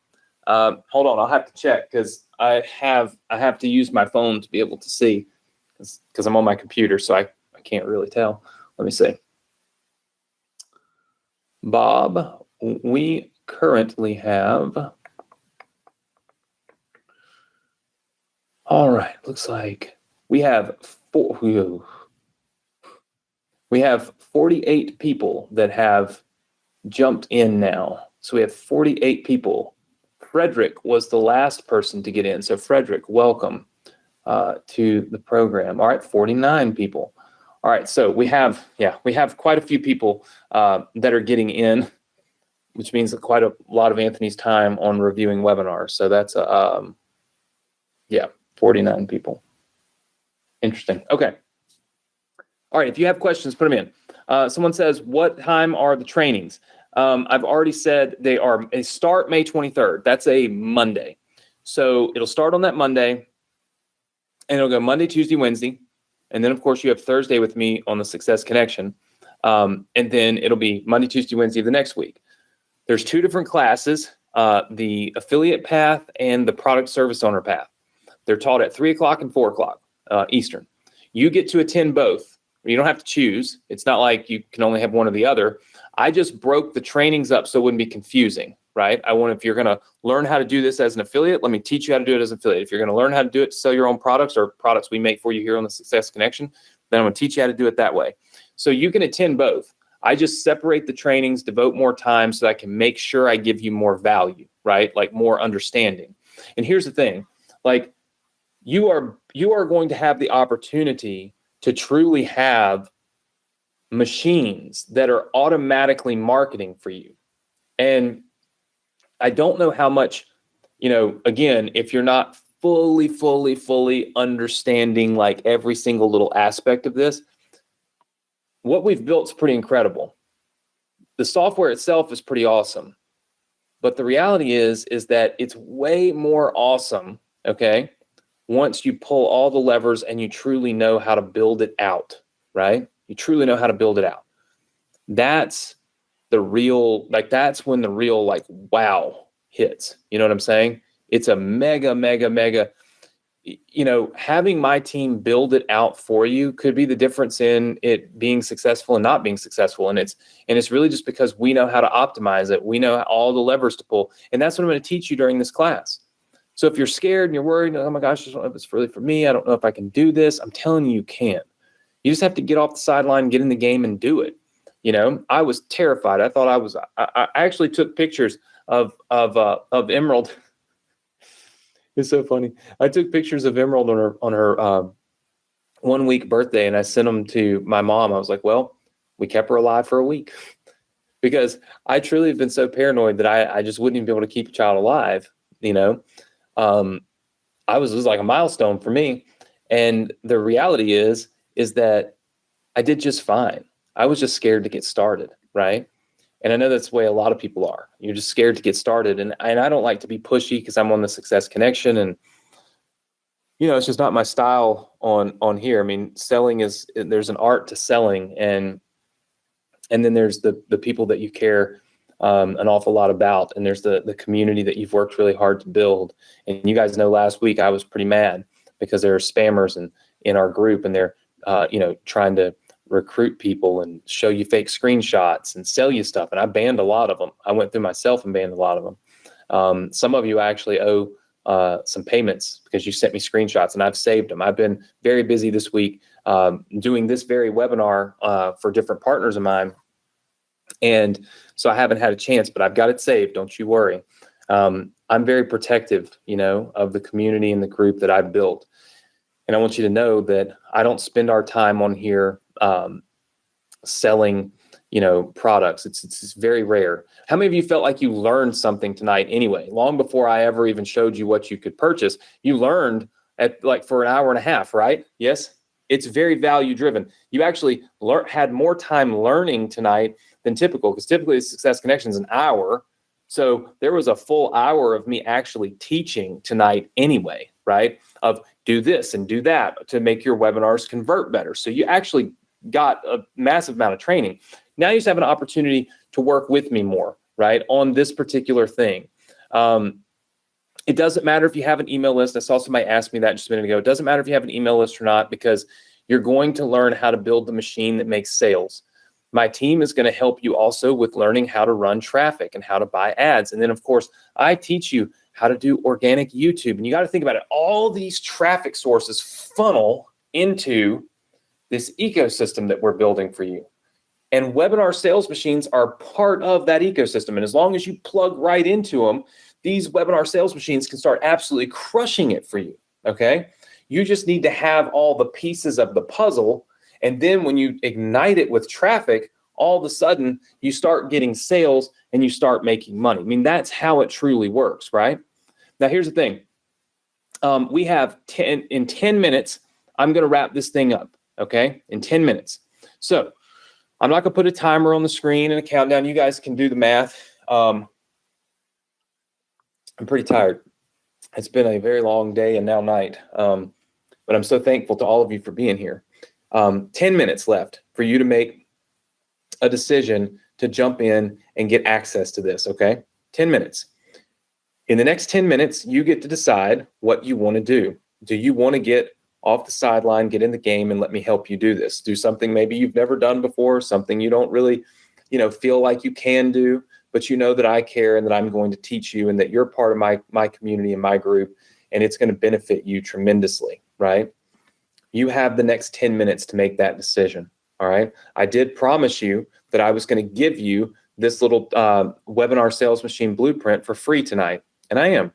Hold on, I'll have to check because I have to use my phone to be able to see because I'm on my computer, so I can't really tell. Let me see. Bob, we currently have, all right, looks like we have 48 people that have jumped in now. So we have 48 people. Frederick was the last person to get in. So Frederick, welcome to the program. All right, 49 people. All right, so we have quite a few people that are getting in, which means quite a lot of Anthony's time on reviewing webinars. So that's 49 people. Interesting. Okay. All right, if you have questions, put them in. Someone says, what time are the trainings? I've already said they start May 23rd. That's a Monday. So it'll start on that Monday, and it'll go Monday, Tuesday, Wednesday. And then, of course, you have Thursday with me on the Success Connection. And then it'll be Monday, Tuesday, Wednesday of the next week. There's 2 different classes, the affiliate path and the product service owner path. They're taught at 3 o'clock and 4 o'clock Eastern. You get to attend both. You don't have to choose. It's not like you can only have one or the other. I just broke the trainings up so it wouldn't be confusing, right? If you're going to learn how to do this as an affiliate, let me teach you how to do it as an affiliate. If you're going to learn how to do it to sell your own products or products we make for you here on the Success Connection, then I'm going to teach you how to do it that way. So you can attend both. I just separate the trainings, devote more time so that I can make sure I give you more value, right? Like more understanding. And here's the thing, like you are going to have the opportunity to truly have machines that are automatically marketing for you. And I don't know how much, again, if you're not fully understanding like every single little aspect of this, what we've built is pretty incredible. The software itself is pretty awesome. But the reality is that it's way more awesome, okay, once you pull all the levers and you truly know how to build it out, right? You truly know how to build it out. That's the real, that's when the real, wow hits. You know what I'm saying? It's a mega, having my team build it out for you could be the difference in it being successful and not being successful. And it's really just because we know how to optimize it. We know all the levers to pull. And that's what I'm going to teach you during this class. So if you're scared and you're worried, oh my gosh, I don't know if it's really for me. I don't know if I can do this. I'm telling you, you can. You just have to get off the sideline, get in the game and do it. I was terrified. I thought I actually took pictures of Emerald. It's so funny. I took pictures of Emerald on her 1 week birthday, and I sent them to my mom. I was like, well, we kept her alive for a week because I truly have been so paranoid that I just wouldn't even be able to keep a child alive. It was like a milestone for me. And the reality is that I did just fine. I was just scared to get started, right? And I know that's the way a lot of people are. You're just scared to get started. And I don't like to be pushy because I'm on the Success Connection. And, it's just not my style on here. I mean, there's an art to selling. And then there's the people that you care an awful lot about. And there's the community that you've worked really hard to build. And you guys know last week I was pretty mad because there are spammers in our group, and they're, trying to recruit people and show you fake screenshots and sell you stuff. And I banned a lot of them. I went through myself and banned a lot of them. Some of you actually owe some payments because you sent me screenshots, and I've saved them. I've been very busy this week doing this very webinar for different partners of mine. And so I haven't had a chance, but I've got it saved. Don't you worry. I'm very protective, of the community and the group that I've built. And I want you to know that I don't spend our time on here selling, products. It's very rare. How many of you felt like you learned something tonight anyway? Long before I ever even showed you what you could purchase, you learned for an hour and a half, right? Yes. It's very value driven. You actually had more time learning tonight than typical, because typically the Success Connection is an hour. So there was a full hour of me actually teaching tonight anyway, right? Of do this and do that to make your webinars convert better. So you actually got a massive amount of training. Now you just have an opportunity to work with me more, right, on this particular thing. It doesn't matter if you have an email list. I saw somebody ask me that just a minute ago. It doesn't matter if you have an email list or not, because you're going to learn how to build the machine that makes sales. My team is going to help you also with learning how to run traffic and how to buy ads. And then, of course, I teach you how to do organic YouTube. And you got to think about it. All these traffic sources funnel into this ecosystem that we're building for you. And webinar sales machines are part of that ecosystem. And as long as you plug right into them, these webinar sales machines can start absolutely crushing it for you, okay? You just need to have all the pieces of the puzzle. And then when you ignite it with traffic, all of a sudden you start getting sales and you start making money. I mean, that's how it truly works, right? Now, here's the thing. We have 10 minutes. I'm going to wrap this thing up, okay? In 10 minutes. So I'm not going to put a timer on the screen and a countdown. You guys can do the math. I'm pretty tired. It's been a very long day and now night. But I'm so thankful to all of you for being here. 10 minutes left for you to make a decision to jump in and get access to this, okay? 10 minutes. In the next 10 minutes, you get to decide what you want to do. Do you want to get off the sideline, get in the game, and let me help you do this? Do something maybe you've never done before, something you don't really, feel like you can do, but you know that I care and that I'm going to teach you and that you're part of my community and my group, and it's going to benefit you tremendously, right? You have the next 10 minutes to make that decision, all right? I did promise you that I was going to give you this little webinar sales machine blueprint for free tonight, and I am.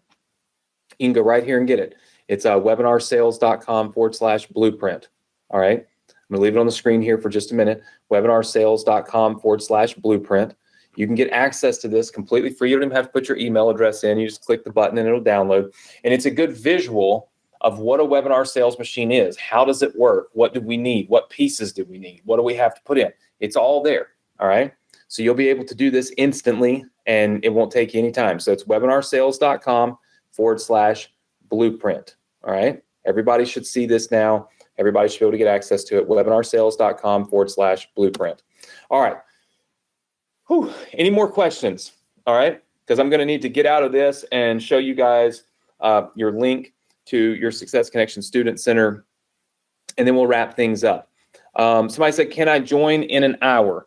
You can go right here and get it. It's webinarsales.com/blueprint, all right? I'm going to leave it on the screen here for just a minute, webinarsales.com/blueprint. You can get access to this completely free. You don't even have to put your email address in. You just click the button and it'll download. And it's a good visual of what a webinar sales machine is. How does it work? What do we need? What pieces do we need? What do we have to put in? It's all there, all right? So you'll be able to do this instantly and it won't take you any time. So it's webinarsales.com/blueprint, all right? Everybody should see this now. Everybody should be able to get access to it. webinarsales.com/blueprint. All right. Whew. Any more questions? All right. Because I'm going to need to get out of this and show you guys your link to your Success Connection Student Center, and then we'll wrap things up. Somebody said, can I join in an hour?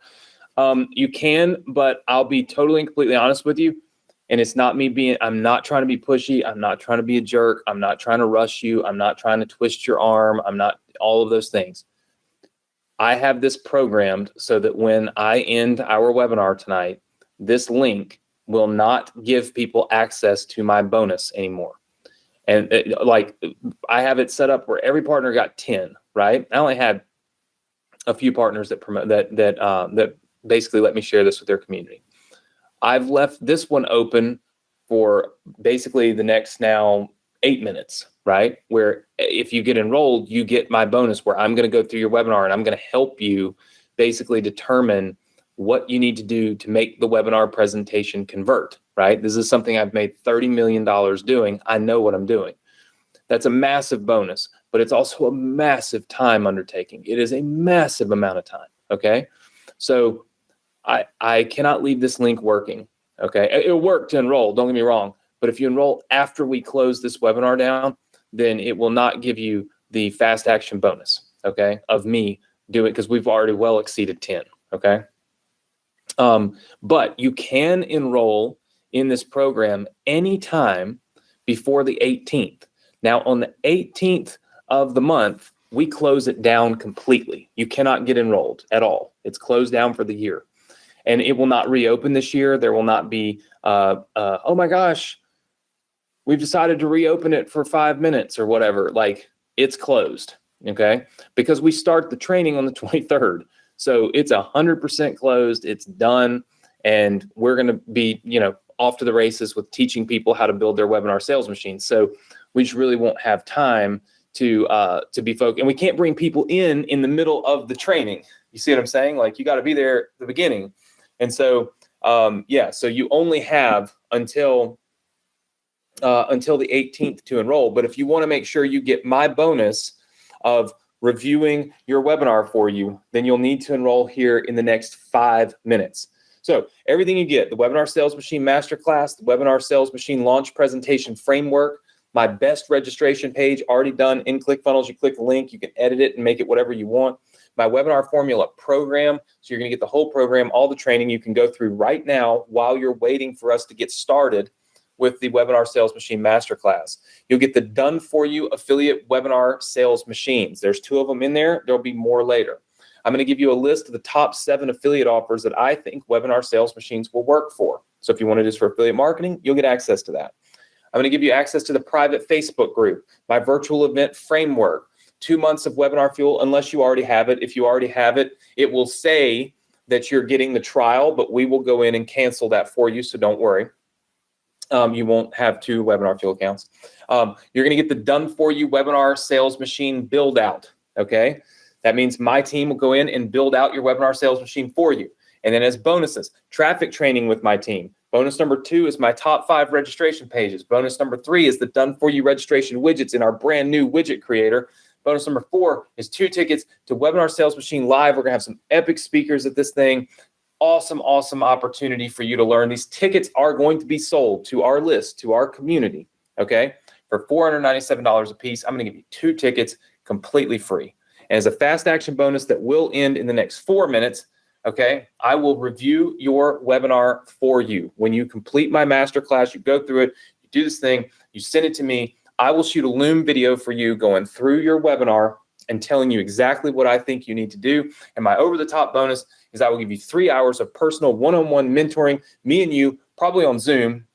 You can, but I'll be totally and completely honest with you. And it's not me I'm not trying to be pushy. I'm not trying to be a jerk. I'm not trying to rush you. I'm not trying to twist your arm. I'm not all of those things. I have this programmed so that when I end our webinar tonight, this link will not give people access to my bonus anymore. And I have it set up where every partner got 10, right? I only had a few partners that promote that basically let me share this with their community. I've left this one open for basically the next now 8 minutes, right? Where if you get enrolled, you get my bonus where I'm going to go through your webinar and I'm going to help you basically determine what you need to do to make the webinar presentation convert, right? This is something I've made $30 million doing. I know what I'm doing. That's a massive bonus, but it's also a massive time undertaking. It is a massive amount of time, okay? So I cannot leave this link working, okay? It'll work to enroll, don't get me wrong, but if you enroll after we close this webinar down, then it will not give you the fast action bonus, okay, of me doing, because we've already well exceeded 10, okay? But you can enroll in this program anytime before the 18th. Now, on the 18th of the month, we close it down completely. You cannot get enrolled at all. It's closed down for the year. And it will not reopen this year. There will not be, oh my gosh, we've decided to reopen it for 5 minutes or whatever. Like, it's closed, okay? Because we start the training on the 23rd. So it's 100% closed. It's done. And we're going to be, off to the races with teaching people how to build their webinar sales machines. So we just really won't have time to be focused. And we can't bring people in the middle of the training. You see what I'm saying? Like, you got to be there at the beginning. And so, so you only have until the 18th to enroll. But if you want to make sure you get my bonus of reviewing your webinar for you, then you'll need to enroll here in the next 5 minutes. So everything you get, the Webinar Sales Machine Masterclass, the Webinar Sales Machine Launch Presentation Framework, my best registration page already done in ClickFunnels. You click the link, you can edit it and make it whatever you want. My Webinar Formula program, so you're going to get the whole program, all the training you can go through right now while you're waiting for us to get started with the Webinar Sales Machine Masterclass. You'll get the Done For You Affiliate Webinar Sales Machines. There's 2 of them in there. There'll be more later. I'm going to give you a list of the top 7 affiliate offers that I think webinar sales machines will work for. So if you want to do this for affiliate marketing, you'll get access to that. I'm going to give you access to the private Facebook group, my virtual event framework, 2 months of Webinar Fuel, unless you already have it. If you already have it, it will say that you're getting the trial, but we will go in and cancel that for you, so don't worry. You won't have 2 Webinar Fuel accounts. You're going to get the Done For You Webinar Sales Machine Build Out, okay? That means my team will go in and build out your webinar sales machine for you. And then as bonuses, traffic training with my team. Bonus number 2 is my top 5 registration pages. Bonus number 3 is the Done For You registration widgets in our brand new widget creator. Bonus number 4 is 2 tickets to Webinar Sales Machine Live. We're going to have some epic speakers at this thing. awesome opportunity for you to learn. These tickets are going to be sold to our list, to our community, okay? For $497 a piece, I'm going to give you 2 tickets completely free. And as a fast action bonus that will end in the next 4 minutes, okay, I will review your webinar for you. When you complete my masterclass, you go through it, you do this thing, you send it to me. I will shoot a Loom video for you going through your webinar and telling you exactly what I think you need to do. And my over-the-top bonus is I will give you 3 hours of personal one-on-one mentoring, me and you, probably on Zoom.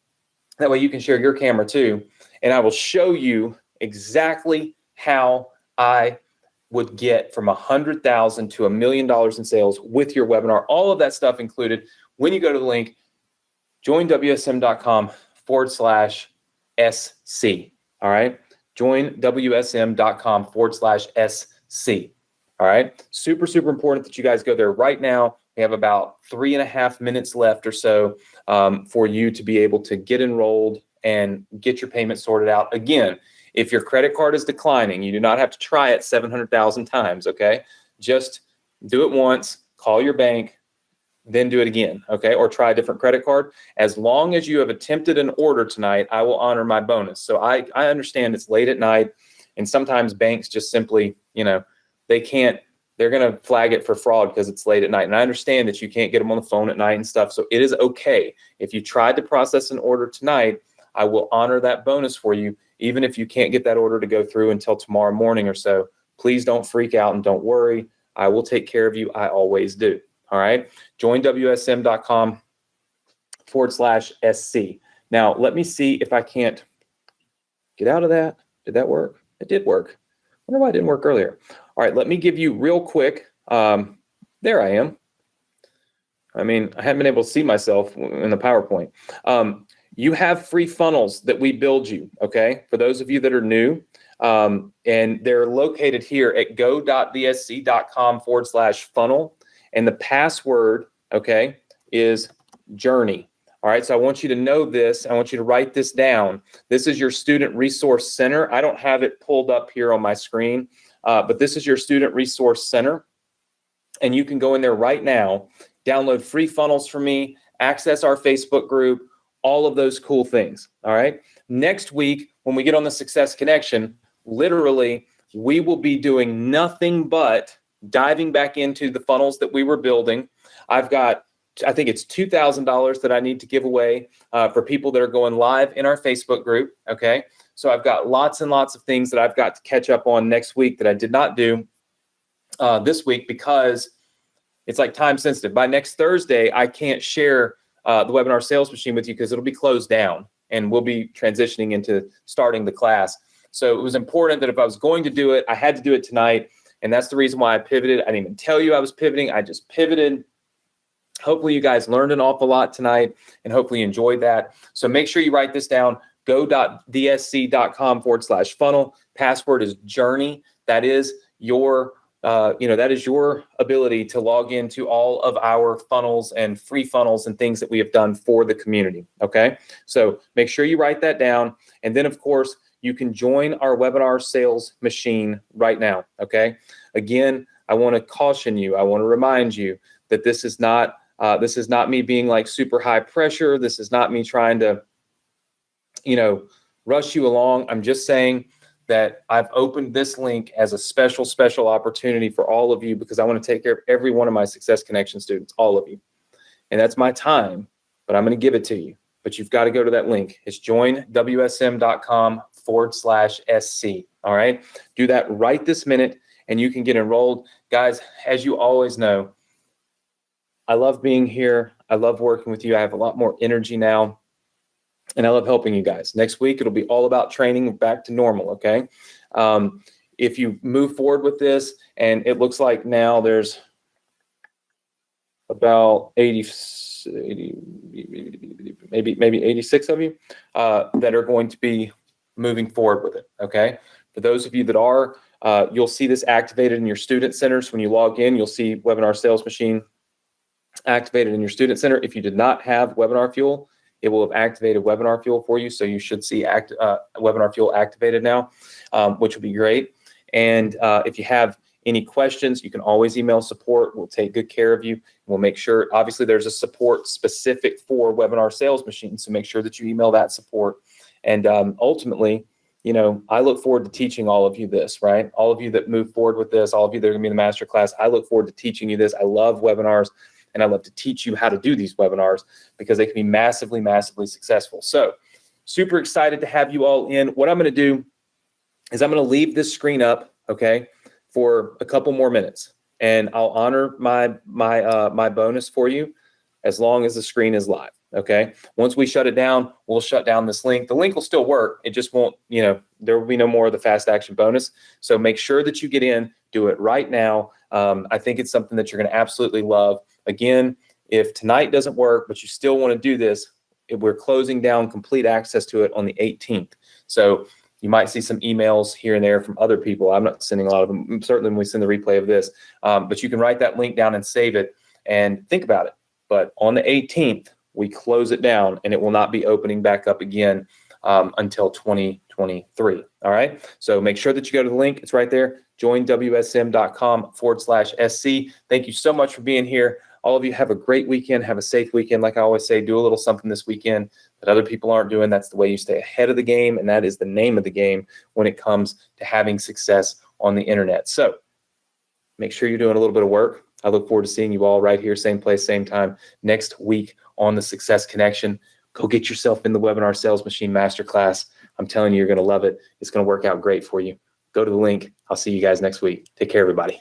That way you can share your camera too. And I will show you exactly how I would get from $100,000 to $1 million in sales with your webinar. All of that stuff included when you go to the link, joinwsm.com/SC. All right. joinwsm.com/SC. All right. Super important that you guys go there right now. We have about 3.5 minutes left or so for you to be able to get enrolled and get your payment sorted out. Again, if your credit card is declining, you do not have to try it 700,000 times. Okay. Just do it once, call your bank, then do it again. Okay. Or try a different credit card. As long as you have attempted an order tonight, I will honor my bonus. So I understand it's late at night and sometimes banks just simply, they're going to flag it for fraud because it's late at night. And I understand that you can't get them on the phone at night and stuff. So it is okay. If you tried to process an order tonight, I will honor that bonus for you, even if you can't get that order to go through until tomorrow morning or so. Please don't freak out and don't worry. I will take care of you. I always do. All right. joinwsm.com/SC. Now, let me see if I can't get out of that. Did that work? It did work. I wonder why it didn't work earlier. All right. Let me give you real quick. There I am. I mean, I haven't been able to see myself in the PowerPoint. You have free funnels that we build you, okay? For those of you that are new, and they're located here at go.vsc.com/funnel. And the password, okay, is journey. All right, so I want you to know this. I want you to write this down. This is your Student Resource Center. I don't have it pulled up here on my screen, but this is your Student Resource Center. And you can go in there right now, download free funnels from me, access our Facebook group, all of those cool things. All right. Next week, when we get on the Success Connection, literally, we will be doing nothing but diving back into the funnels that we were building. I think it's $2,000 that I need to give away for people that are going live in our Facebook group. Okay. So I've got lots and lots of things that I've got to catch up on next week that I did not do this week because it's like time sensitive. By next Thursday, I can't share the webinar sales machine with you because it'll be closed down and we'll be transitioning into starting the class. So it was important that if I was going to do it, I had to do it tonight. And that's the reason why I pivoted. I didn't even tell you I was pivoting. I just pivoted. Hopefully you guys learned an awful lot tonight and hopefully you enjoyed that. So make sure you write this down, go.vsc.com/funnel. Password is journey. That is your that is your ability to log into all of our funnels and free funnels and things that we have done for the community. Okay. So make sure you write that down. And then of course you can join our webinar sales machine right now. Okay. Again, I want to caution you. I want to remind you that this is not me being like super high pressure. This is not me trying to, rush you along. I'm just saying that I've opened this link as a special opportunity for all of you because I want to take care of every one of my Success Connection students, all of you. And that's my time, but I'm going to give it to you. But you've got to go to that link. It's joinwsm.com/SC. All right. Do that right this minute and you can get enrolled. Guys, as you always know, I love being here. I love working with you. I have a lot more energy now. And I love helping you guys. Next week, it'll be all about training back to normal, okay? If you move forward with this, and it looks like now there's about 80 maybe 86 of you that are going to be moving forward with it, okay? For those of you that are, you'll see this activated in your student centers. When you log in, you'll see Webinar Sales Machine activated in your student center. If you did not have Webinar Fuel, it will have activated Webinar Fuel for you. So you should see Webinar Fuel activated now, which will be great. And if you have Any questions, you can always email support. We'll take good care of you. We'll make sure, obviously, there's a support specific for Webinar Sales Machine. So make sure that you email that support. And ultimately, I look forward to teaching all of you this, right? All of you that move forward with this, all of you that are going to be in the masterclass, I look forward to teaching you this. I love webinars, and I love to teach you how to do these webinars because they can be massively, massively successful. So super excited to have you all in. What I'm going to do is I'm going to leave this screen up, okay, for a couple more minutes, and I'll honor my bonus for you as long as the screen is live. Okay. Once we shut it down, we'll shut down this link. The link will still work. It just won't, there will be no more of the fast action bonus. So make sure that you get in, do it right now. I think it's something that you're going to absolutely love. Again, if tonight doesn't work, but you still want to do this, we're closing down complete access to it on the 18th. So you might see some emails here and there from other people. I'm not sending a lot of them, certainly when we send the replay of this, but you can write that link down and save it and think about it. But on the 18th, we close it down, and it will not be opening back up again until 2023. All right. So make sure that you go to the link. It's right there. joinwsm.com/SC. Thank you so much for being here. All of you have a great weekend. Have a safe weekend. Like I always say, do a little something this weekend that other people aren't doing. That's the way you stay ahead of the game. And that is the name of the game when it comes to having success on the internet. So make sure you're doing a little bit of work. I look forward to seeing you all right here, same place, same time next week on the Success Connection. Go get yourself in the Webinar Sales Machine Masterclass. I'm telling you, you're going to love it. It's going to work out great for you. Go to the link. I'll see you guys next week. Take care, everybody.